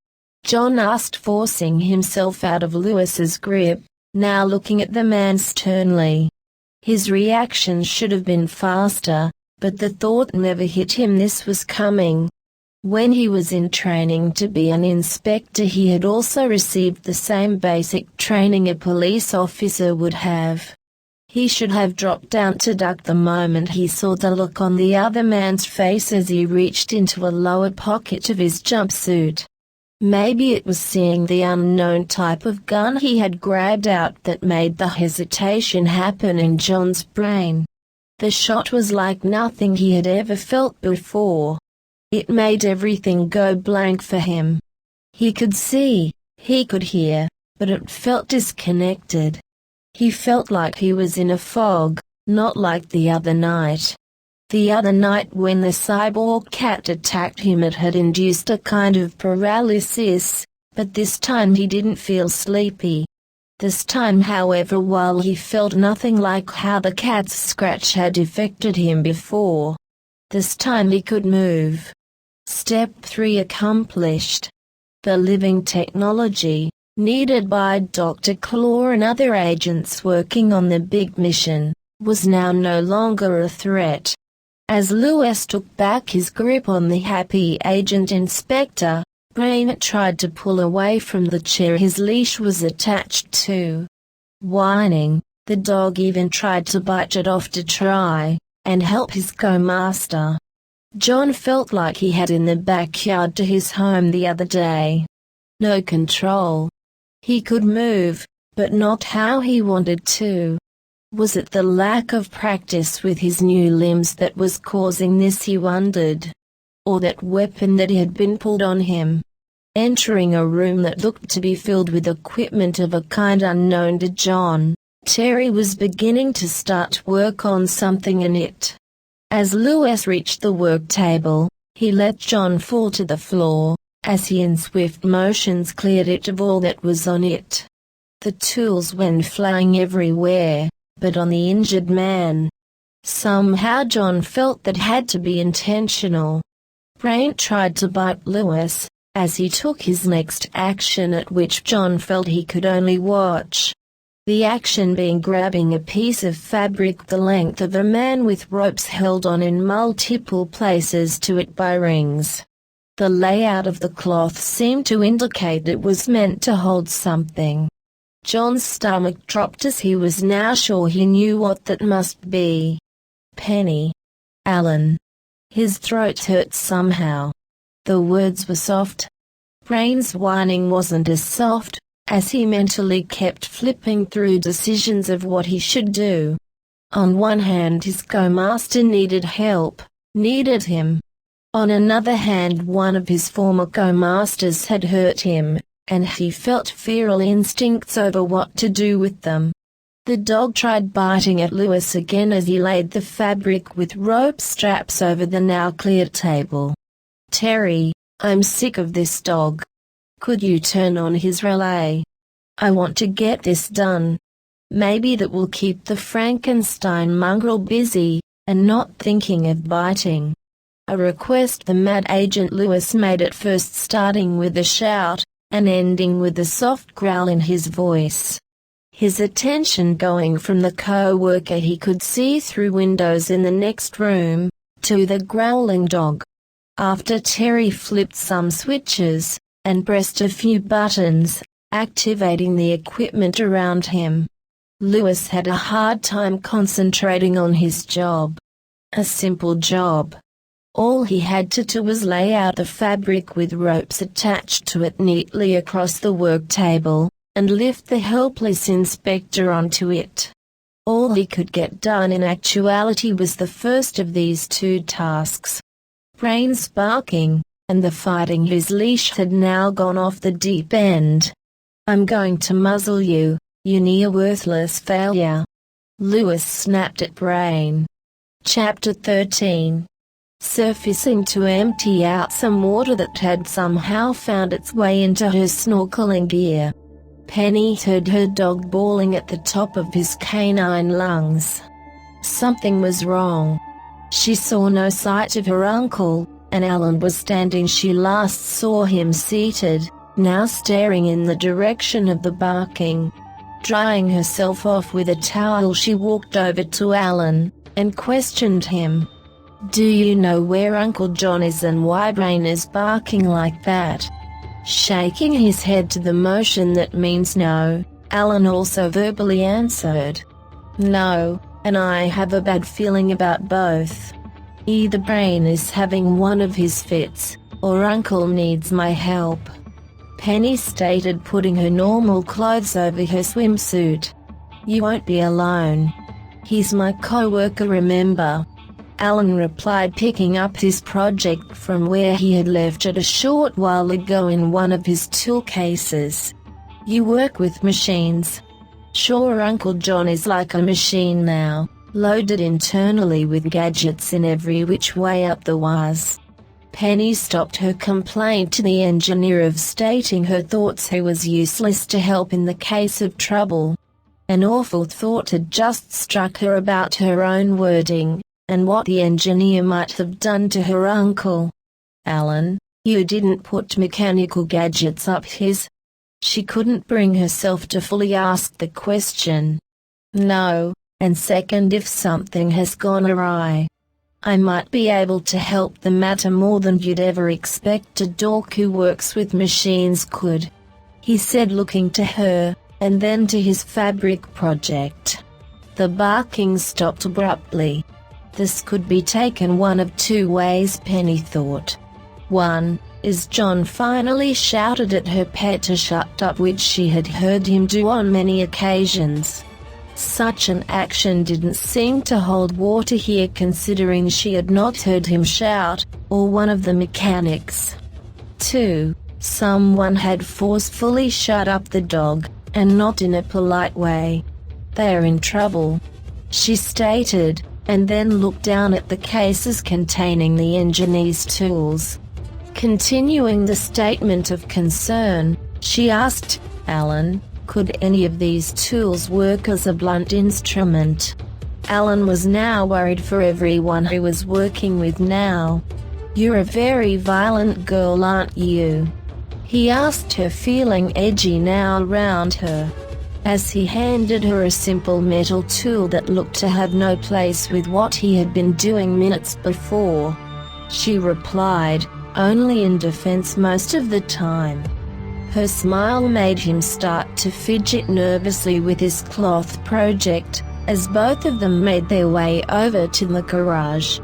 John asked, forcing himself out of Lewis's grip, now looking at the man sternly. His reaction should have been faster, but the thought never hit him this was coming. When he was in training to be an inspector, he had also received the same basic training a police officer would have. He should have dropped down to duck the moment he saw the look on the other man's face as he reached into a lower pocket of his jumpsuit. Maybe it was seeing the unknown type of gun he had grabbed out that made the hesitation happen in John's brain. The shot was like nothing he had ever felt before. It made everything go blank for him. He could see, he could hear, but it felt disconnected. He felt like he was in a fog, not like the other night. The other night when the cyborg cat attacked him, it had induced a kind of paralysis, but this time he didn't feel sleepy. This time, however, while he felt nothing like how the cat's scratch had affected him before, this time he could move. Step 3 accomplished. The living technology, needed by Dr. Claw and other agents working on the big mission, was now no longer a threat. As Lewis took back his grip on the happy agent inspector, Brain tried to pull away from the chair his leash was attached to. Whining, the dog even tried to bite it off to try and help his co-master. John felt like he had in the backyard to his home the other day. No control. He could move, but not how he wanted to. Was it the lack of practice with his new limbs that was causing this, he wondered? Or that weapon that had been pulled on him? Entering a room that looked to be filled with equipment of a kind unknown to John, Terry was beginning to start work on something in it. As Lewis reached the work table, he let John fall to the floor, as he in swift motions cleared it of all that was on it. The tools went flying everywhere, but on the injured man. Somehow John felt that had to be intentional. Brain tried to bite Lewis, as he took his next action, at which John felt he could only watch. The action being grabbing a piece of fabric the length of a man with ropes held on in multiple places to it by rings. The layout of the cloth seemed to indicate it was meant to hold something. John's stomach dropped as he was now sure he knew what that must be. Penny. Alan. His throat hurt somehow. The words were soft. Brain's whining wasn't as soft, as he mentally kept flipping through decisions of what he should do. On one hand, his co-master needed help, needed him. On another hand, one of his former co-masters had hurt him, and he felt feral instincts over what to do with them. The dog tried biting at Lewis again as he laid the fabric with rope straps over the now cleared table. "Terry, I'm sick of this dog. Could you turn on his relay? I want to get this done. Maybe that will keep the Frankenstein mongrel busy, and not thinking of biting." A request the mad agent Lewis made, at first starting with a shout, and ending with a soft growl in his voice. His attention going from the co-worker he could see through windows in the next room, to the growling dog. After Terry flipped some switches, and pressed a few buttons, activating the equipment around him, Lewis had a hard time concentrating on his job. A simple job. All he had to do was lay out the fabric with ropes attached to it neatly across the work table, and lift the helpless inspector onto it. All he could get done in actuality was the first of these two tasks. Brain's barking, and the fighting his leash had now gone off the deep end. "I'm going to muzzle you, you near worthless failure." Lewis snapped at Brain. Chapter 13. Surfacing to empty out some water that had somehow found its way into her snorkeling gear. Penny heard her dog bawling at the top of his canine lungs. Something was wrong. She saw no sight of her uncle, and Alan was standing. She last saw him seated, now staring in the direction of the barking. Drying herself off with a towel, she walked over to Alan, and questioned him. "Do you know where Uncle John is and why Brain is barking like that?" Shaking his head to the motion that means no, Alan also verbally answered. "No, and I have a bad feeling about both. Either Brain is having one of his fits, or Uncle needs my help." Penny stated, putting her normal clothes over her swimsuit. "You won't be alone. He's my co-worker, remember?" Alan replied, picking up his project from where he had left it a short while ago in one of his tool cases. "You work with machines?" "Sure, Uncle John is like a machine now, loaded internally with gadgets in every which way up the wires." Penny stopped her complaint to the engineer of stating her thoughts he was useless to help in the case of trouble. An awful thought had just struck her about her own wording, and what the engineer might have done to her uncle. "Alan, you didn't put mechanical gadgets up his?" She couldn't bring herself to fully ask the question. "No, and second, if something has gone awry, I might be able to help the matter more than you'd ever expect a dork who works with machines could," he said, looking to her, and then to his fabric project. The barking stopped abruptly. This could be taken one of two ways, Penny thought. 1. is John finally shouted at her pet to shut up, which she had heard him do on many occasions. Such an action didn't seem to hold water here, considering she had not heard him shout, or one of the mechanics. 2. Someone had forcefully shut up the dog, and not in a polite way. "They are in trouble," she stated, and then looked down at the cases containing the engineer's tools. Continuing the statement of concern, she asked, "Alan, could any of these tools work as a blunt instrument?" Alan was now worried for everyone he was working with now. "You're a very violent girl, aren't you?" he asked her, feeling edgy now around her. As he handed her a simple metal tool that looked to have no place with what he had been doing minutes before, she replied, only in defense most of the time. Her smile made him start to fidget nervously with his cloth project, as both of them made their way over to the garage.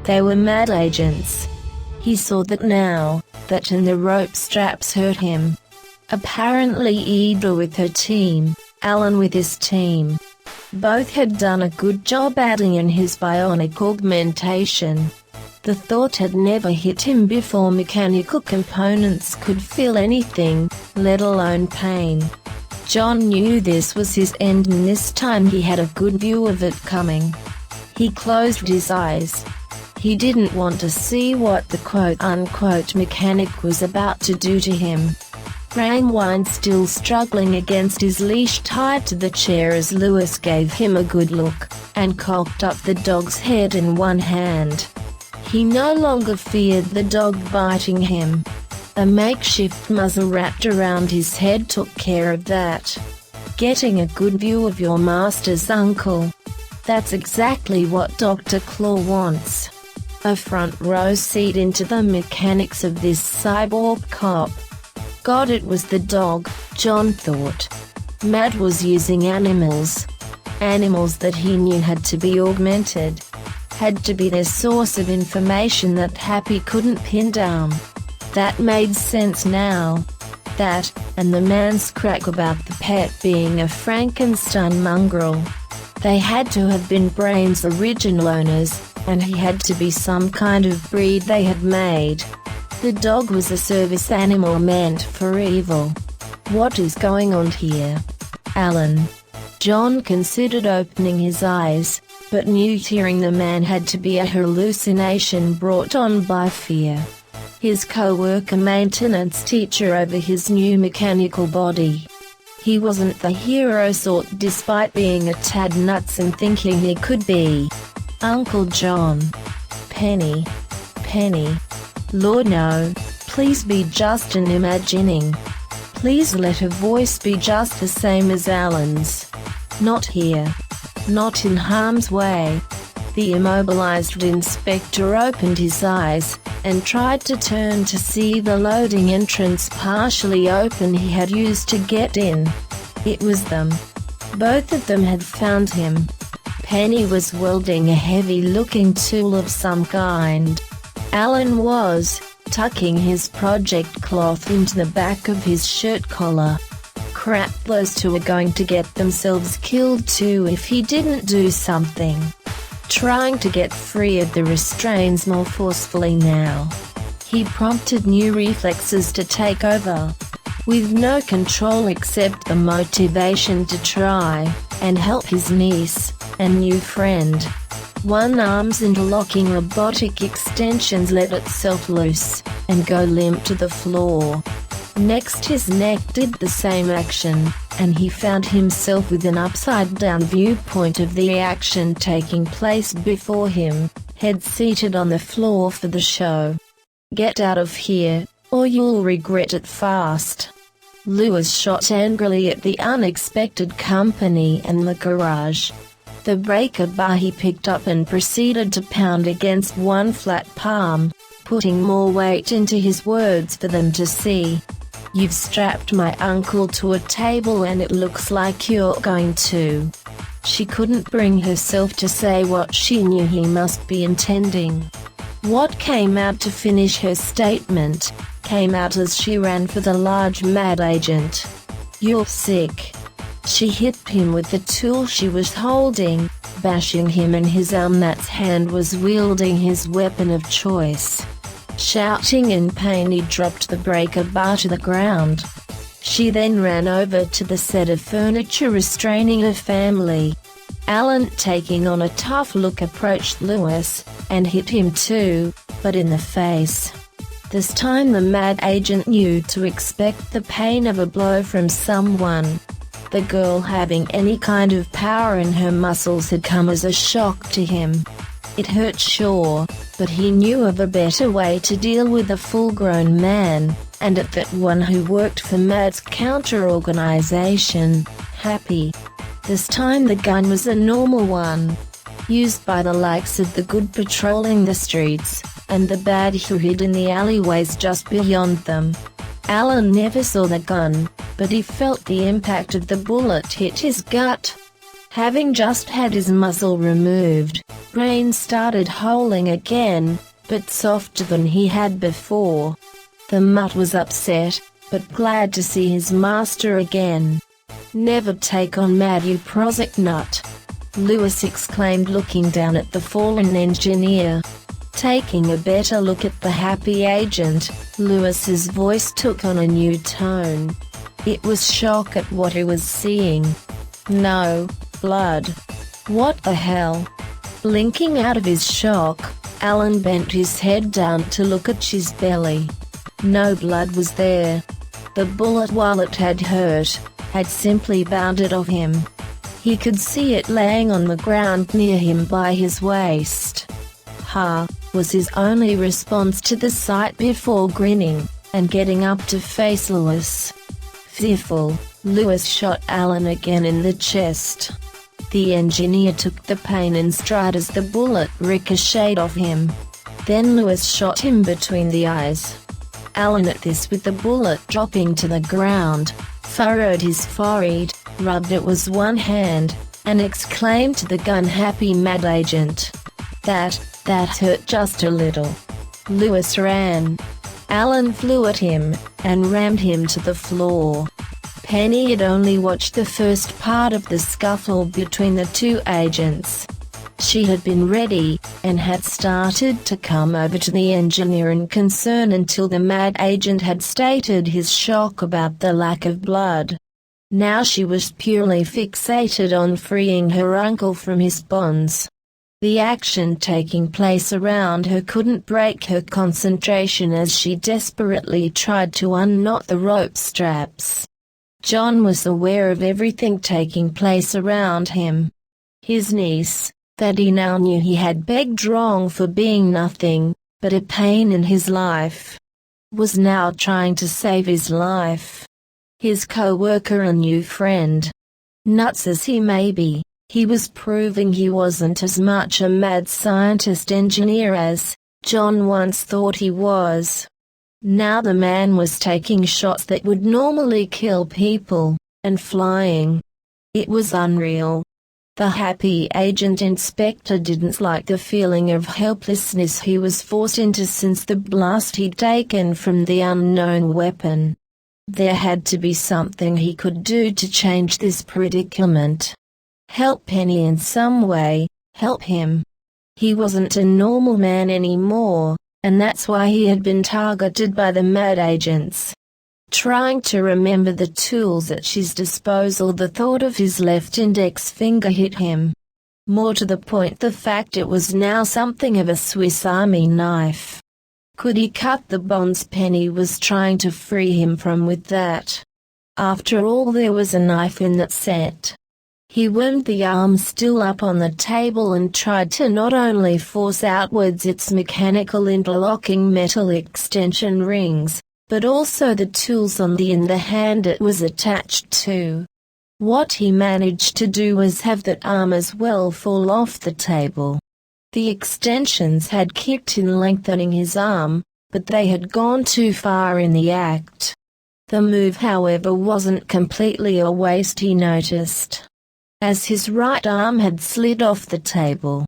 They were mad agents. He saw that now, and the rope straps hurt him. Apparently Ida with her team, Alan with his team. Both had done a good job adding in his bionic augmentation. The thought had never hit him before mechanical components could feel anything, let alone pain. John knew this was his end, and this time he had a good view of it coming. He closed his eyes. He didn't want to see what the quote-unquote mechanic was about to do to him. Brainwine still struggling against his leash tied to the chair as Lewis gave him a good look, and cocked up the dog's head in one hand. He no longer feared the dog biting him. A makeshift muzzle wrapped around his head took care of that. Getting a good view of your master's uncle. That's exactly what Dr. Claw wants. A front row seat into the mechanics of this cyborg cop. God, it was the dog, John thought. Matt was using animals. Animals that he knew had to be augmented. Had to be their source of information that Happy couldn't pin down. That made sense now. That, and the man's crack about the pet being a Frankenstein mongrel. They had to have been Brain's original owners, and he had to be some kind of breed they had made. The dog was a service animal meant for evil. What is going on here? Alan. John considered opening his eyes, but knew hearing the man had to be a hallucination brought on by fear. His co-worker maintenance teacher over his new mechanical body. He wasn't the hero sort despite being a tad nuts and thinking he could be. Uncle John. Penny. Lord no, please be just an imagining. Please let her voice be just the same as Alan's. Not here. Not in harm's way. The immobilized inspector opened his eyes, and tried to turn to see the loading entrance partially open he had used to get in. It was them. Both of them had found him. Penny was wielding a heavy-looking tool of some kind. Alan was, tucking his project cloth into the back of his shirt collar. Crap, those two are going to get themselves killed too if he didn't do something. Trying to get free of the restraints more forcefully now. He prompted new reflexes to take over. With no control except the motivation to try, and help his niece, and new friend. One arm's interlocking robotic extensions let itself loose, and go limp to the floor. Next his neck did the same action, and he found himself with an upside-down viewpoint of the action taking place before him, head seated on the floor for the show. Get out of here, or you'll regret it fast. Lewis shot angrily at the unexpected company and the garage. The breaker bar he picked up and proceeded to pound against one flat palm, putting more weight into his words for them to see. You've strapped my uncle to a table and it looks like you're going to. She couldn't bring herself to say what she knew he must be intending. What came out to finish her statement? came out as she ran for the large mad agent. "You're sick." She hit him with the tool she was holding, bashing him in his arm. That hand was wielding his weapon of choice. Shouting in pain, he dropped the breaker bar to the ground. She then ran over to the set of furniture, restraining her family. Alan, taking on a tough look, approached Lewis, and hit him too, but in the face. This time the mad agent knew to expect the pain of a blow from someone. The girl having any kind of power in her muscles had come as a shock to him. It hurt, sure, but he knew of a better way to deal with a full-grown man, and at that one who worked for Mad's counter-organization, Happy. This time the gun was a normal one, used by the likes of the good patrolling the streets, and the bad who hid in the alleyways just beyond them. Alan never saw the gun, but he felt the impact of the bullet hit his gut. Having just had his muzzle removed, Brain started howling again, but softer than he had before. The mutt was upset, but glad to see his master again. "Never take on Mad, you Prozac nut," Lewis exclaimed, looking down at the fallen engineer. Taking a better look at the Happy agent, Lewis's voice took on a new tone. It was shock at what he was seeing. "No blood. What the hell?" Blinking out of his shock, Alan bent his head down to look at his belly. No blood was there. The bullet, while it had hurt, had simply bounded off him. He could see it laying on the ground near him by his waist. "Ha," was his only response to the sight before grinning and getting up to face Lewis. Fearful, Lewis shot Alan again in the chest. The engineer took the pain in stride as the bullet ricocheted off him. Then Lewis shot him between the eyes. Alan, at this, with the bullet dropping to the ground, furrowed his forehead, rubbed it with one hand, and exclaimed to the gun-happy mad agent, That hurt just a little." Lewis ran. Alan flew at him, and rammed him to the floor. Penny had only watched the first part of the scuffle between the two agents. She had been ready, and had started to come over to the engineer in concern until the mad agent had stated his shock about the lack of blood. Now she was purely fixated on freeing her uncle from his bonds. The action taking place around her couldn't break her concentration as she desperately tried to unknot the rope straps. John was aware of everything taking place around him. His niece, that he now knew he had begged wrong for being nothing but a pain in his life, was now trying to save his life. His co-worker and new friend. Nuts as he may be, he was proving he wasn't as much a mad scientist engineer as John once thought he was. Now the man was taking shots that would normally kill people, and flying. It was unreal. The Happy agent inspector didn't like the feeling of helplessness he was forced into since the blast he'd taken from the unknown weapon. There had to be something he could do to change this predicament. Help Penny in some way, help him. He wasn't a normal man anymore, and that's why he had been targeted by the mad agents. Trying to remember the tools at his disposal, the thought of his left index finger hit him. More to the point, the fact it was now something of a Swiss Army knife. Could he cut the bonds Penny was trying to free him from with that? After all, there was a knife in that set. He wound the arm still up on the table and tried to not only force outwards its mechanical interlocking metal extension rings, but also the tools on the in the hand it was attached to. What he managed to do was have that arm as well fall off the table. The extensions had kicked in, lengthening his arm, but they had gone too far in the act. The move, however, wasn't completely a waste, he noticed. As his right arm had slid off the table,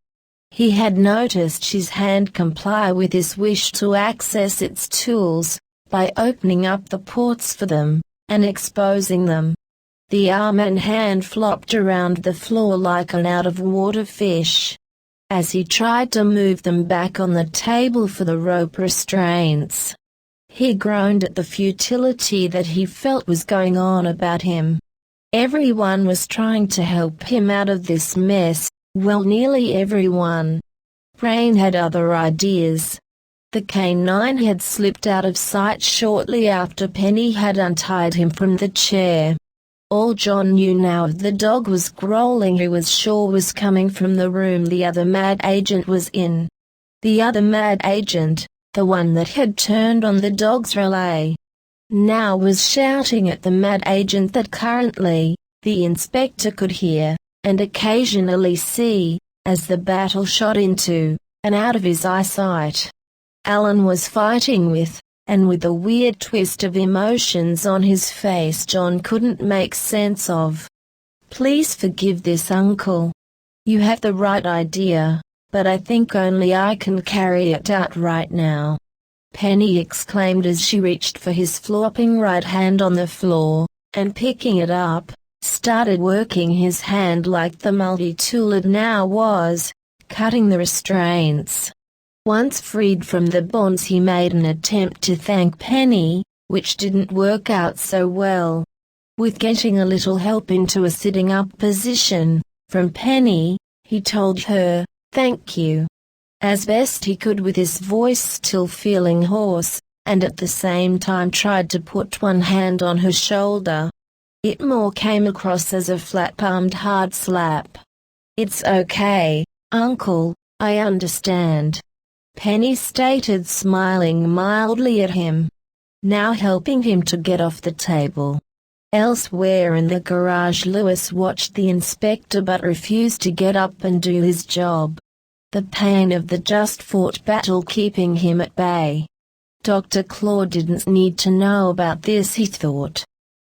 he had noticed his hand comply with his wish to access its tools, by opening up the ports for them, and exposing them. The arm and hand flopped around the floor like an out-of-water fish. As he tried to move them back on the table for the rope restraints, he groaned at the futility that he felt was going on about him. Everyone was trying to help him out of this mess, well, nearly everyone. Brain had other ideas. The canine had slipped out of sight shortly after Penny had untied him from the chair. All John knew now of the dog was growling, he was sure was coming from the room the other mad agent was in. The other mad agent, the one that had turned on the dog's relay, now was shouting at the mad agent that currently, the inspector could hear, and occasionally see, as the battle shot into, and out of his eyesight. Alan was fighting with, and with a weird twist of emotions on his face John couldn't make sense of. "Please forgive this, Uncle. You have the right idea, but I think only I can carry it out right now," Penny exclaimed as she reached for his flopping right hand on the floor, and picking it up, started working his hand like the multi-tool it now was, cutting the restraints. Once freed from the bonds, he made an attempt to thank Penny, which didn't work out so well. With getting a little help into a sitting-up position from Penny, he told her, "Thank you," as best he could with his voice still feeling hoarse, and at the same time tried to put one hand on her shoulder. It more came across as a flat-palmed hard slap. "It's okay, Uncle, I understand," Penny stated, smiling mildly at him, now helping him to get off the table. Elsewhere in the garage, Lewis watched the inspector but refused to get up and do his job, the pain of the just-fought battle keeping him at bay. Dr. Claw didn't need to know about this, he thought.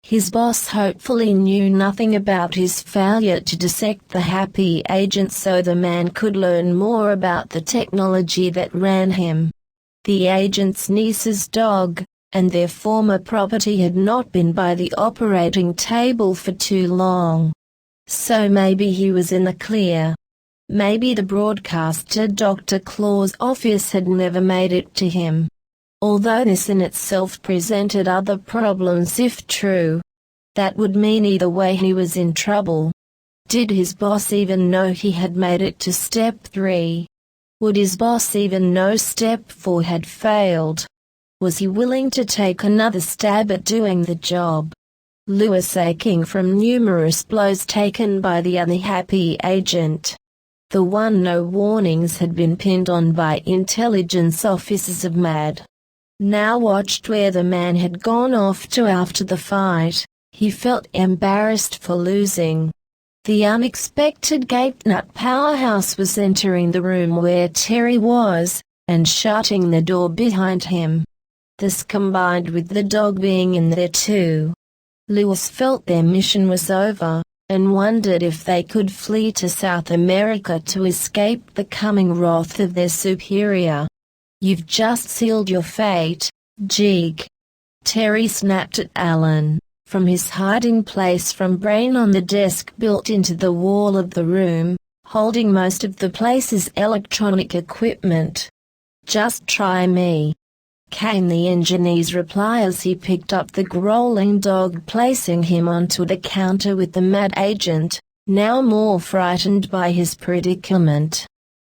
His boss hopefully knew nothing about his failure to dissect the happy agent so the man could learn more about the technology that ran him. The agent's niece's dog, and their former property, had not been by the operating table for too long. So maybe he was in the clear. Maybe the broadcast to Dr. Claw's office had never made it to him. Although this in itself presented other problems if true. That would mean either way he was in trouble. Did his boss even know he had made it to Step 3? Would his boss even know Step 4 had failed? Was he willing to take another stab at doing the job? Lewis, aching from numerous blows taken by the unhappy agent, the one no warnings had been pinned on by intelligence officers of MAD, now watched where the man had gone off to after the fight. He felt embarrassed for losing. The unexpected gape-nut powerhouse was entering the room where Terry was, and shutting the door behind him. This combined with the dog being in there too. Lewis felt their mission was over, and wondered if they could flee to South America to escape the coming wrath of their superior. "You've just sealed your fate, Jig," Terry snapped at Alan, from his hiding place from Brain on the desk built into the wall of the room, holding most of the place's electronic equipment. "Just try me," came the engineer's reply as he picked up the growling dog, placing him onto the counter with the mad agent, now more frightened by his predicament.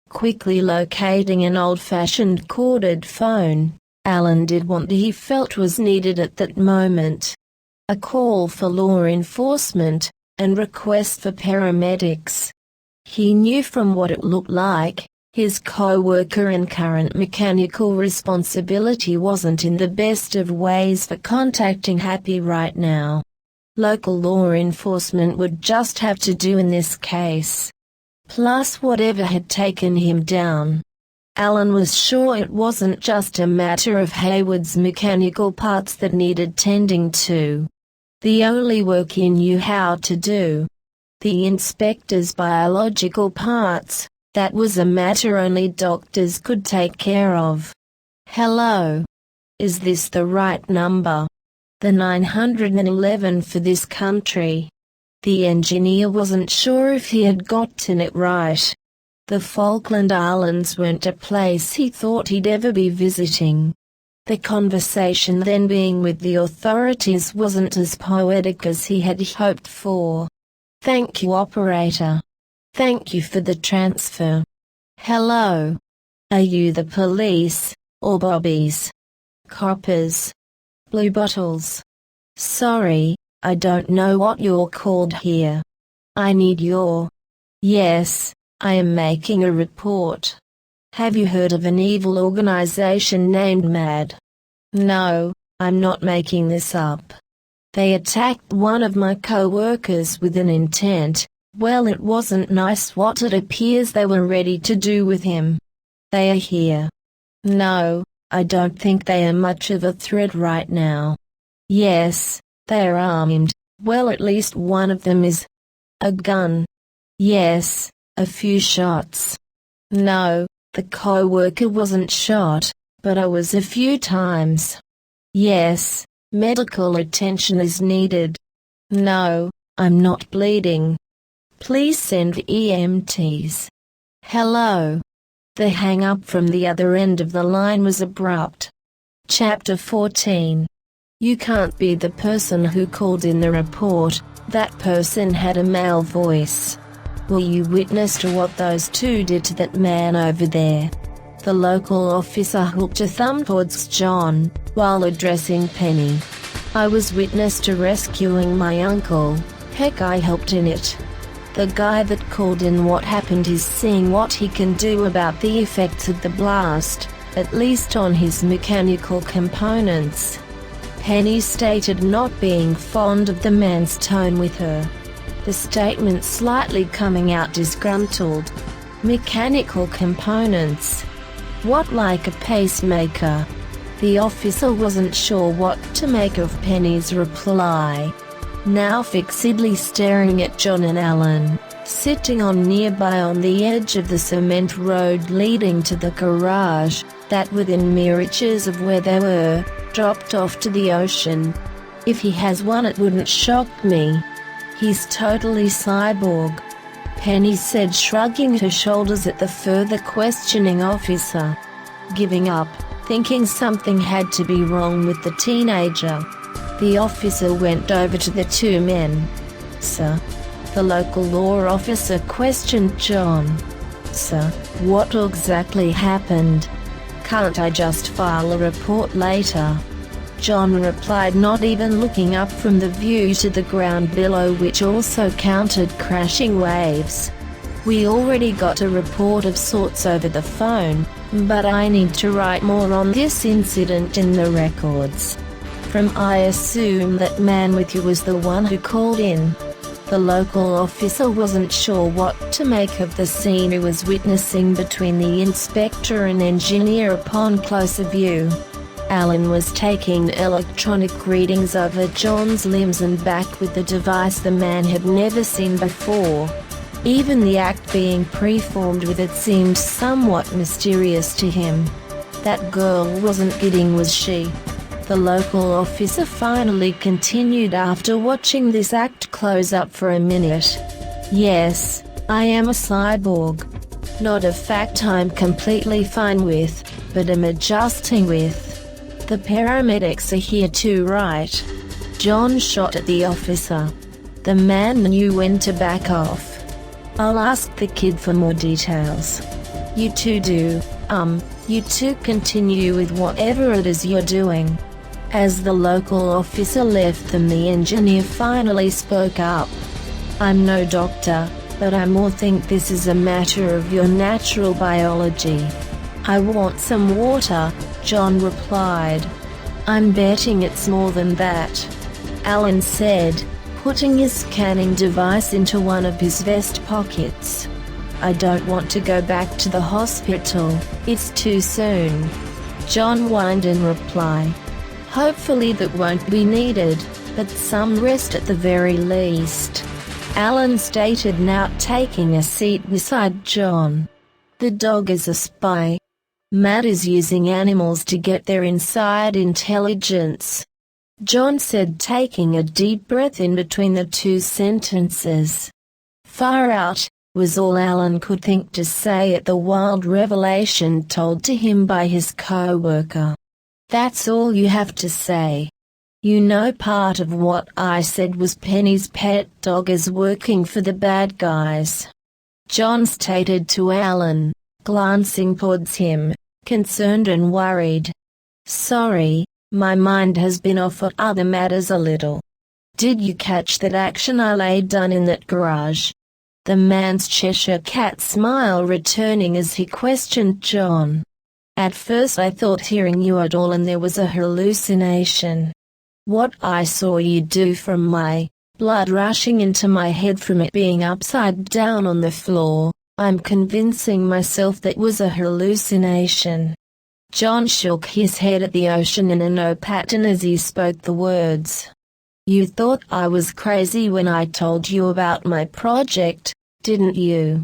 Quickly locating an old-fashioned corded phone, Alan did what he felt was needed at that moment. A call for law enforcement, and request for paramedics. He knew from what it looked like, his co-worker and current mechanical responsibility wasn't in the best of ways for contacting Happy right now. Local law enforcement would just have to do in this case. Plus whatever had taken him down. Alan was sure it wasn't just a matter of Hayward's mechanical parts that needed tending to. The only work he knew how to do, the inspector's biological parts, that was a matter only doctors could take care of. "Hello," Is this the right number? The 911 for this country. The engineer wasn't sure if he had gotten it right. The Falkland Islands weren't a place he thought he'd ever be visiting. The conversation then being with the authorities wasn't as poetic as he had hoped for. Thank you, operator. Thank you for the transfer. Hello. Are you the police, or bobbies? Coppers. Blue bottles. Sorry, I don't know what you're called here. I need your... Yes, I am making a report. Have you heard of an evil organization named MAD? No, I'm not making this up. They attacked one of my co-workers with an intent. Well, it wasn't nice what it appears they were ready to do with him. They are here. No, I don't think they are much of a threat right now. Yes, they are armed. Well, at least one of them is. A gun. Yes, a few shots. No, the co-worker wasn't shot, but I was a few times. Yes, medical attention is needed. No, I'm not bleeding. Please send EMTs. Hello. The hang-up from the other end of the line was abrupt. Chapter 14. You can't be the person who called in the report. That person had a male voice. Were you witness to what those two did to that man over there? The local officer hooked a thumb towards John, while addressing Penny. I was witness to rescuing my uncle. Heck, I helped in it. The guy that called in what happened is seeing what he can do about the effects of the blast, at least on his mechanical components. Penny stated, not being fond of the man's tone with her. The statement slightly coming out disgruntled. Mechanical components? What, like a pacemaker? The officer wasn't sure what to make of Penny's reply. Now fixedly staring at John and Alan, sitting on nearby on the edge of the cement road leading to the garage, that within mere inches of where they were, dropped off to the ocean. If he has one, it wouldn't shock me. He's totally cyborg, Penny said, shrugging her shoulders at the further questioning officer. Giving up, thinking something had to be wrong with the teenager. The officer went over to the two men. Sir? The local law officer questioned John. Sir, what exactly happened? Can't I just file a report later? John replied, not even looking up from the view to the ground below, which also counted crashing waves. We already got a report of sorts over the phone, but I need to write more on this incident in the records. I assume that man with you was the one who called in. The local officer wasn't sure what to make of the scene he was witnessing between the inspector and engineer upon closer view. Alan was taking electronic readings over John's limbs and back with a device the man had never seen before. Even the act being performed with it seemed somewhat mysterious to him. That girl wasn't kidding, was she? The local officer finally continued after watching this act close up for a minute. Yes, I am a cyborg. Not a fact I'm completely fine with, but am adjusting with. The paramedics are here too, right? John shot at the officer. The man knew when to back off. I'll ask the kid for more details. You two do, you two continue with whatever it is you're doing. As the local officer left them, the engineer finally spoke up. I'm no doctor, but I more think this is a matter of your natural biology. I want some water, John replied. I'm betting it's more than that, Alan said, putting his scanning device into one of his vest pockets. I don't want to go back to the hospital, it's too soon, John whined in reply. Hopefully that won't be needed, but some rest at the very least, Alan stated, now taking a seat beside John. The dog is a spy. Matt is using animals to get their inside intelligence," John said, taking a deep breath in between the two sentences. "Far out," was all Alan could think to say at the wild revelation told to him by his co-worker. "That's all you have to say. You know, part of what I said was Penny's pet dog is working for the bad guys," John stated to Alan, glancing towards him, concerned and worried. "Sorry, my mind has been off of other matters a little. Did you catch that action I laid down in that garage?" The man's Cheshire cat smile returning as he questioned John. "At first I thought hearing you at all and there was a hallucination. What I saw you do from my blood rushing into my head from it being upside down on the floor, I'm convincing myself that was a hallucination." John shook his head at the ocean in a no pattern as he spoke the words. "You thought I was crazy when I told you about my project, didn't you?"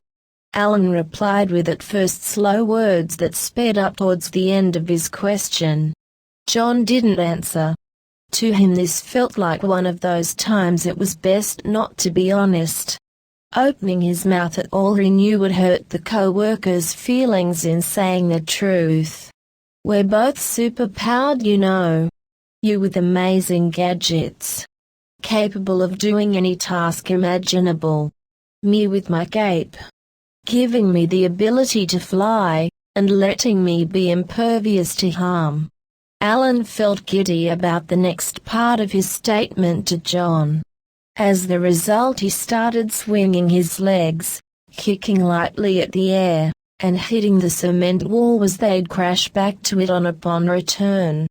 Alan replied with at first slow words that sped up towards the end of his question. John didn't answer. To him this felt like one of those times it was best not to be honest. Opening his mouth at all he knew would hurt the co-worker's feelings in saying the truth. "We're both super-powered, you know. You with amazing gadgets, capable of doing any task imaginable. Me with my cape, giving me the ability to fly, and letting me be impervious to harm." Alan felt giddy about the next part of his statement to John. As the result he started swinging his legs, kicking lightly at the air, and hitting the cement wall as they'd crash back to it upon return.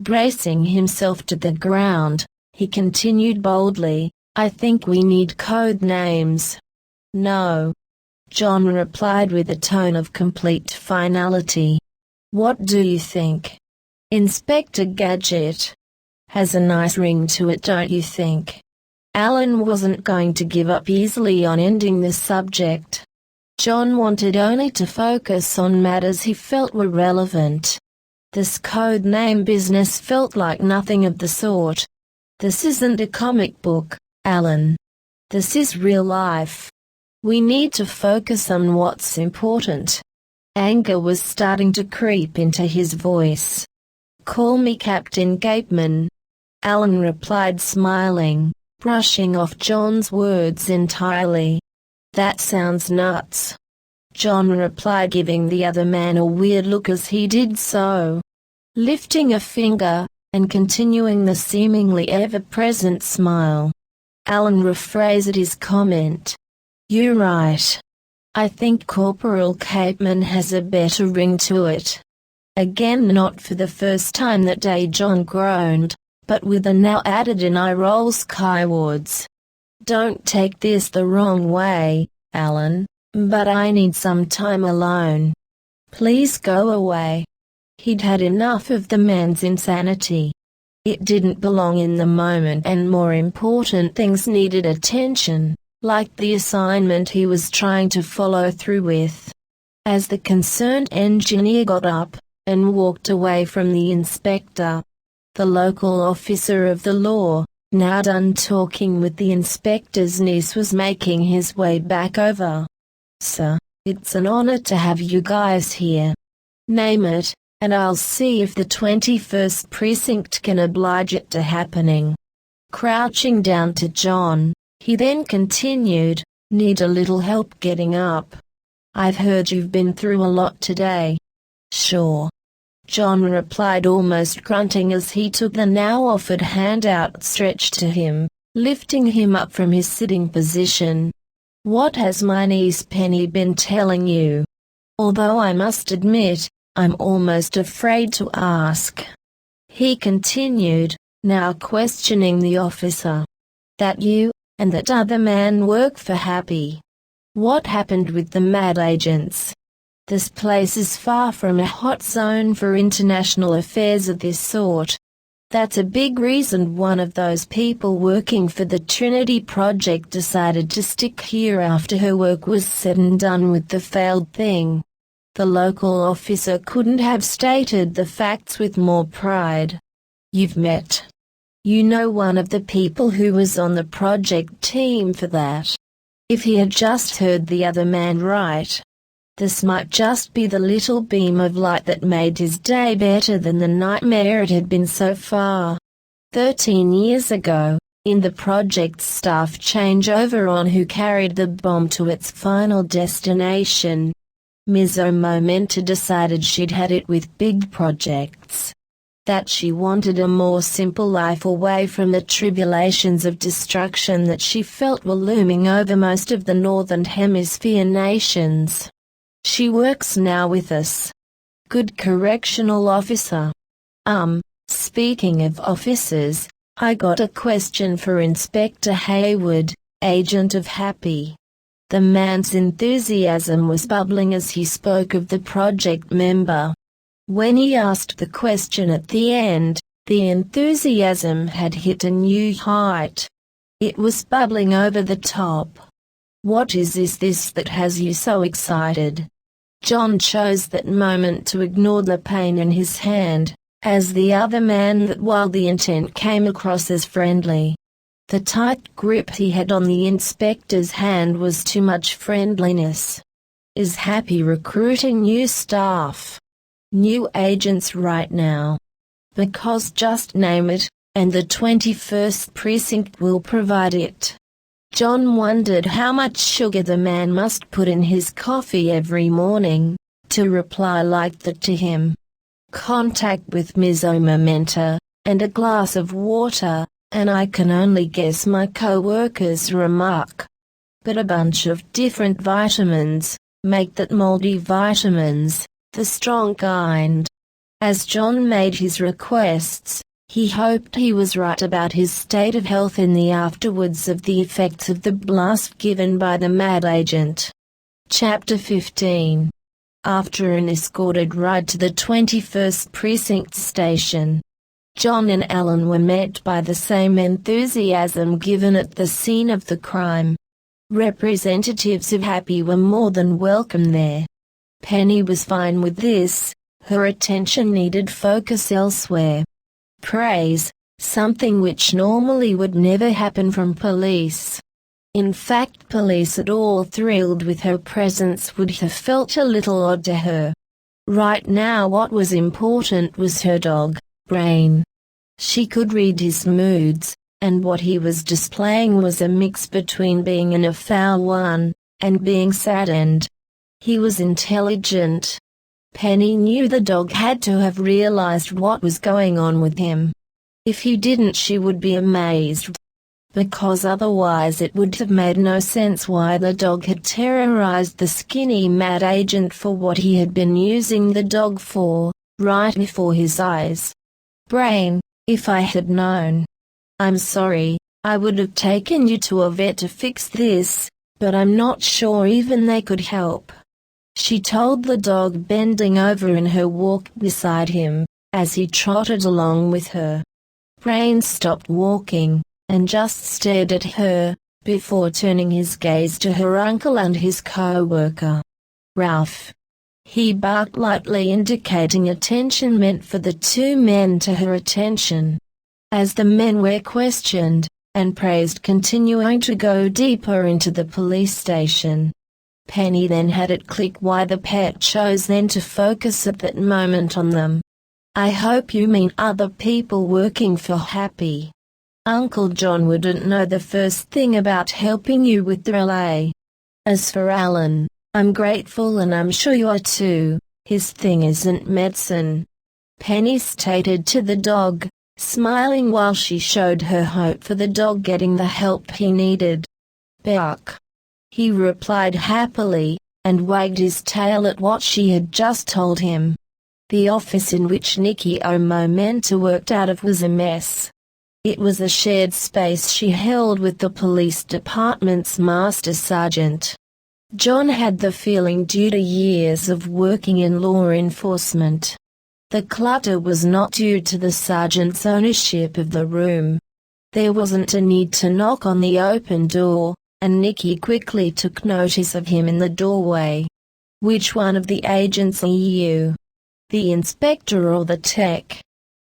Bracing himself to the ground, he continued boldly, "I think we need code names." "No," John replied with a tone of complete finality. "What do you think?" "Inspector Gadget. Has a nice ring to it, don't you think?" Alan wasn't going to give up easily on ending the subject. John wanted only to focus on matters he felt were relevant. This code name business felt like nothing of the sort. "This isn't a comic book, Alan. This is real life. We need to focus on what's important." Anger was starting to creep into his voice. "Call me Captain Gateman," Alan replied, smiling, brushing off John's words entirely. "That sounds nuts," John replied, giving the other man a weird look as he did so. Lifting a finger, and continuing the seemingly ever-present smile, Alan rephrased his comment. "You're right. I think Corporal Capeman has a better ring to it." Again, not for the first time that day, John groaned, but with a now added in eye roll skywards. "Don't take this the wrong way, Alan, but I need some time alone. Please go away." He'd had enough of the man's insanity. It didn't belong in the moment, and more important things needed attention, like the assignment he was trying to follow through with. As the concerned engineer got up and walked away from the inspector, the local officer of the law, now done talking with the inspector's niece, was making his way back over. "Sir, it's an honor to have you guys here. Name it, and I'll see if the 21st Precinct can oblige it to happening." Crouching down to John, he then continued, "Need a little help getting up? I've heard you've been through a lot today." "Sure," John replied, almost grunting as he took the now offered hand outstretched to him, lifting him up from his sitting position. "What has my niece Penny been telling you? Although I must admit, I'm almost afraid to ask," he continued, now questioning the officer. "That you and that other man work for Happy? What happened with the mad agents? This place is far from a hot zone for international affairs of this sort. That's a big reason one of those people working for the Trinity Project decided to stick here after her work was said and done with the failed thing." The local officer couldn't have stated the facts with more pride. You've met. You know one of the people who was on the project team for that. If he had just heard the other man right, this might just be the little beam of light that made his day better than the nightmare it had been so far. 13 years ago, in the project's staff changeover on who carried the bomb to its final destination, Ms. Momenta decided she'd had it with big projects. That she wanted a more simple life away from the tribulations of destruction that she felt were looming over most of the Northern Hemisphere nations. She works now with us. Good correctional officer. Speaking of officers, I got a question for Inspector Hayward, agent of Happy. The man's enthusiasm was bubbling as he spoke of the project member. When he asked the question at the end, the enthusiasm had hit a new height. It was bubbling over the top. What is this that has you so excited? John chose that moment to ignore the pain in his hand, as the other man that while the intent came across as friendly. The tight grip he had on the inspector's hand was too much friendliness. Is Happy recruiting new staff? New agents right now? Because just name it, and the 21st precinct will provide it. John wondered how much sugar the man must put in his coffee every morning, to reply like that to him. Contact with Ms. Momenta, and a glass of water, and I can only guess my co-worker's remark. But a bunch of different vitamins, make that multivitamins, the strong kind. As John made his requests, he hoped he was right about his state of health in the afterwards of the effects of the blast given by the mad agent. Chapter 15. After an escorted ride to the 21st Precinct station, John and Alan were met by the same enthusiasm given at the scene of the crime. Representatives of Happy were more than welcome there. Penny was fine with this, her attention needed focus elsewhere. Praise, something which normally would never happen from police. In fact, police at all thrilled with her presence would have felt a little odd to her. Right now what was important was her dog, Brain. She could read his moods, and what he was displaying was a mix between being in a foul one, and being saddened. He was intelligent. Penny knew the dog had to have realized what was going on with him. If he didn't, she would be amazed. Because otherwise it would have made no sense why the dog had terrorized the skinny mad agent for what he had been using the dog for, right before his eyes. Brain, if I had known. I'm sorry, I would have taken you to a vet to fix this, but I'm not sure even they could help. She told the dog, bending over in her walk beside him, as he trotted along with her. Brain stopped walking, and just stared at her, before turning his gaze to her uncle and his co-worker. Ralph. He barked lightly, indicating attention meant for the two men to her attention. As the men were questioned, and praised, continuing to go deeper into the police station. Penny then had it click why the pet chose then to focus at that moment on them. I hope you mean other people working for Happy. Uncle John wouldn't know the first thing about helping you with the relay. As for Alan, I'm grateful and I'm sure you are too. His thing isn't medicine. Penny stated to the dog, smiling while she showed her hope for the dog getting the help he needed. Bark. He replied happily, and wagged his tail at what she had just told him. The office in which Nikki Momenta worked out of was a mess. It was a shared space she held with the police department's master sergeant. John had the feeling, due to years of working in law enforcement. The clutter was not due to the sergeant's ownership of the room. There wasn't a need to knock on the open door, and Nikki quickly took notice of him in the doorway. Which one of the agents are you? The inspector or the tech?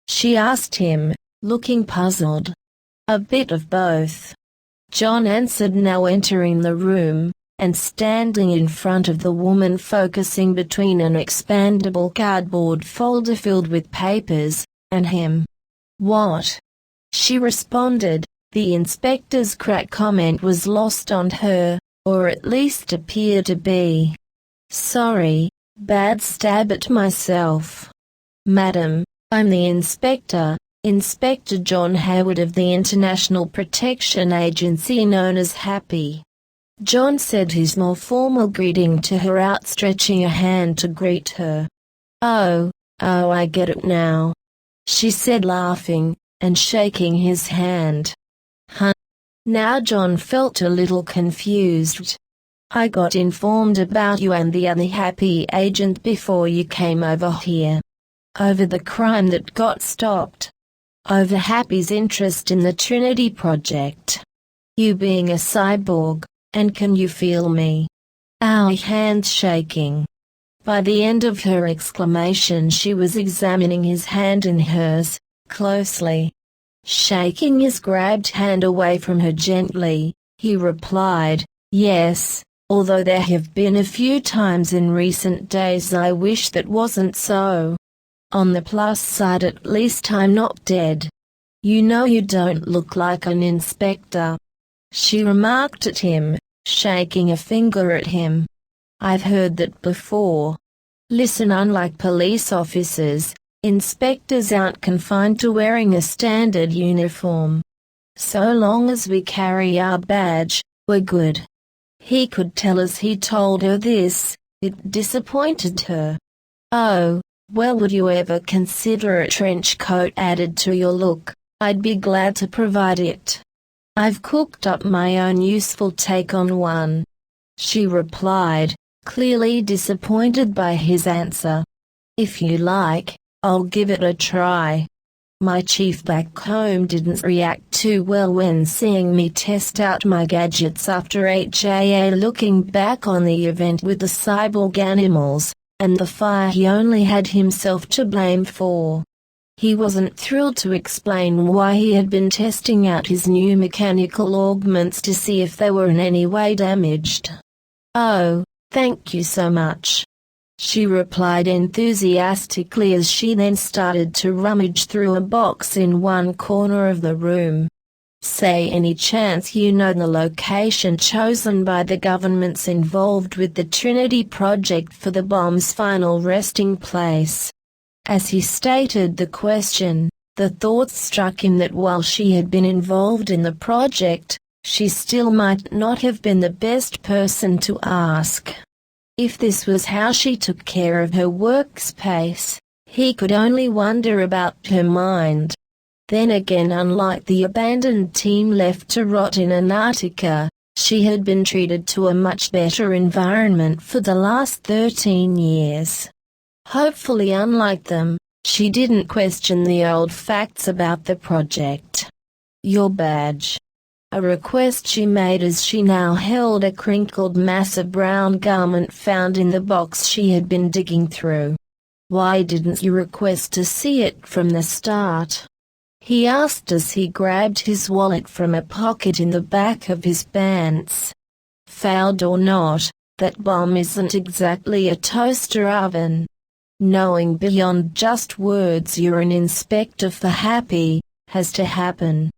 She asked him, looking puzzled. A bit of both. John answered, now entering the room, and standing in front of the woman, focusing between an expandable cardboard folder filled with papers, and him. What? She responded. The inspector's crack comment was lost on her, or at least appeared to be. Sorry, bad stab at myself. Madam, I'm the inspector, Inspector John Hayward of the International Protection Agency known as Happy. John said his more formal greeting to her, outstretching a hand to greet her. Oh, I get it now, she said, laughing, and shaking his hand. Huh? Now John felt a little confused. I got informed about you and the other Happy agent before you came over here. Over the crime that got stopped. Over Happy's interest in the Trinity Project. You being a cyborg, and can you feel me? Our hands shaking. By the end of her exclamation, she was examining his hand in hers, closely. Shaking his grabbed hand away from her gently, he replied, yes, although there have been a few times in recent days I wish that wasn't so. On the plus side, at least I'm not dead. You know you don't look like an inspector, she remarked at him, shaking a finger at him. I've heard that before. Listen, unlike police officers, inspectors aren't confined to wearing a standard uniform. So long as we carry our badge, we're good. He could tell as he told her this, it disappointed her. Oh, well, would you ever consider a trench coat added to your look? I'd be glad to provide it. I've cooked up my own useful take on one, she replied, clearly disappointed by his answer. If you like, I'll give it a try. My chief back home didn't react too well when seeing me test out my gadgets after HAA, looking back on the event with the cyborg animals, and the fire he only had himself to blame for. He wasn't thrilled to explain why he had been testing out his new mechanical augments to see if they were in any way damaged. Oh, thank you so much, she replied enthusiastically as she then started to rummage through a box in one corner of the room. Say, any chance you know the location chosen by the governments involved with the Trinity Project for the bomb's final resting place? As he stated the question, the thought struck him that while she had been involved in the project, she still might not have been the best person to ask. If this was how she took care of her workspace, he could only wonder about her mind. Then again, unlike the abandoned team left to rot in Antarctica, she had been treated to a much better environment for the last 13 years. Hopefully, unlike them, she didn't question the old facts about the project. Your badge. A request she made as she now held a crinkled mass of brown garment found in the box she had been digging through. Why didn't you request to see it from the start? He asked as he grabbed his wallet from a pocket in the back of his pants. Fouled or not, that bomb isn't exactly a toaster oven. Knowing beyond just words you're an inspector for Happy, has to happen.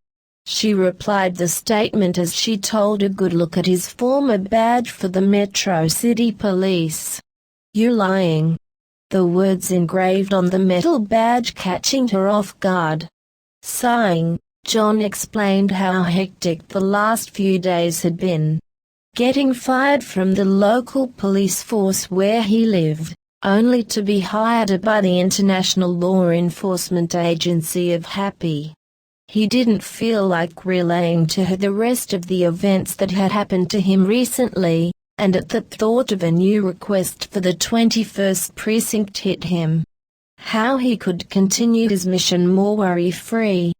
She replied the statement as she told a good look at his former badge for the Metro City Police. You're lying. The words engraved on the metal badge catching her off guard. Sighing, John explained how hectic the last few days had been. Getting fired from the local police force where he lived, only to be hired by the International Law Enforcement Agency of Happy. He didn't feel like relaying to her the rest of the events that had happened to him recently, and at the thought of a new request for the 21st Precinct hit him. How he could continue his mission more worry-free.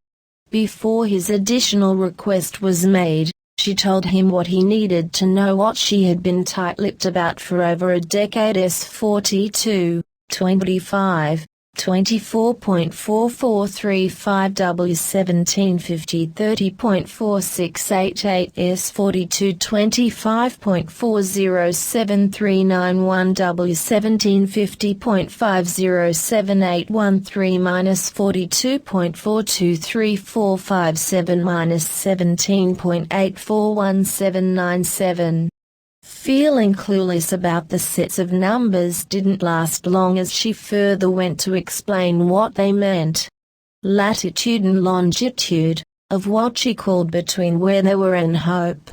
Before his additional request was made, She told him what he needed to know, what she had been tight-lipped about for over a decade. S42, 25, 24.4435 W1750 30.4688 S42 25.407391 W1750.507813 minus 42.423457 minus 17.841797. Feeling clueless about the sets of numbers didn't last long, as she further went to explain what they meant. Latitude and longitude, of what she called between where they were and hope.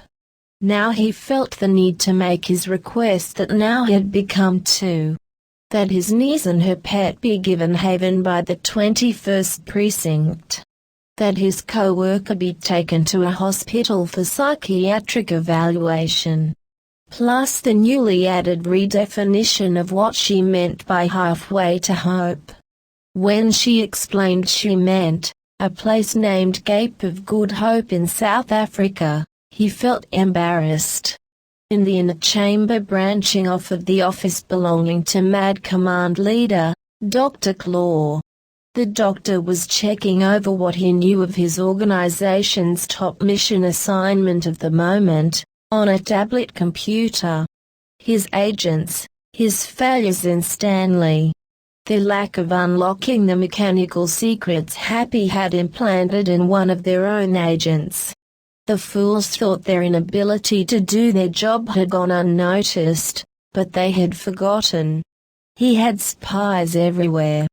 Now he felt the need to make his request that now had become two. That his niece and her pet be given haven by the 21st precinct. That his co-worker be taken to a hospital for psychiatric evaluation. Plus the newly added redefinition of what she meant by halfway to hope. When she explained she meant a place named Cape of Good Hope in South Africa, he felt embarrassed. In the inner chamber branching off of the office belonging to Mad Command Leader, Dr. Claw. The doctor was checking over what he knew of his organization's top mission assignment of the moment, on a tablet computer. His agents, his failures in Stanley. The lack of unlocking the mechanical secrets Happy had implanted in one of their own agents. The fools thought their inability to do their job had gone unnoticed, but they had forgotten. He had spies everywhere.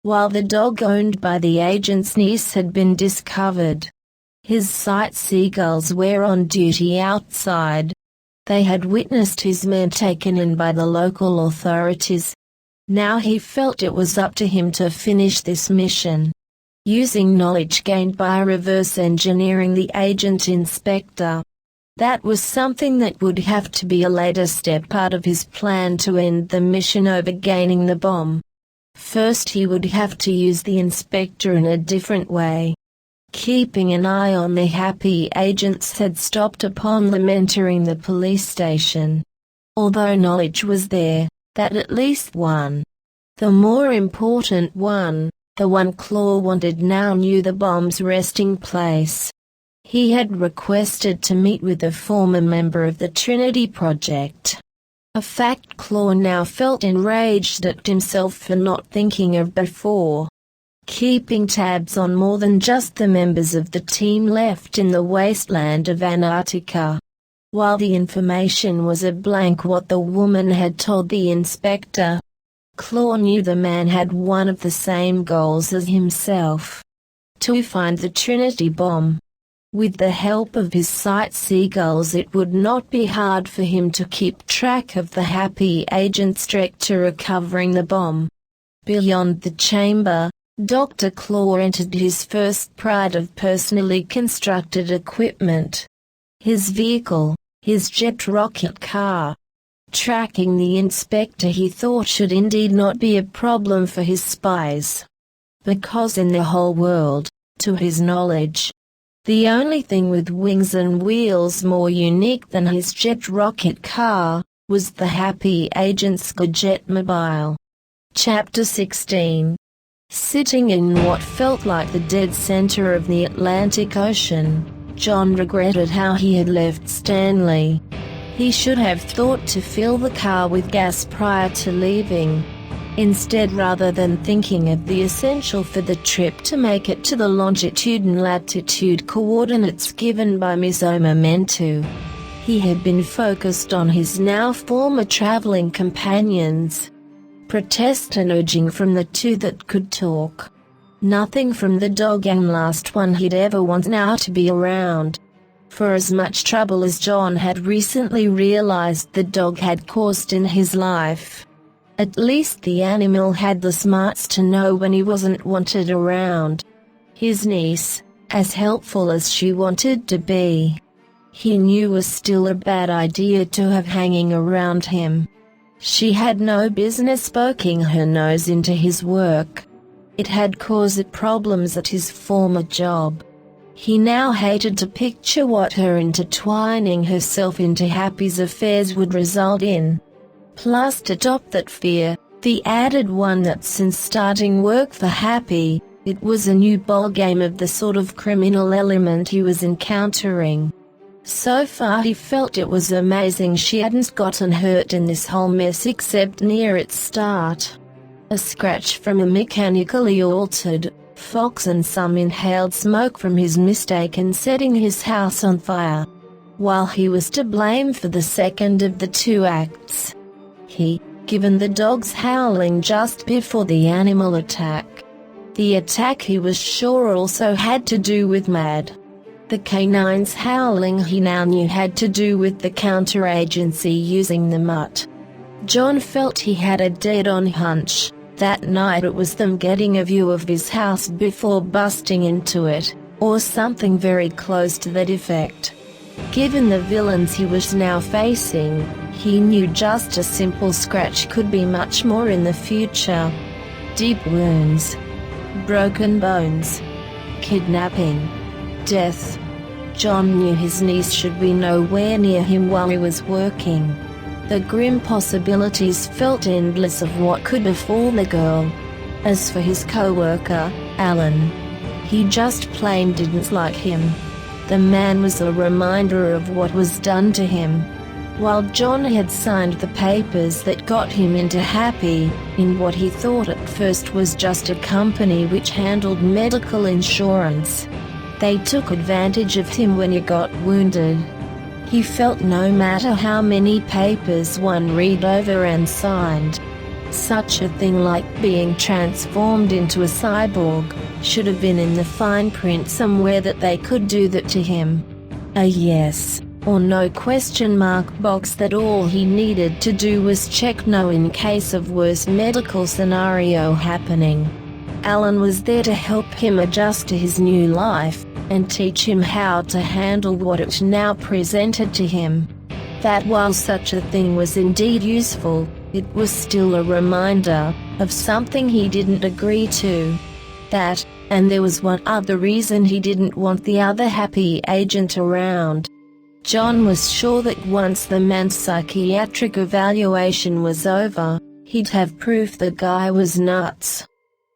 While the dog owned by the agent's niece had been discovered. His sight seagulls were on duty outside. They had witnessed his men taken in by the local authorities. Now he felt it was up to him to finish this mission. Using knowledge gained by reverse engineering the agent inspector. That was something that would have to be a later step part of his plan to end the mission over gaining the bomb. First he would have to use the inspector in a different way. Keeping an eye on the Happy agents had stopped upon them entering the police station. Although knowledge was there, that at least one. The more important one, the one Claw wanted, now knew the bomb's resting place. He had requested to meet with a former member of the Trinity Project. A fact Claw now felt enraged at himself for not thinking of before. Keeping tabs on more than just the members of the team left in the wasteland of Antarctica. While the information was a blank what the woman had told the inspector, Claw knew the man had one of the same goals as himself. To find the Trinity bomb. With the help of his sight seagulls it would not be hard for him to keep track of the Happy agent's trek to recovering the bomb. Beyond the chamber, Dr. Claw entered his first pride of personally constructed equipment. His vehicle, his jet rocket car. Tracking the inspector he thought should indeed not be a problem for his spies. Because in the whole world, to his knowledge, the only thing with wings and wheels more unique than his jet rocket car, was the Happy agent's Gadget mobile. Chapter 16. Sitting in what felt like the dead center of the Atlantic Ocean, John regretted how he had left Stanley. He should have thought to fill the car with gas prior to leaving. Instead, rather than thinking of the essential for the trip to make it to the longitude and latitude coordinates given by Miss Omamentu, he had been focused on his now former traveling companions. Protest and urging from the two that could talk. Nothing from the dog and last one he'd ever want now to be around. For as much trouble as John had recently realized the dog had caused in his life, at least the animal had the smarts to know when he wasn't wanted around. His niece, as helpful as she wanted to be, he knew was still a bad idea to have hanging around him. She had no business poking her nose into his work. It had caused problems at his former job. He now hated to picture what her intertwining herself into Happy's affairs would result in. Plus, to top that fear, the added one that since starting work for Happy, it was a new ballgame of the sort of criminal element he was encountering. So far he felt it was amazing she hadn't gotten hurt in this whole mess except near its start. A scratch from a mechanically altered fox and some inhaled smoke from his mistake in setting his house on fire. While he was to blame for the second of the two acts. Given the dog's howling just before the animal attack. The attack he was sure also had to do with Mad. The canine's howling he now knew had to do with the counteragency using the mutt. John felt he had a dead-on hunch. That night it was them getting a view of his house before busting into it, or something very close to that effect. Given the villains he was now facing, he knew just a simple scratch could be much more in the future. Deep wounds, broken bones, kidnapping, death. John knew his niece should be nowhere near him while he was working. The grim possibilities felt endless of what could befall the girl. As for his co-worker, Alan, he just plain didn't like him. The man was a reminder of what was done to him. While John had signed the papers that got him into Happy, in what he thought at first was just a company which handled medical insurance, they took advantage of him when he got wounded. He felt no matter how many papers one read over and signed, such a thing like being transformed into a cyborg should have been in the fine print somewhere that they could do that to him. A yes or no question mark box that all he needed to do was check no in case of worse medical scenario happening. Alan was there to help him adjust to his new life, and teach him how to handle what it now presented to him. That while such a thing was indeed useful, it was still a reminder of something he didn't agree to. That, and there was one other reason he didn't want the other Happy agent around. John was sure that once the man's psychiatric evaluation was over, he'd have proof the guy was nuts.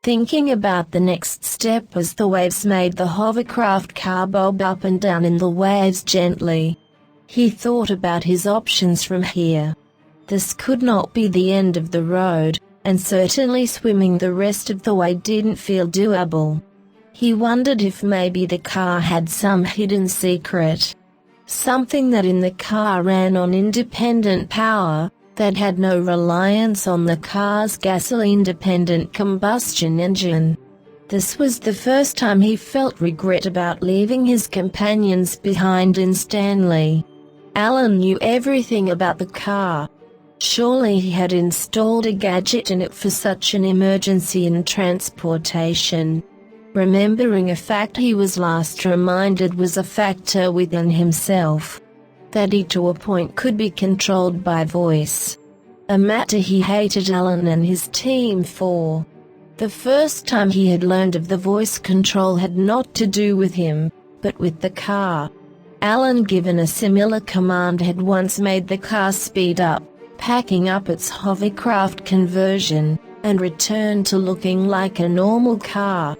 Thinking about the next step as the waves made the hovercraft car bob up and down in the waves gently. He thought about his options from here. This could not be the end of the road, and certainly swimming the rest of the way didn't feel doable. He wondered if maybe the car had some hidden secret. Something that in the car ran on independent power, that had no reliance on the car's gasoline-dependent combustion engine. This was the first time he felt regret about leaving his companions behind in Stanley. Alan knew everything about the car. Surely he had installed a gadget in it for such an emergency in transportation. Remembering a fact he was last reminded was a factor within himself. That he to a point could be controlled by voice. A matter he hated Alan and his team for. The first time he had learned of the voice control had not to do with him, but with the car. Alan, given a similar command, had once made the car speed up, packing up its hovercraft conversion, and return to looking like a normal car.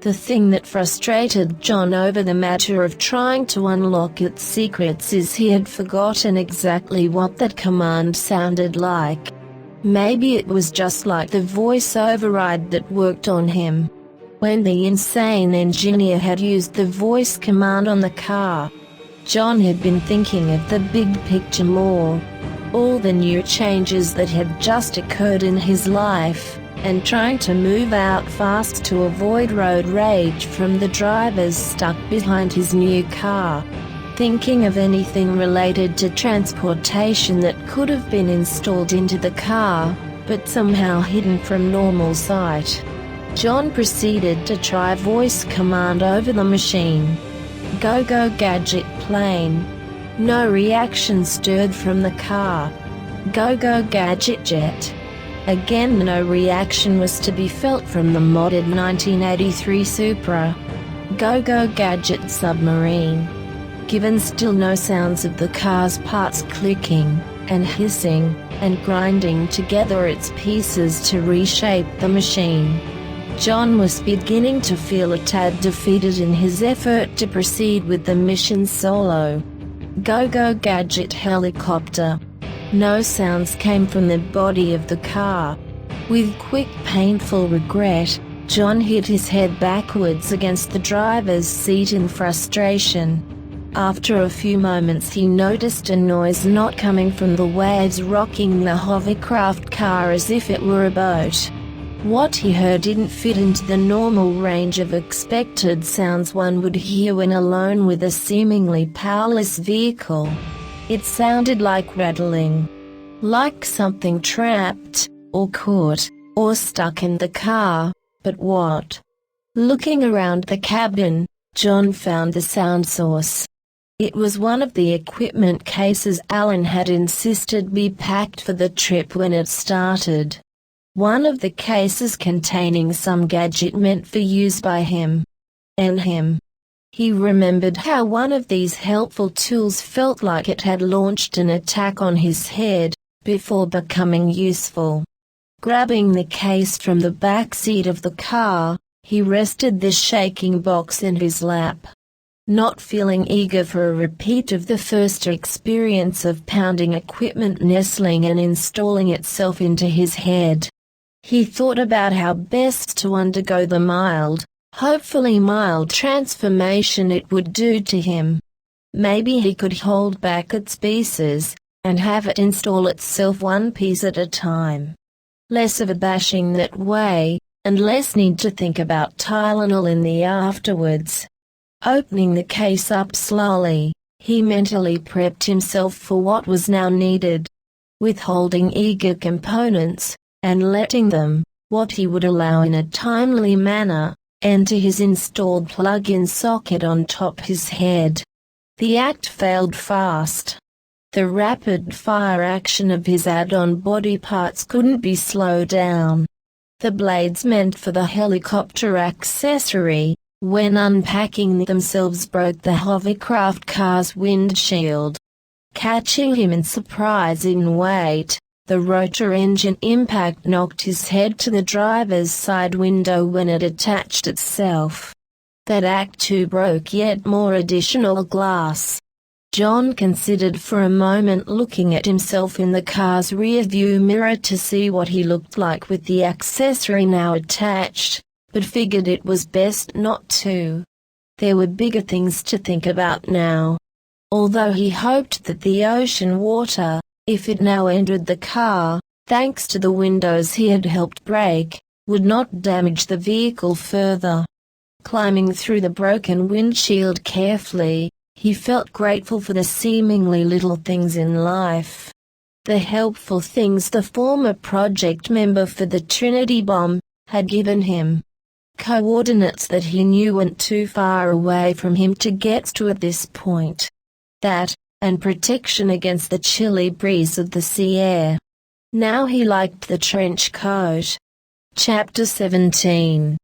The thing that frustrated John over the matter of trying to unlock its secrets is he had forgotten exactly what that command sounded like. Maybe it was just like the voice override that worked on him. When the insane engineer had used the voice command on the car, John had been thinking of the big picture more. All the new changes that had just occurred in his life, and trying to move out fast to avoid road rage from the drivers stuck behind his new car. Thinking of anything related to transportation that could have been installed into the car, but somehow hidden from normal sight. John proceeded to try voice command over the machine. Go Gadget plane. No reaction stirred from the car. Go Gadget jet. Again no reaction was to be felt from the modded 1983 Supra. Go-Go Gadget submarine. Given still no sounds of the car's parts clicking, and hissing, and grinding together its pieces to reshape the machine, John was beginning to feel a tad defeated in his effort to proceed with the mission solo. Go-Go Gadget helicopter. No sounds came from the body of the car. With quick painful regret, John hit his head backwards against the driver's seat in frustration. After a few moments he noticed a noise not coming from the waves rocking the hovercraft car as if it were a boat. What he heard didn't fit into the normal range of expected sounds one would hear when alone with a seemingly powerless vehicle. It sounded like rattling. Like something trapped, or caught, or stuck in the car, but what? Looking around the cabin, John found the sound source. It was one of the equipment cases Alan had insisted be packed for the trip when it started. One of the cases containing some gadget meant for use by him. And him. He remembered how one of these helpful tools felt like it had launched an attack on his head, before becoming useful. Grabbing the case from the back seat of the car, he rested the shaking box in his lap. Not feeling eager for a repeat of the first experience of pounding equipment nestling and installing itself into his head, he thought about how best to undergo the hopefully mild transformation it would do to him. Maybe he could hold back its pieces, and have it install itself one piece at a time. Less of a bashing that way, and less need to think about Tylenol in the afterwards. Opening the case up slowly, he mentally prepped himself for what was now needed. Withholding eager components, and letting them, what he would allow in a timely manner, enter his installed plug-in socket on top his head. The act failed fast. The rapid-fire action of his add-on body parts couldn't be slowed down. The blades meant for the helicopter accessory, when unpacking themselves, broke the hovercraft car's windshield. Catching him in surprising weight, the rotor engine impact knocked his head to the driver's side window when it attached itself. That act too broke yet more additional glass. John considered for a moment looking at himself in the car's rear-view mirror to see what he looked like with the accessory now attached, but figured it was best not to. There were bigger things to think about now. Although he hoped that the ocean water, if it now entered the car, thanks to the windows he had helped break, would not damage the vehicle further. Climbing through the broken windshield carefully, he felt grateful for the seemingly little things in life. The helpful things the former project member for the Trinity bomb had given him. Coordinates that he knew went too far away from him to get to at this point. That, and protection against the chilly breeze of the sea air. Now he liked the trench coat. Chapter 17.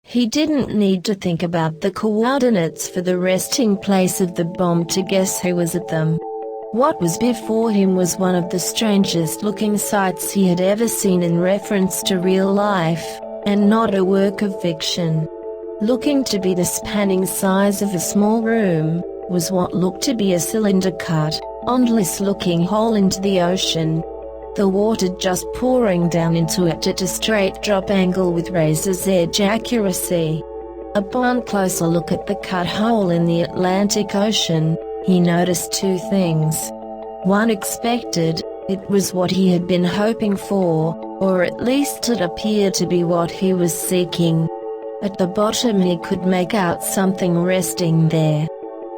He didn't need to think about the coordinates for the resting place of the bomb to guess who was at them. What was before him was one of the strangest looking sights he had ever seen in reference to real life, and not a work of fiction. Looking to be the spanning size of a small room, was what looked to be a cylinder-cut, endless-looking hole into the ocean. The water just pouring down into it at a straight drop angle with razor's edge accuracy. Upon closer look at the cut hole in the Atlantic Ocean, he noticed two things. One expected, it was what he had been hoping for, or at least it appeared to be what he was seeking. At the bottom he could make out something resting there.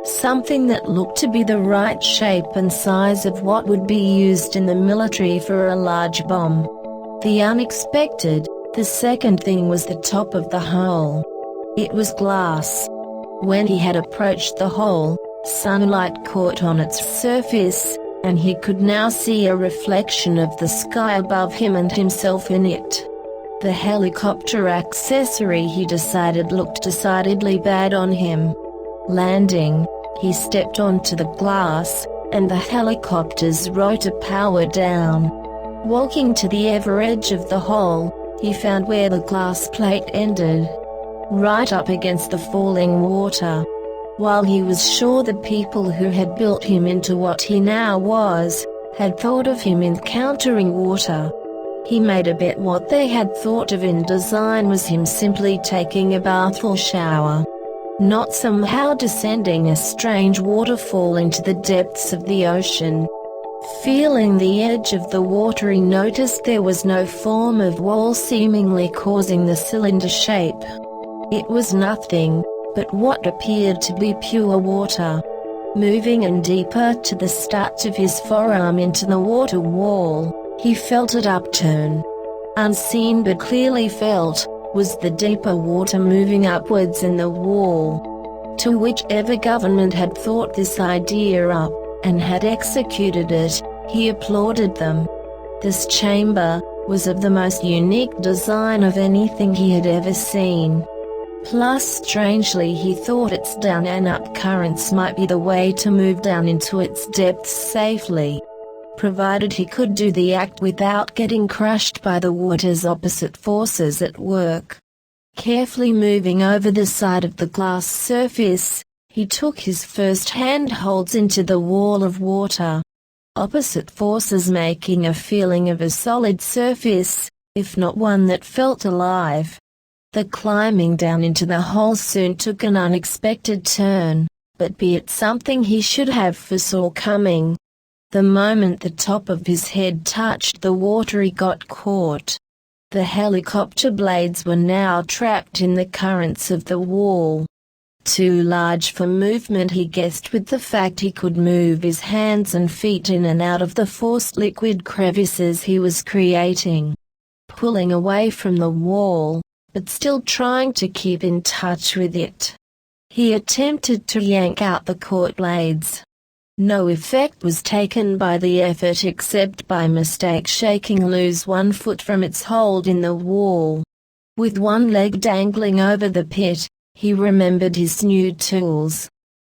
Something that looked to be the right shape and size of what would be used in the military for a large bomb. The unexpected, the second thing was the top of the hole. It was glass. When he had approached the hole, sunlight caught on its surface, and he could now see a reflection of the sky above him and himself in it. The helicopter accessory he decided looked decidedly bad on him. Landing, he stepped onto the glass, and the helicopter's rotor powered down. Walking to the ever edge of the hole, he found where the glass plate ended, right up against the falling water. While he was sure the people who had built him into what he now was, had thought of him encountering water, he made a bet what they had thought of in design was him simply taking a bath or shower, not somehow descending a strange waterfall into the depths of the ocean. Feeling the edge of the water, he noticed there was no form of wall seemingly causing the cylinder shape. It was nothing but what appeared to be pure water. Moving in deeper to the start of his forearm into the water wall, he felt it upturn. Unseen but clearly felt, was the deeper water moving upwards in the wall. To whichever government had thought this idea up, and had executed it, he applauded them. This chamber was of the most unique design of anything he had ever seen. Plus, strangely, he thought its down and up currents might be the way to move down into its depths safely, provided he could do the act without getting crushed by the water's opposite forces at work. Carefully moving over the side of the glass surface, he took his first handholds into the wall of water. Opposite forces making a feeling of a solid surface, if not one that felt alive. The climbing down into the hole soon took an unexpected turn, but be it something he should have foresaw coming. The moment the top of his head touched the water, he got caught. The helicopter blades were now trapped in the currents of the wall. Too large for movement, he guessed, with the fact he could move his hands and feet in and out of the forced liquid crevices he was creating. Pulling away from the wall, but still trying to keep in touch with it, he attempted to yank out the caught blades. No effect was taken by the effort except by mistake shaking loose one foot from its hold in the wall. With one leg dangling over the pit, he remembered his new tools.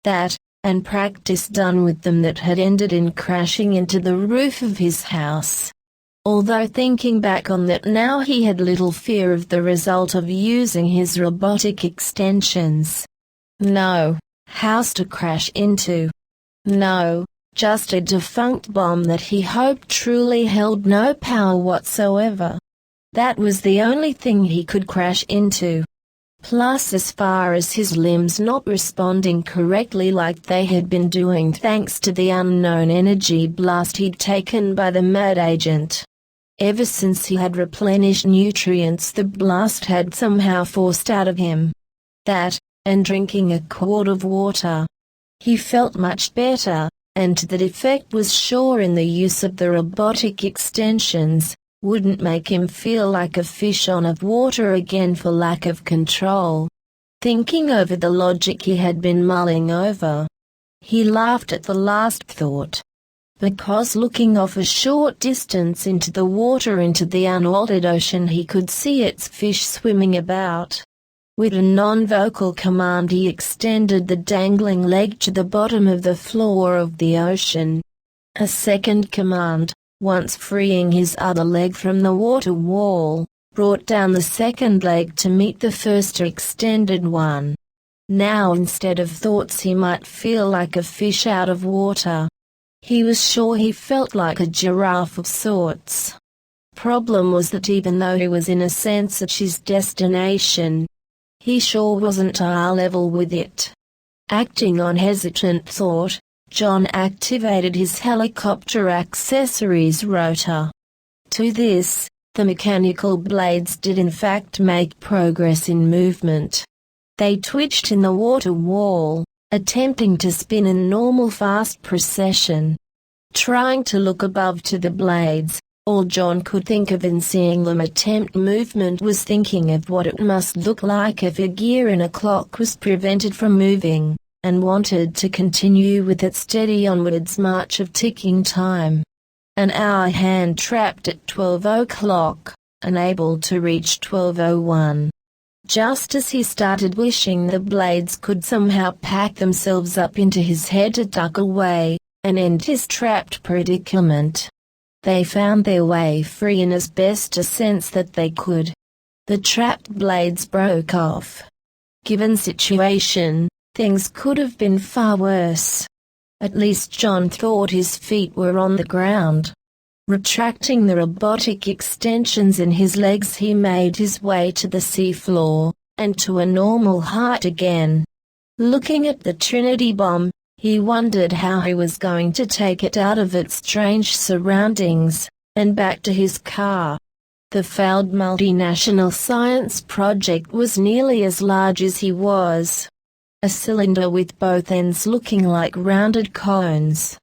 That, and practice done with them that had ended in crashing into the roof of his house. Although thinking back on that now, he had little fear of the result of using his robotic extensions. No house to crash into. No, just a defunct bomb that he hoped truly held no power whatsoever. That was the only thing he could crash into. Plus, as far as his limbs not responding correctly like they had been doing thanks to the unknown energy blast he'd taken by the mad agent. Ever since he had replenished nutrients the blast had somehow forced out of him. That, and drinking a quart of water. He felt much better, and that effect was sure in the use of the robotic extensions, wouldn't make him feel like a fish on of water again for lack of control. Thinking over the logic he had been mulling over, he laughed at the last thought. Because looking off a short distance into the water into the unaltered ocean, he could see its fish swimming about. With a non-vocal command, he extended the dangling leg to the bottom of the floor of the ocean. A second command, once freeing his other leg from the water wall, brought down the second leg to meet the first extended one. Now, instead of thoughts he might feel like a fish out of water, he was sure he felt like a giraffe of sorts. Problem was that even though he was in a sense at his destination, he sure wasn't eye level with it. Acting on hesitant thought, John activated his helicopter accessories rotor. To this, the mechanical blades did in fact make progress in movement. They twitched in the water wall, attempting to spin in normal fast procession. Trying to look above to the blades, all John could think of in seeing them attempt movement was thinking of what it must look like if a gear in a clock was prevented from moving, and wanted to continue with its steady onwards march of ticking time. An hour hand trapped at 12 o'clock, unable to reach 1201. Just as he started wishing the blades could somehow pack themselves up into his head to duck away and end his trapped predicament, they found their way free in as best a sense that they could. The trapped blades broke off. Given situation, things could have been far worse. At least John thought his feet were on the ground. Retracting the robotic extensions in his legs, he made his way to the seafloor, and to a normal height again. Looking at the Trinity bomb, he wondered how he was going to take it out of its strange surroundings, and back to his car. The failed multinational science project was nearly as large as he was. A cylinder with both ends looking like rounded cones.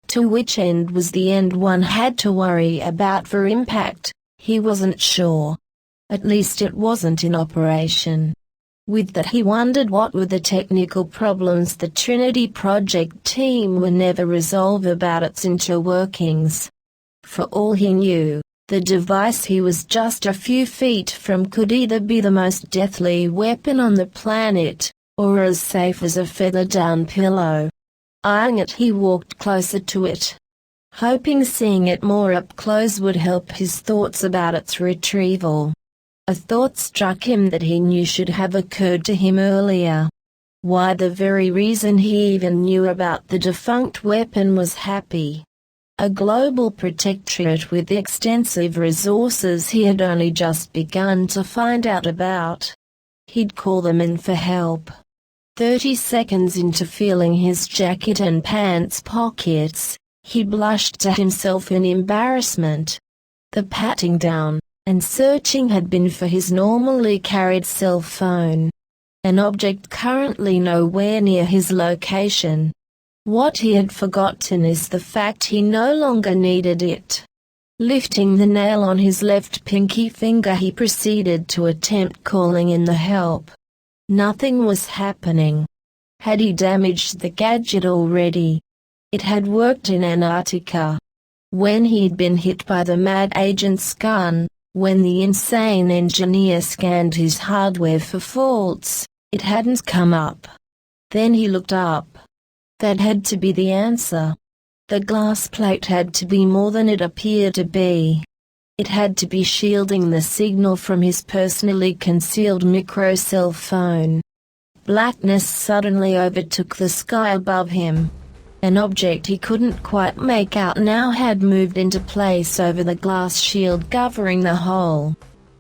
To which end was the end one had to worry about for impact, he wasn't sure. At least it wasn't in operation. With that, he wondered what were the technical problems the Trinity project team would never resolve about its interworkings. For all he knew, the device he was just a few feet from could either be the most deathly weapon on the planet, or as safe as a feather-down pillow. Eyeing it, he walked closer to it, hoping seeing it more up close would help his thoughts about its retrieval. A thought struck him that he knew should have occurred to him earlier. Why, the very reason he even knew about the defunct weapon was happy. A global protectorate with extensive resources he had only just begun to find out about. He'd call them in for help. 30 seconds into feeling his jacket and pants pockets, he blushed to himself in embarrassment. The patting down and searching had been for his normally carried cell phone, an object currently nowhere near his location. What he had forgotten is the fact he no longer needed it. Lifting the nail on his left pinky finger, he proceeded to attempt calling in the help. Nothing was happening. Had he damaged the gadget already? It had worked in Antarctica. When he'd been hit by the mad agent's gun, when the insane engineer scanned his hardware for faults, it hadn't come up. Then he looked up. That had to be the answer. The glass plate had to be more than it appeared to be. It had to be shielding the signal from his personally concealed microcell phone. Blackness suddenly overtook the sky above him. An object he couldn't quite make out now had moved into place over the glass shield covering the hole.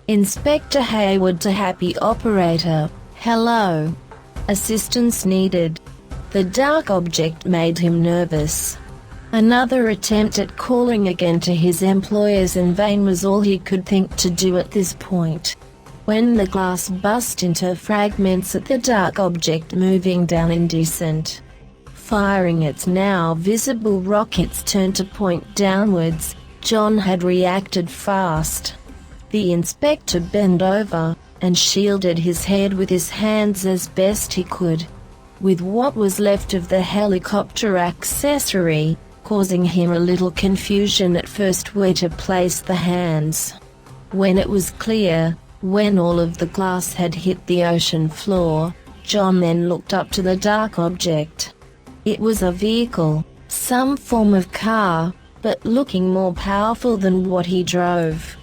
Inspector Hayward to happy operator, hello. Assistance needed. The dark object made him nervous. Another attempt at calling again to his employers in vain was all he could think to do at this point. When the glass burst into fragments at the dark object moving down in descent, firing its now visible rockets turned to point downwards, John had reacted fast. The inspector bent over and shielded his head with his hands as best he could, with what was left of the helicopter accessory, causing him a little confusion at first where to place the hands. When it was clear, when all of the glass had hit the ocean floor, John then looked up to the dark object. It was a vehicle, some form of car, but looking more powerful than what he drove.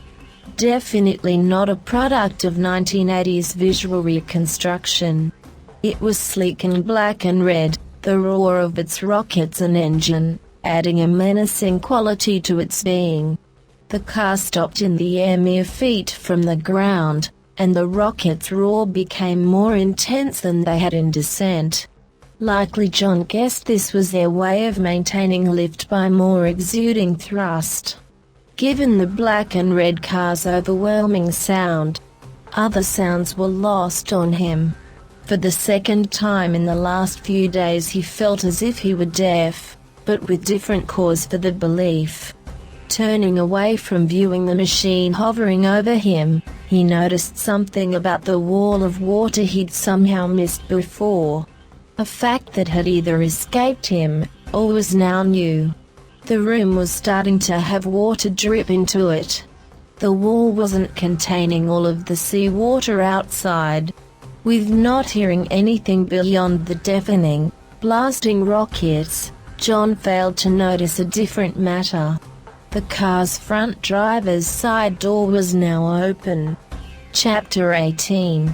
Definitely not a product of 1980s visual reconstruction. It was sleek and black and red, the roar of its rockets and engine adding a menacing quality to its being. The car stopped in the air mere feet from the ground, and the rocket's roar became more intense than they had in descent. Likely John guessed this was their way of maintaining lift by more exuding thrust. Given the black and red car's overwhelming sound, other sounds were lost on him. For the second time in the last few days he felt as if he were deaf, but with different cause for the belief. Turning away from viewing the machine hovering over him, he noticed something about the wall of water he'd somehow missed before. A fact that had either escaped him, or was now new. The room was starting to have water drip into it. The wall wasn't containing all of the seawater outside. With not hearing anything beyond the deafening, blasting rockets, John failed to notice a different matter. The car's front driver's side door was now open. Chapter 18.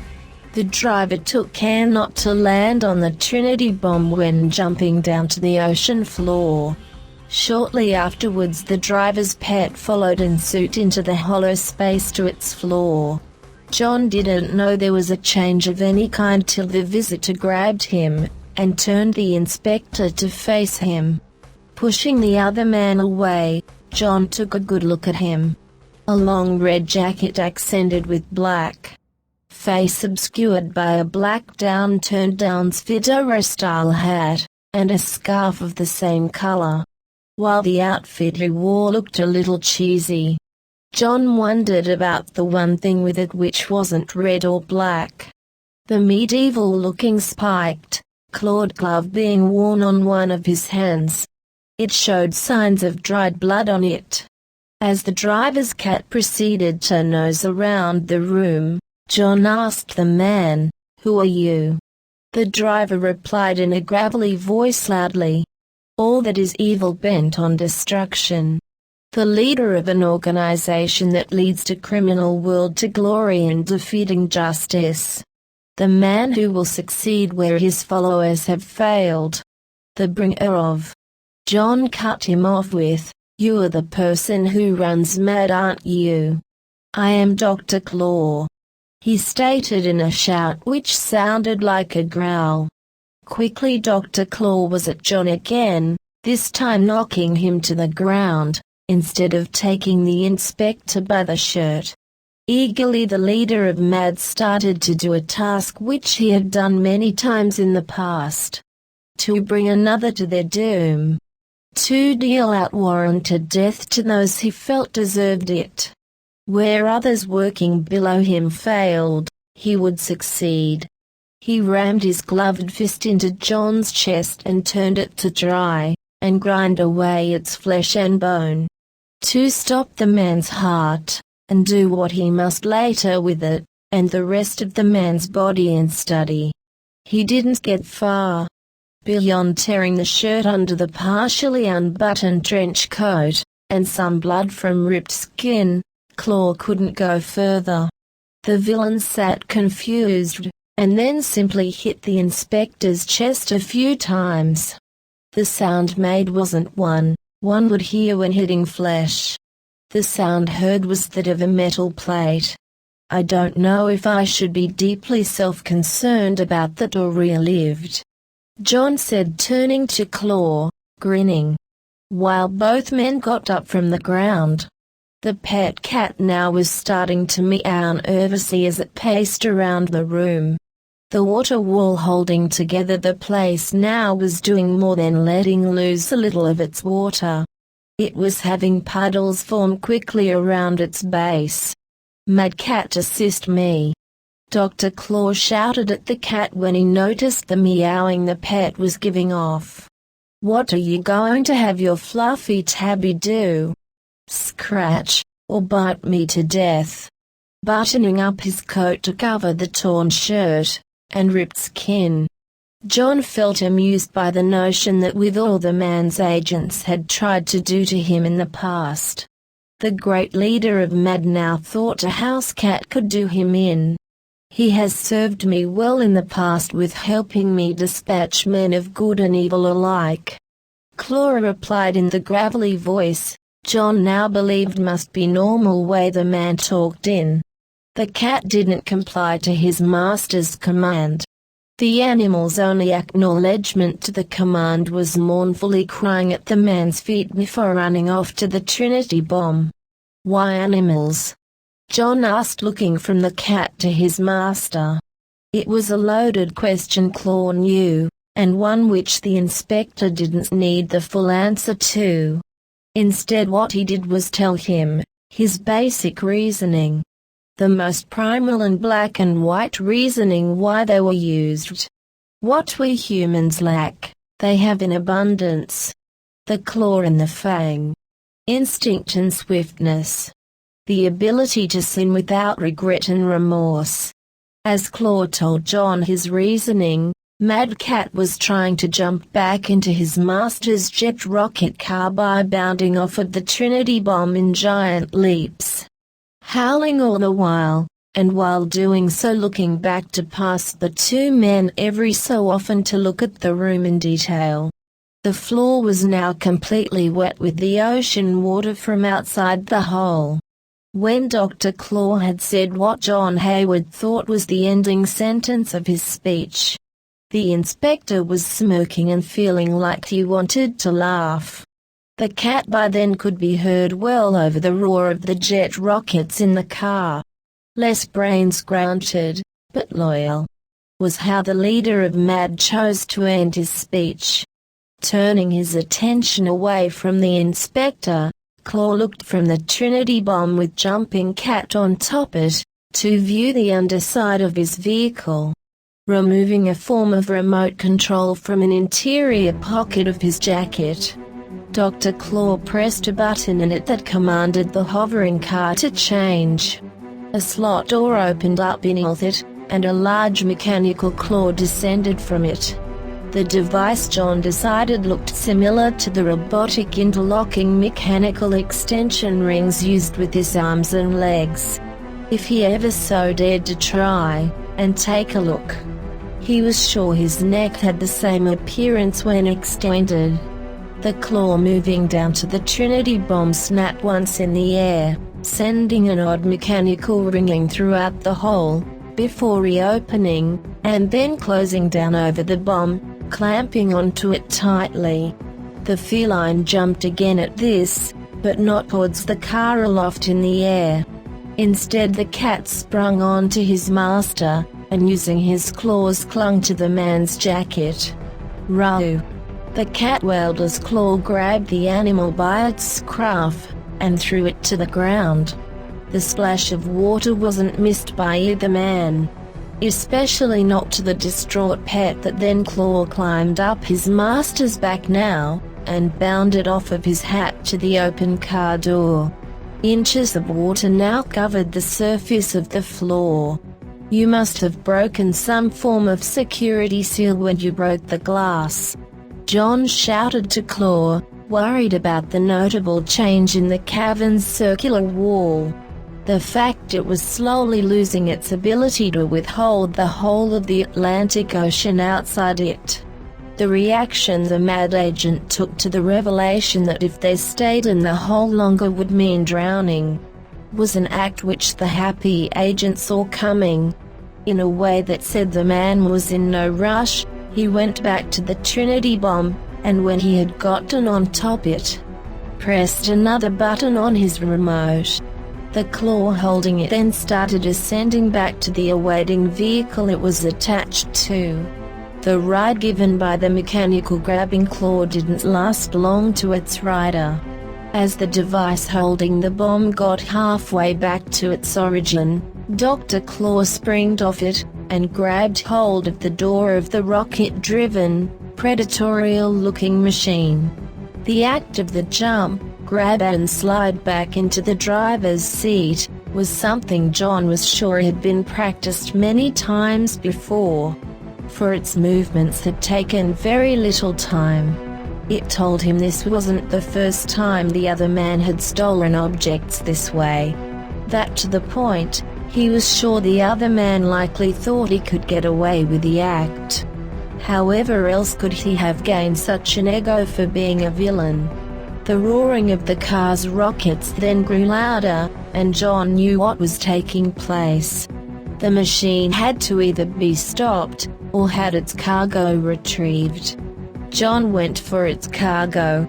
The driver took care not to land on the Trinity bomb when jumping down to the ocean floor. Shortly afterwards, the driver's pet followed in suit into the hollow space to its floor. John didn't know there was a change of any kind till the visitor grabbed him and turned the inspector to face him. Pushing the other man away, John took a good look at him. A long red jacket accented with black. Face obscured by a black down-turned-down fedora-style hat, and a scarf of the same color. While the outfit he wore looked a little cheesy, John wondered about the one thing with it which wasn't red or black. The medieval-looking spiked, clawed glove being worn on one of his hands. It showed signs of dried blood on it. As the driver's cat proceeded to nose around the room, John asked the man, "Who are you?" The driver replied in a gravelly voice loudly, "All that is evil bent on destruction. The leader of an organization that leads the criminal world to glory in defeating justice. The man who will succeed where his followers have failed. The bringer of." John cut him off with, "You are the person who runs mad, aren't you?" "I am Dr. Claw," he stated in a shout which sounded like a growl. Quickly Dr. Claw was at John again, this time knocking him to the ground, instead of taking the inspector by the shirt. Eagerly the leader of MAD started to do a task which he had done many times in the past. To bring another to their doom. To deal out warranted death to those he felt deserved it. Where others working below him failed, he would succeed. He rammed his gloved fist into John's chest and turned it to dry, and grind away its flesh and bone. To stop the man's heart, and do what he must later with it, and the rest of the man's body in study. He didn't get far. Beyond tearing the shirt under the partially unbuttoned trench coat, and some blood from ripped skin, Claw couldn't go further. The villain sat confused, and then simply hit the inspector's chest a few times. The sound made wasn't one would hear when hitting flesh. The sound heard was that of a metal plate. I don't know if I should be deeply self-concerned about that or relieved, John said, turning to Claw, grinning. While both men got up from the ground. The pet cat now was starting to meow nervously as it paced around the room. The water wall holding together the place now was doing more than letting loose a little of its water. It was having puddles form quickly around its base. "Mad cat, assist me!" Dr. Claw shouted at the cat when he noticed the meowing the pet was giving off. "What are you going to have your fluffy tabby do? Scratch, or bite me to death?" Buttoning up his coat to cover the torn shirt and ripped skin, John felt amused by the notion that with all the man's agents had tried to do to him in the past, the great leader of MAD now thought a house cat could do him in. "He has served me well in the past with helping me dispatch men of good and evil alike," Claw replied in the gravelly voice John now believed must be normal way the man talked in. The cat didn't comply to his master's command. The animal's only acknowledgement to the command was mournfully crying at the man's feet before running off to the Trinity bomb. "Why animals?" John asked, looking from the cat to his master. It was a loaded question Claw knew, and one which the inspector didn't need the full answer to. Instead, what he did was tell him his basic reasoning. The most primal and black and white reasoning why they were used. What we humans lack, they have in abundance. The claw and the fang. Instinct and swiftness. the ability to sin without regret and remorse. As Claw told John his reasoning, Mad Cat was trying to jump back into his master's jet rocket car by bounding off of the Trinity bomb in giant leaps, howling all the while, and while doing so looking back to past the two men every so often to look at the room in detail. The floor was now completely wet with the ocean water from outside the hole. When Dr. Claw had said what John Hayward thought was the ending sentence of his speech, the inspector was smirking and feeling like he wanted to laugh. The cat by then could be heard well over the roar of the jet rockets in the car. Less brains granted, but loyal, was how the leader of MAD chose to end his speech. Turning his attention away from the inspector, Claw looked from the Trinity bomb with Jumping Cat on top it, to view the underside of his vehicle. Removing a form of remote control from an interior pocket of his jacket, Dr. Claw pressed a button in it that commanded the hovering car to change. A slot door opened up beneath it, and a large mechanical claw descended from it. The device John decided looked similar to the robotic interlocking mechanical extension rings used with his arms and legs. If he ever so dared to try and take a look, he was sure his neck had the same appearance when extended. The claw moving down to the Trinity bomb snapped once in the air, sending an odd mechanical ringing throughout the hole, before reopening, and then closing down over the bomb, clamping onto it tightly. The feline jumped again at this, but not towards the car aloft in the air. Instead the cat sprung onto his master, and using his claws clung to the man's jacket. "Row!" The cat wailed as Claw grabbed the animal by its scruff, and threw it to the ground. The splash of water wasn't missed by either man, especially not to the distraught pet that then Claw climbed up his master's back now, and bounded off of his hat to the open car door. Inches of water now covered the surface of the floor. "You must have broken some form of security seal when you broke the glass," John shouted to Claw, worried about the notable change in the cavern's circular wall. The fact it was slowly losing its ability to withhold the whole of the Atlantic Ocean outside it. The reaction the MAD agent took to the revelation that if they stayed in the hole longer would mean drowning, was an act which the happy agent saw coming. In a way that said the man was in no rush, he went back to the Trinity bomb, and when he had gotten on top it, pressed another button on his remote. The claw holding it then started ascending back to the awaiting vehicle it was attached to. The ride given by the mechanical grabbing claw didn't last long to its rider. As the device holding the bomb got halfway back to its origin, Dr. Claw springed off it, and grabbed hold of the door of the rocket-driven, predatorial-looking machine. The act of the jump, grab and slide back into the driver's seat, was something John was sure had been practiced many times before, for its movements had taken very little time. It told him this wasn't the first time the other man had stolen objects this way. That to the point, he was sure the other man likely thought he could get away with the act. However else could he have gained such an ego for being a villain? The roaring of the car's rockets then grew louder, and John knew what was taking place. The machine had to either be stopped, or had its cargo retrieved. John went for its cargo.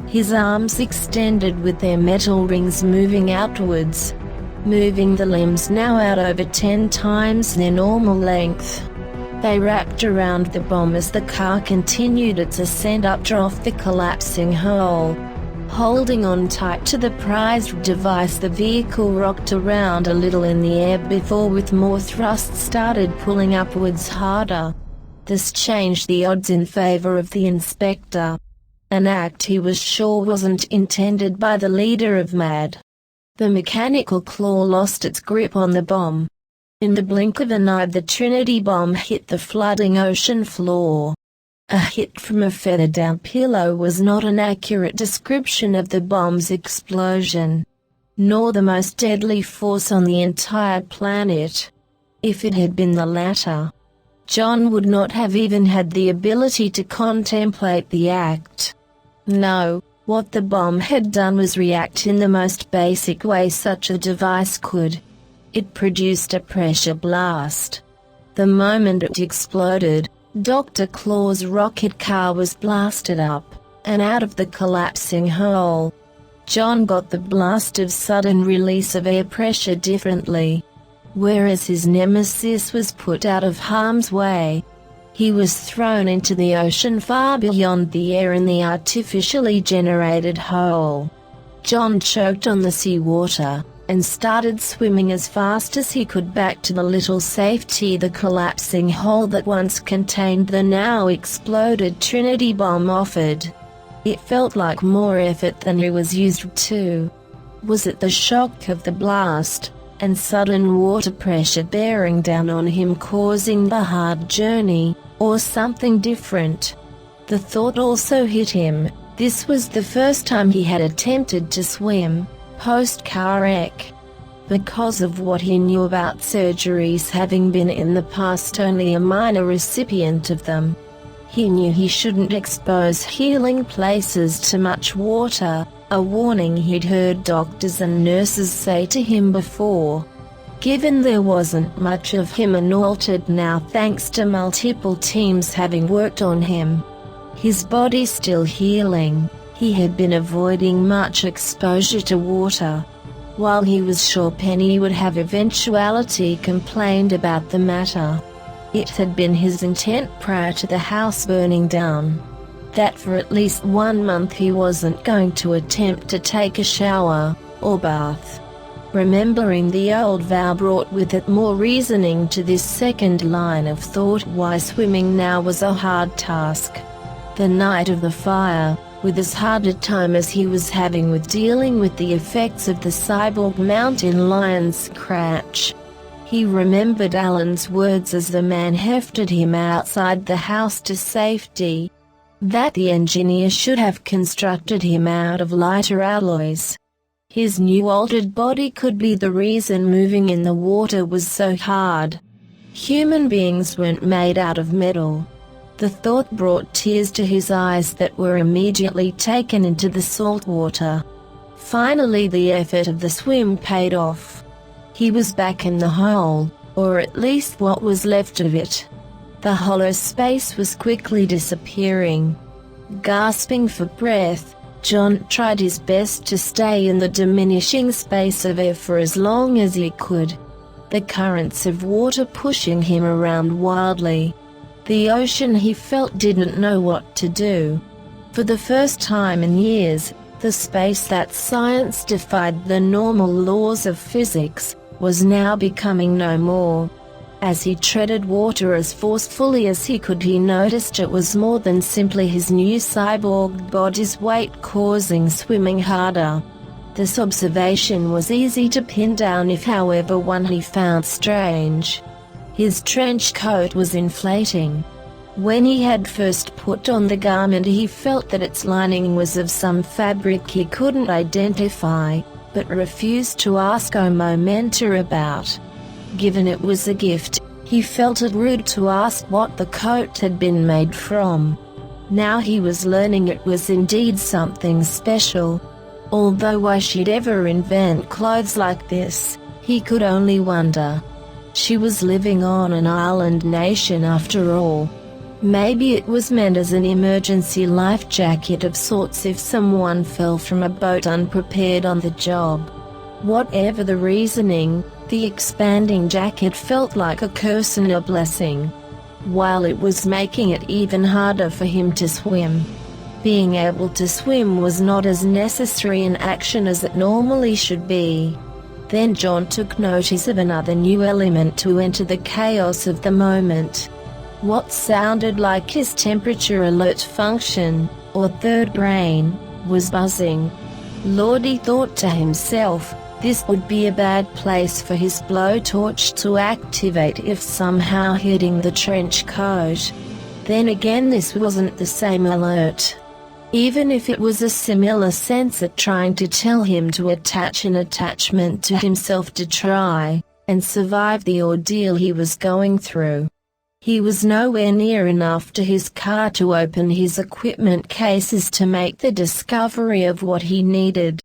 His arms extended with their metal rings moving outwards, moving the limbs now out over 10 times their normal length. They wrapped around the bomb as the car continued its ascent up off the collapsing hole. Holding on tight to the prized device, the vehicle rocked around a little in the air before with more thrust started pulling upwards harder. This changed the odds in favor of the inspector, an act he was sure wasn't intended by the leader of MAD. The mechanical claw lost its grip on the bomb. In the blink of an eye, the Trinity bomb hit the flooding ocean floor. A hit from a feather-down pillow was not an accurate description of the bomb's explosion, nor the most deadly force on the entire planet. If it had been the latter, John would not have even had the ability to contemplate the act. No, what the bomb had done was react in the most basic way such a device could. It produced a pressure blast. The moment it exploded, Dr. Claw's rocket car was blasted up and out of the collapsing hole. John got the blast of sudden release of air pressure differently. Whereas his nemesis was put out of harm's way, he was thrown into the ocean far beyond the air in the artificially generated hole. John choked on the seawater and started swimming as fast as he could back to the little safety the collapsing hole that once contained the now exploded Trinity bomb offered. It felt like more effort than he was used to. Was it the shock of the blast and sudden water pressure bearing down on him causing the hard journey, or something different? The thought also hit him. This was the first time he had attempted to swim post-car wreck. Because of what he knew about surgeries, having been in the past only a minor recipient of them, he knew he shouldn't expose healing places to much water, a warning he'd heard doctors and nurses say to him before. Given there wasn't much of him and altered now thanks to multiple teams having worked on him, his body still healing, he had been avoiding much exposure to water. While he was sure Penny would have eventuality complained about the matter, it had been his intent prior to the house burning down that for at least 1 month he wasn't going to attempt to take a shower or bath. Remembering the old vow brought with it more reasoning to this second line of thought why swimming now was a hard task. The night of the fire, with as hard a time as he was having with dealing with the effects of the cyborg mountain lion's scratch. He remembered Alan's words as the man hefted him outside the house to safety, that the engineer should have constructed him out of lighter alloys. His new altered body could be the reason moving in the water was so hard. Human beings weren't made out of metal. The thought brought tears to his eyes that were immediately taken into the salt water. Finally the effort of the swim paid off. He was back in the hole, or at least what was left of it. The hollow space was quickly disappearing. Gasping for breath, John tried his best to stay in the diminishing space of air for as long as he could, the currents of water pushing him around wildly. The ocean, he felt, didn't know what to do. For the first time in years, the space that science defied the normal laws of physics was now becoming no more. As he treaded water as forcefully as he could, he noticed it was more than simply his new cyborg body's weight causing swimming harder. This observation was easy to pin down, if however one he found strange. His trench coat was inflating. When he had first put on the garment, he felt that its lining was of some fabric he couldn't identify, but refused to ask Momenta about. Given it was a gift, he felt it rude to ask what the coat had been made from. Now he was learning it was indeed something special. Although why she'd ever invent clothes like this, he could only wonder. She was living on an island nation after all. Maybe it was meant as an emergency life jacket of sorts if someone fell from a boat unprepared on the job. Whatever the reasoning, the expanding jacket felt like a curse and a blessing. While it was making it even harder for him to swim. Being able to swim was not as necessary an action as it normally should be. Then John took notice of another new element to enter the chaos of the moment. What sounded like his temperature alert function, or third brain, was buzzing. Lord, he thought to himself, This would be a bad place for his blowtorch to activate if somehow hitting the trench coat. Then again, this wasn't the same alert. Even if it was a similar sensor trying to tell him to attach an attachment to himself to try and survive the ordeal he was going through. He was nowhere near enough to his car to open his equipment cases to make the discovery of what he needed.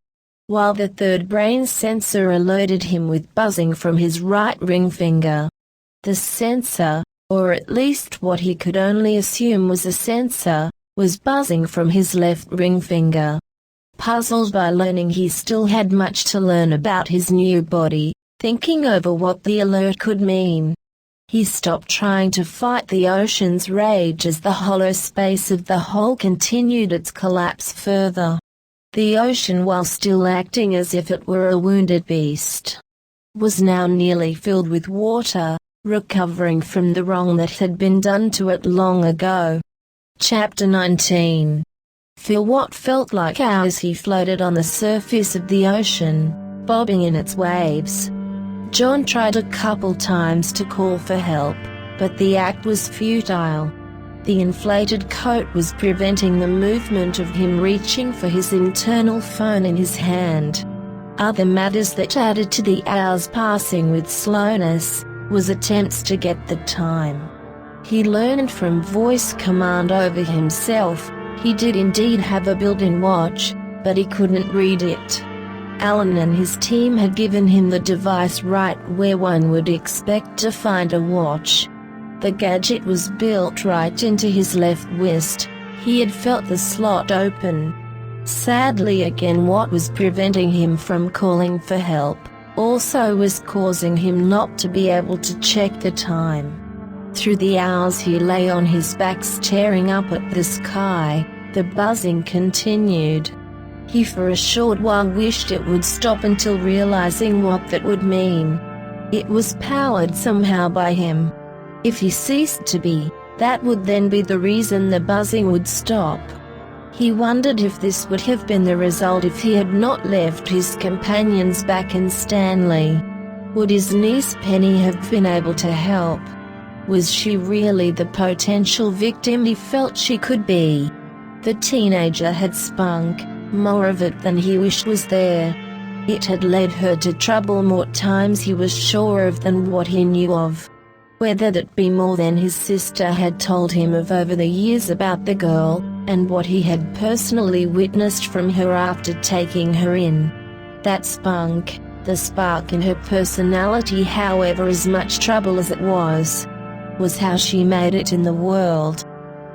While the third brain sensor alerted him with buzzing from his right ring finger. The sensor, or at least what he could only assume was a sensor, was buzzing from his left ring finger. Puzzled by learning he still had much to learn about his new body, thinking over what the alert could mean, he stopped trying to fight the ocean's rage as the hollow space of the hole continued its collapse further. The ocean, while still acting as if it were a wounded beast, was now nearly filled with water, recovering from the wrong that had been done to it long ago. Chapter 19. For what felt like hours he floated on the surface of the ocean, bobbing in its waves. John tried a couple times to call for help, but the act was futile. The inflated coat was preventing the movement of him reaching for his internal phone in his hand. Other matters that added to the hours passing with slowness was attempts to get the time. He learned from voice command over himself. He did indeed have a built-in watch, but he couldn't read it. Alan and his team had given him the device right where one would expect to find a watch. The gadget was built right into his left wrist. He had felt the slot open. Sadly, again, what was preventing him from calling for help also was causing him not to be able to check the time. Through the hours he lay on his back staring up at the sky, the buzzing continued. He for a short while wished it would stop until realizing what that would mean. It was powered somehow by him. If he ceased to be, that would then be the reason the buzzing would stop. He wondered if this would have been the result if he had not left his companions back in Stanley. Would his niece Penny have been able to help? Was she really the potential victim he felt she could be? The teenager had spunk, more of it than he wished was there. It had led her to trouble more times he was sure of than what he knew of. Whether that be more than his sister had told him of over the years about the girl, and what he had personally witnessed from her after taking her in. That spunk, the spark in her personality, however as much trouble as it was how she made it in the world.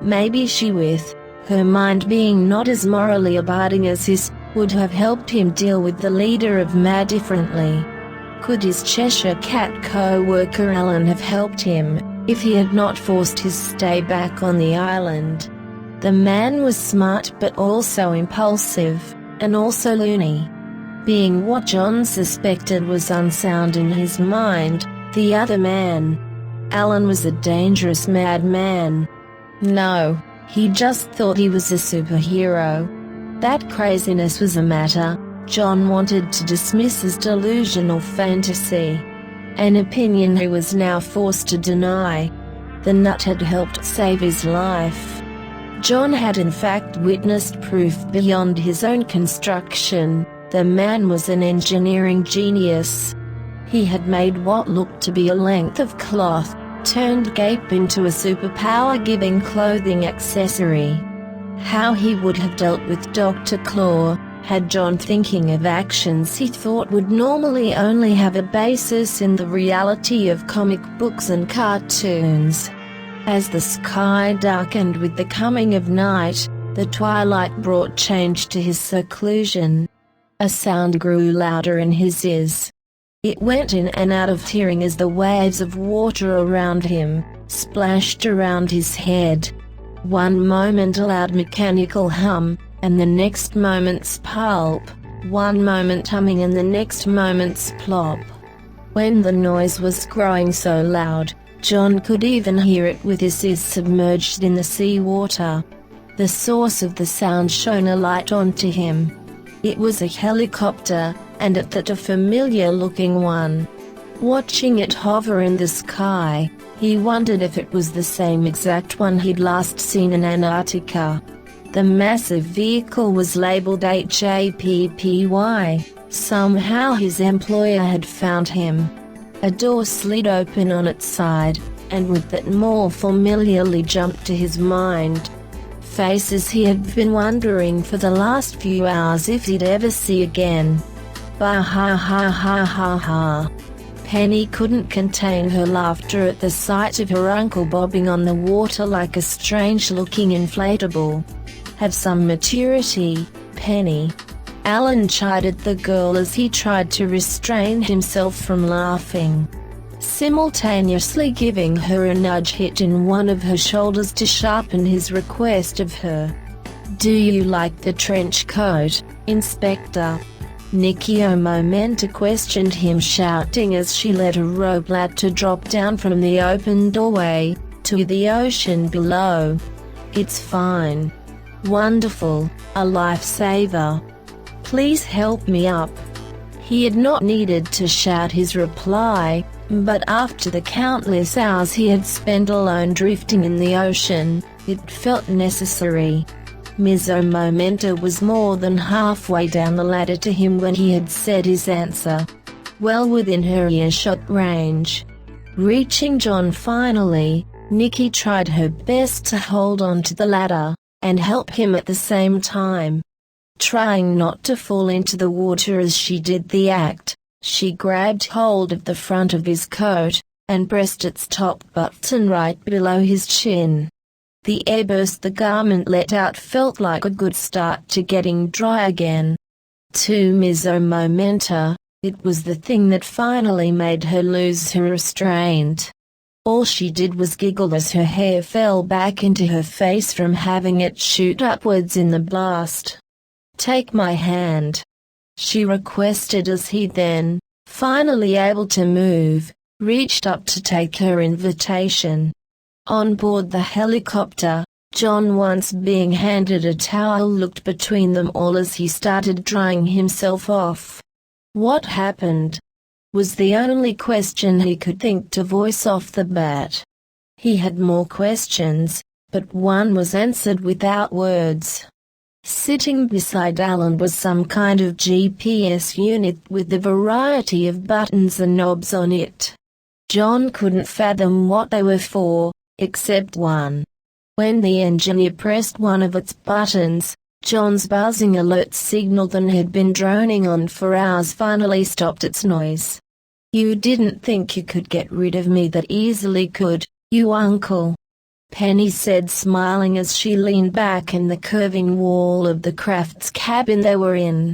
Maybe she, with her mind being not as morally abiding as his, would have helped him deal with the leader of MAD differently. Could his Cheshire Cat co-worker Alan have helped him, if he had not forced his stay back on the island? The man was smart but also impulsive, and also loony. Being what John suspected was unsound in his mind, the other man, Alan, was a dangerous madman. No, he just thought he was a superhero. That craziness was a matter John wanted to dismiss as delusional fantasy. An opinion he was now forced to deny. The nut had helped save his life. John had in fact witnessed proof beyond his own construction. The man was an engineering genius. He had made what looked to be a length of cloth, turned gape into a superpower-giving clothing accessory. How he would have dealt with Dr. Claw, had John thinking of actions he thought would normally only have a basis in the reality of comic books and cartoons. As the sky darkened with the coming of night, the twilight brought change to his seclusion. A sound grew louder in his ears. It went in and out of hearing as the waves of water around him splashed around his head. One moment a loud mechanical hum, and the next moment's pulp, one moment humming and the next moment's plop. When the noise was growing so loud, John could even hear it with his ears submerged in the seawater. The source of the sound shone a light onto him. It was a helicopter, and at that a familiar-looking one. Watching it hover in the sky, he wondered if it was the same exact one he'd last seen in Antarctica. The massive vehicle was labeled HAPPY. Somehow his employer had found him. A door slid open on its side, and with that more familiarly jumped to his mind. Faces he had been wondering for the last few hours if he'd ever see again. Bah ha ha ha ha ha. Penny couldn't contain her laughter at the sight of her uncle bobbing on the water like a strange-looking inflatable. Have some maturity, Penny. Alan chided the girl as he tried to restrain himself from laughing, simultaneously giving her a nudge hit in one of her shoulders to sharpen his request of her. "Do you like the trench coat, Inspector?" Nikio Momenta questioned him, shouting as she let a rope ladder drop down from the open doorway to the ocean below. "It's fine. Wonderful, a lifesaver. Please help me up." He had not needed to shout his reply, but after the countless hours he had spent alone drifting in the ocean, it felt necessary. Mizzo Momenta was more than halfway down the ladder to him when he had said his answer, well within her earshot range. Reaching John finally, Nikki tried her best to hold on to the ladder and help him at the same time. Trying not to fall into the water as she did the act, she grabbed hold of the front of his coat and pressed its top button right below his chin. The airburst the garment let out felt like a good start to getting dry again. To Mizzo Momenta, it was the thing that finally made her lose her restraint. All she did was giggle as her hair fell back into her face from having it shoot upwards in the blast. "Take my hand," she requested as he then, finally able to move, reached up to take her invitation. On board the helicopter, John, once being handed a towel, looked between them all as he started drying himself off. "What happened?" was the only question he could think to voice off the bat. He had more questions, but one was answered without words. Sitting beside Alan was some kind of GPS unit with a variety of buttons and knobs on it. John couldn't fathom what they were for, except one. When the engineer pressed one of its buttons, John's buzzing alert signal that had been droning on for hours finally stopped its noise. "You didn't think you could get rid of me that easily, could you, Uncle?" Penny said, smiling as she leaned back in the curving wall of the craft's cabin they were in.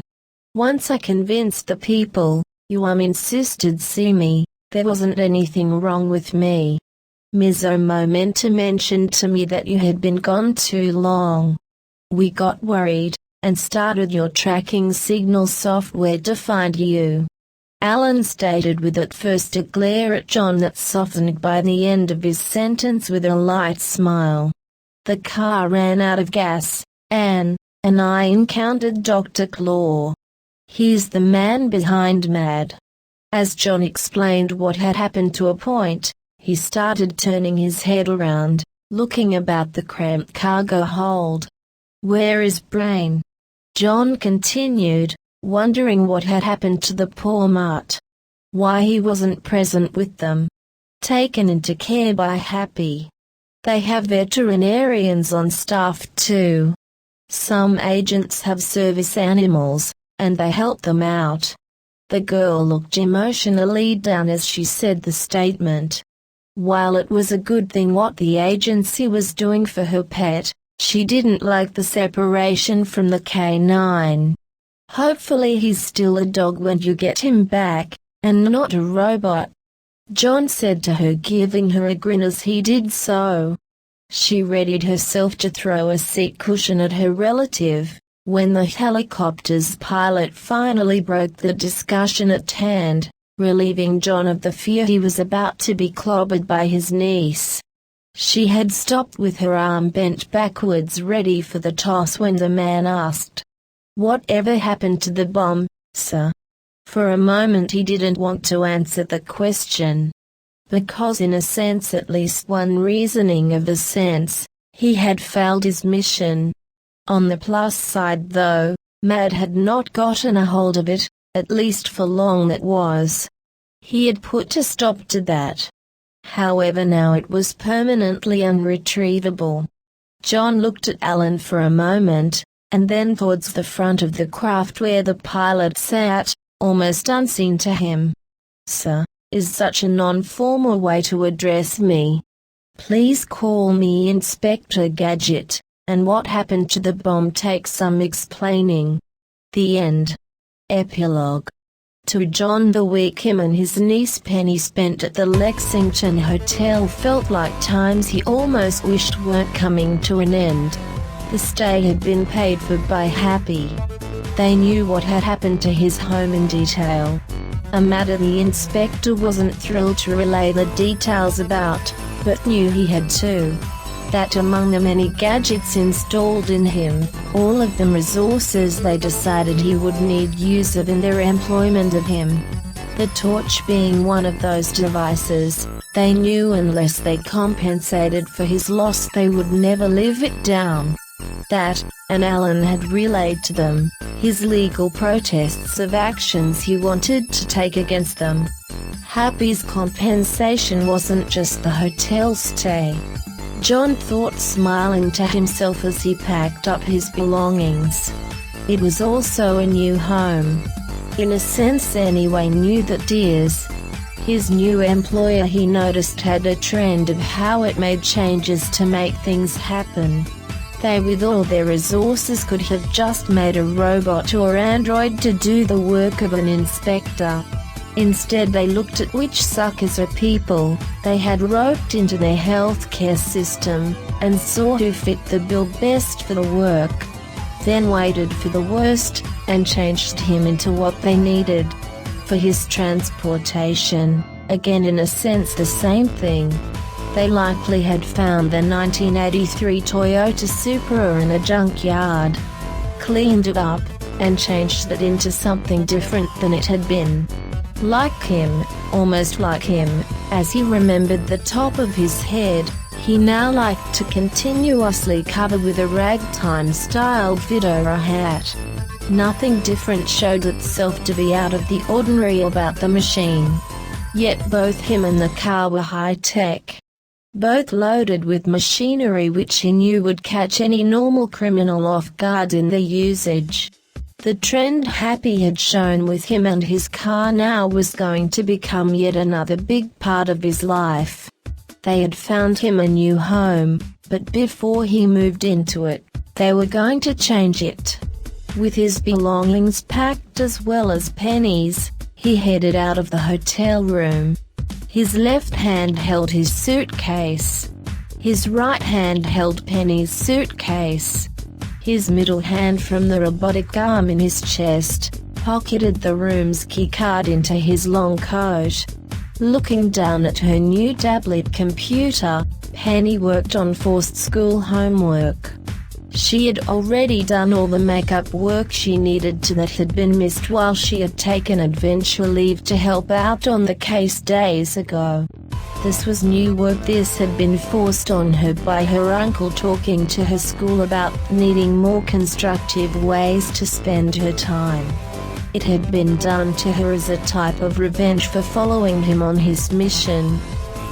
"Once I convinced the people you insisted see me, there wasn't anything wrong with me. Mizzo Momenta mentioned to me that you had been gone too long. We got worried, and started your tracking signal software to find you." Alan stated with at first a glare at John that softened by the end of his sentence with a light smile. "The car ran out of gas, and I encountered Dr. Claw. He's the man behind MAD." As John explained what had happened to a point, he started turning his head around, looking about the cramped cargo hold. "Where is Brain?" John continued, wondering what had happened to the poor mutt. Why he wasn't present with them. Taken into care by Happy. They have veterinarians on staff too. Some agents have service animals, and they help them out. The girl looked emotionally down as she said the statement. While it was a good thing what the agency was doing for her pet, she didn't like the separation from the canine. "Hopefully he's still a dog when you get him back, and not a robot," John said to her, giving her a grin as he did so. She readied herself to throw a seat cushion at her relative, when the helicopter's pilot finally broke the discussion at hand, relieving John of the fear he was about to be clobbered by his niece. She had stopped with her arm bent backwards ready for the toss when the man asked, "Whatever happened to the bomb, sir?" For a moment he didn't want to answer the question. Because in a sense, at least one reasoning of a sense, he had failed his mission. On the plus side though, Mad had not gotten a hold of it, at least for long that was. He had put a stop to that. However, now it was permanently unretrievable. John looked at Alan for a moment, and then towards the front of the craft where the pilot sat, almost unseen to him. "Sir, is such a non-formal way to address me. Please call me Inspector Gadget, and what happened to the bomb takes some explaining." The end. Epilogue. To John, the week him and his niece Penny spent at the Lexington Hotel felt like times he almost wished weren't coming to an end. The stay had been paid for by Happy. They knew what had happened to his home in detail. A matter the inspector wasn't thrilled to relay the details about, but knew he had to. That among the many gadgets installed in him, all of them resources they decided he would need use of in their employment of him. The torch being one of those devices, they knew unless they compensated for his loss they would never live it down. That, and Alan had relayed to them, his legal protests of actions he wanted to take against them. Happy's compensation wasn't just the hotel stay. John thought, smiling to himself as he packed up his belongings. It was also a new home. In a sense anyway, knew that Deers, his new employer, he noticed had a trend of how it made changes to make things happen. They with all their resources could have just made a robot or android to do the work of an inspector. Instead they looked at which suckers or people they had roped into their healthcare system, and saw who fit the bill best for the work. Then waited for the worst, and changed him into what they needed. For his transportation, again in a sense the same thing. They likely had found the 1983 Toyota Supra in a junkyard, cleaned it up, and changed it into something different than it had been. Like him, almost like him, as he remembered the top of his head, he now liked to continuously cover with a ragtime-styled fedora hat. Nothing different showed itself to be out of the ordinary about the machine. Yet both him and the car were high-tech. Both loaded with machinery which he knew would catch any normal criminal off guard in their usage. The trend Happy had shown with him and his car now was going to become yet another big part of his life. They had found him a new home, but before he moved into it, they were going to change it. With his belongings packed as well as Penny's, he headed out of the hotel room. His left hand held his suitcase. His right hand held Penny's suitcase. His middle hand, from the robotic arm in his chest, pocketed the room's keycard into his long coat. Looking down at her new tablet computer, Penny worked on forced school homework. She had already done all the makeup work she needed to that had been missed while she had taken adventure leave to help out on the case days ago. This was new work. This had been forced on her by her uncle talking to her school about needing more constructive ways to spend her time. It had been done to her as a type of revenge for following him on his mission.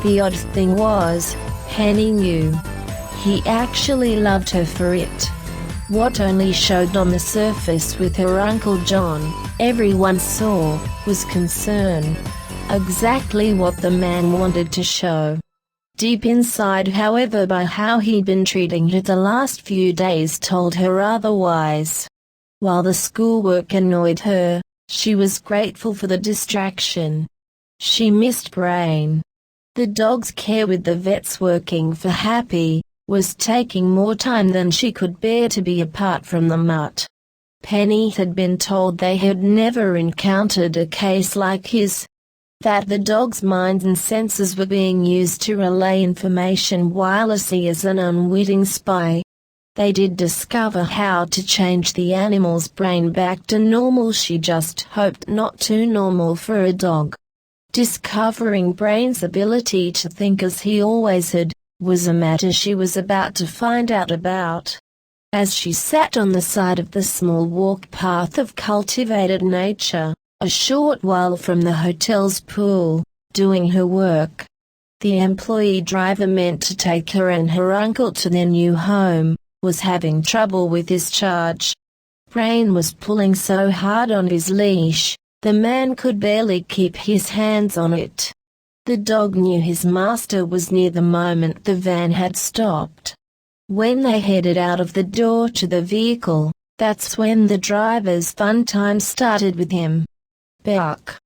The odd thing was, Penny knew. He actually loved her for it. What only showed on the surface with her Uncle John, everyone saw, was concern. Exactly what the man wanted to show. Deep inside, however, by how he'd been treating her the last few days, told her otherwise. While the schoolwork annoyed her, she was grateful for the distraction. She missed Brain. The dog's care, with the vets working for Happy, was taking more time than she could bear to be apart from the mutt. Penny had been told they had never encountered a case like his, that the dog's mind and senses were being used to relay information wirelessly as an unwitting spy. They did discover how to change the animal's brain back to normal. She just hoped not too normal for a dog. Discovering Brain's ability to think as he always had, was a matter she was about to find out about. As she sat on the side of the small walk path of cultivated nature, a short while from the hotel's pool, doing her work, the employee driver meant to take her and her uncle to their new home, was having trouble with his charge. Brain was pulling so hard on his leash, the man could barely keep his hands on it. The dog knew his master was near the moment the van had stopped. When they headed out of the door to the vehicle, that's when the driver's fun time started with him. Buck.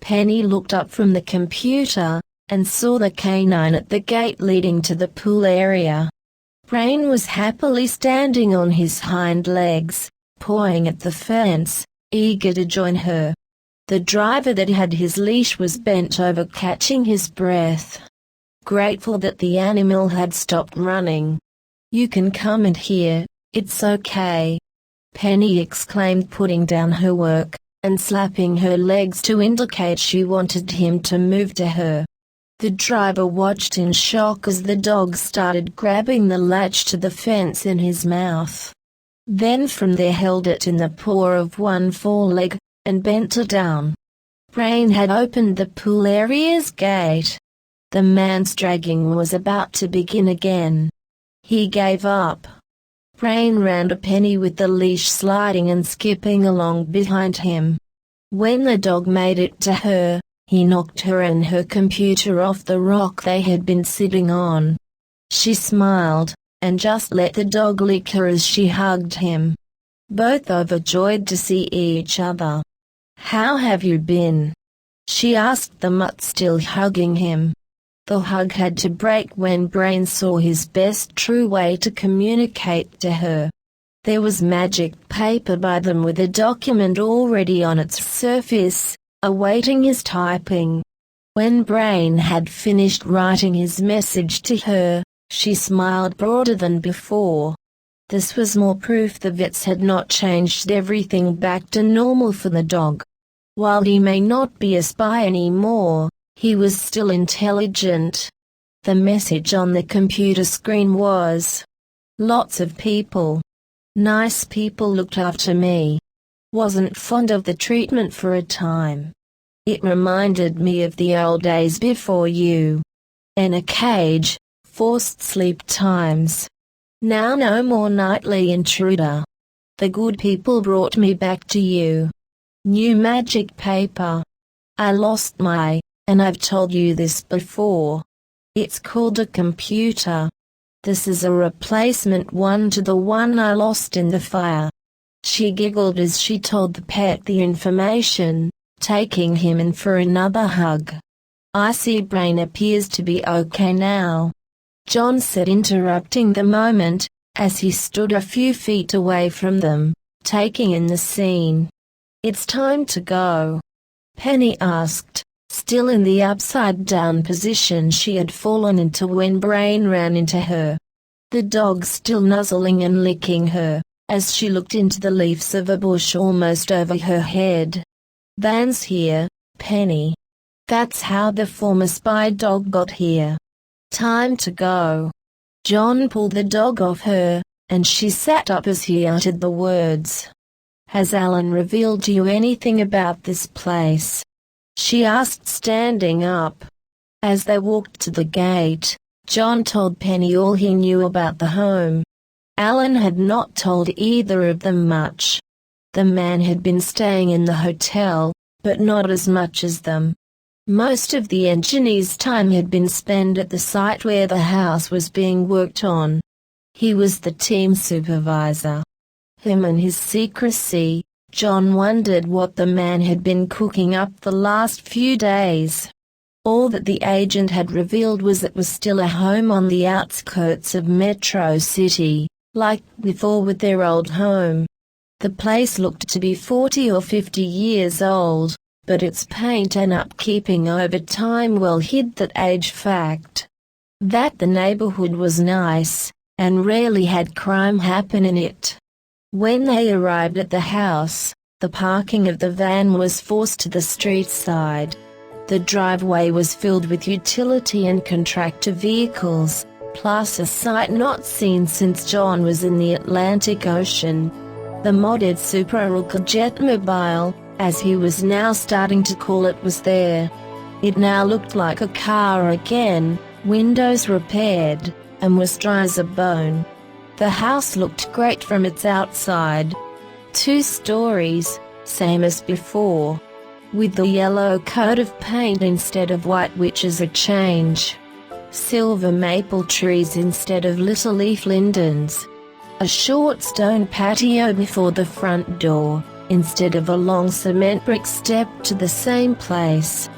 Penny looked up from the computer, and saw the canine at the gate leading to the pool area. Brain was happily standing on his hind legs, pawing at the fence, eager to join her. The driver that had his leash was bent over catching his breath, grateful that the animal had stopped running. "You can come in here, it's okay," Penny exclaimed, putting down her work, and slapping her legs to indicate she wanted him to move to her. The driver watched in shock as the dog started grabbing the latch to the fence in his mouth. Then from there held it in the paw of one foreleg, and bent it down. Brain had opened the pool area's gate. The man's dragging was about to begin again. He gave up. Brain ran to Penny with the leash sliding and skipping along behind him. When the dog made it to her, he knocked her and her computer off the rock they had been sitting on. She smiled, and just let the dog lick her as she hugged him. Both overjoyed to see each other. "How have you been?" she asked the mutt, still hugging him. The hug had to break when Brain saw his best true way to communicate to her. There was magic paper by them with a document already on its surface, awaiting his typing. When Brain had finished writing his message to her, she smiled broader than before. This was more proof the vets had not changed everything back to normal for the dog. While he may not be a spy anymore, he was still intelligent. The message on the computer screen was, "Lots of people. Nice people looked after me. Wasn't fond of the treatment for a time. It reminded me of the old days before you. In a cage, forced sleep times. Now no more nightly intruder. The good people brought me back to you. New magic paper. I lost my, and I've told you this before. It's called a computer. This is a replacement one to the one I lost in the fire." She giggled as she told the pet the information, taking him in for another hug. "I see Brain appears to be okay now," John said, interrupting the moment, as he stood a few feet away from them, taking in the scene. "It's time to go?" Penny asked, still in the upside-down position she had fallen into when Brain ran into her. The dog still nuzzling and licking her, as she looked into the leaves of a bush almost over her head. "Van's here, Penny. That's how the former spy dog got here. Time to go." John pulled the dog off her, and she sat up as he uttered the words. "Has Alan revealed to you anything about this place?" she asked, standing up. As they walked to the gate, John told Penny all he knew about the home. Alan had not told either of them much. The man had been staying in the hotel, but not as much as them. Most of the engineer's time had been spent at the site where the house was being worked on. He was the team supervisor. Him and his secrecy, John wondered what the man had been cooking up the last few days. All that the agent had revealed was it was still a home on the outskirts of Metro City, like before with their old home. The place looked to be 40 or 50 years old, but its paint and upkeeping over time well hid that age fact. That the neighborhood was nice, and rarely had crime happen in it. When they arrived at the house, the parking of the van was forced to the street side. The driveway was filled with utility and contractor vehicles, plus a sight not seen since John was in the Atlantic Ocean. The modded Super Gadget mobile, as he was now starting to call it, was there. It now looked like a car again, windows repaired, and was dry as a bone. The house looked great from its outside. 2 stories, same as before, with the yellow coat of paint instead of white, which is a change. Silver maple trees instead of little leaf lindens. A short stone patio before the front door, instead of a long cement brick step to the same place.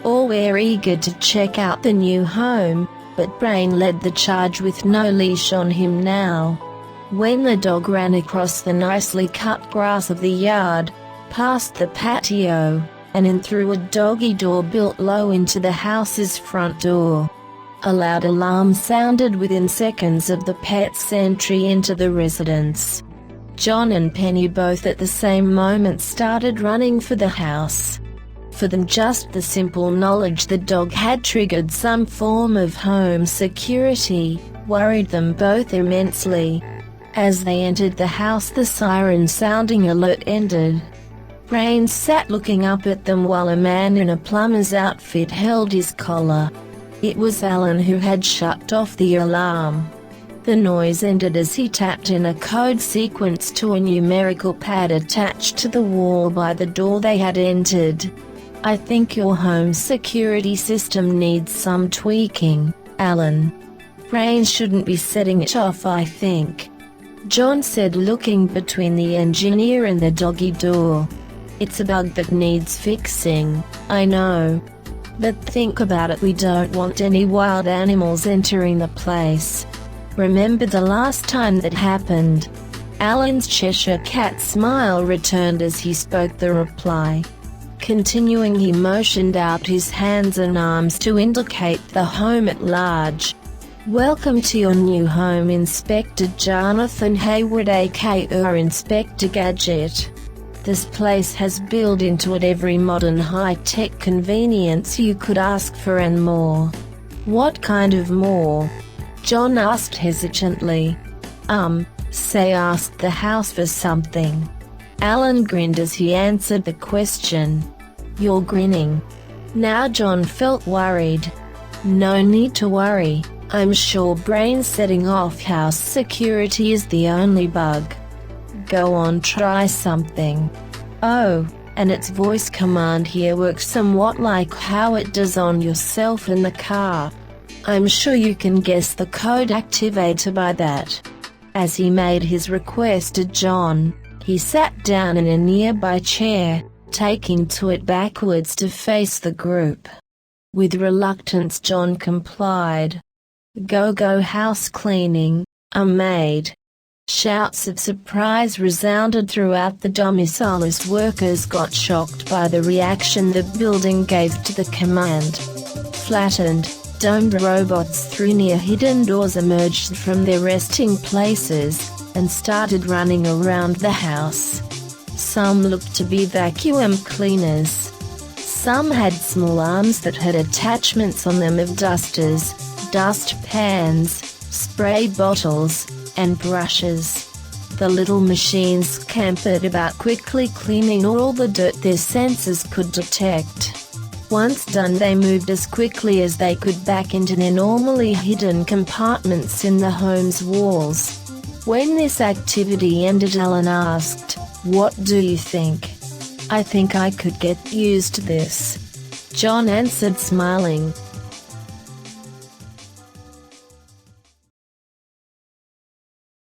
All were eager to check out the new home, but Brain led the charge with no leash on him now. When the dog ran across the nicely cut grass of the yard, past the patio, and in through a doggy door built low into the house's front door. A loud alarm sounded within seconds of the pet's entry into the residence. John and Penny both at the same moment started running for the house. For them, just the simple knowledge the dog had triggered some form of home security worried them both immensely. As they entered the house, the siren sounding alert ended. Brain sat looking up at them while a man in a plumber's outfit held his collar. It was Alan, who had shut off the alarm. The noise ended as he tapped in a code sequence to a numerical pad attached to the wall by the door they had entered. "I think your home security system needs some tweaking, Alan. Brain shouldn't be setting it off, I think," John said, looking between the engineer and the doggy door. "It's a bug that needs fixing, I know. But think about it, we don't want any wild animals entering the place. Remember the last time that happened?" Alan's Cheshire cat smile returned as he spoke the reply. Continuing, he motioned out his hands and arms to indicate the home at large. "Welcome to your new home, Inspector Jonathan Hayward, aka Inspector Gadget. This place has built into it every modern high-tech convenience you could ask for and more." "What kind of more?" John asked hesitantly. Say asked the house for something." Alan grinned as he answered the question. "You're grinning." Now John felt worried. "No need to worry. I'm sure Brain setting off house security is the only bug. Go on, try something." "Oh," and its voice command here works somewhat like how it does on yourself in the car. "I'm sure you can guess the code activator by that." As he made his request to John, he sat down in a nearby chair, taking to it backwards to face the group. With reluctance, John complied. "Go house cleaning, I'm maid." Shouts of surprise resounded throughout the domicile as workers got shocked by the reaction the building gave to the command. Flattened, domed robots through near hidden doors emerged from their resting places and started running around the house. Some looked to be vacuum cleaners. Some had small arms that had attachments on them of dusters, dust pans, spray bottles, and brushes. The little machines scampered about, quickly cleaning all the dirt their senses could detect. Once done, they moved as quickly as they could back into their normally hidden compartments in the home's walls. When this activity ended, Alan asked, "What do you think?" "I think I could get used to this," John answered, smiling.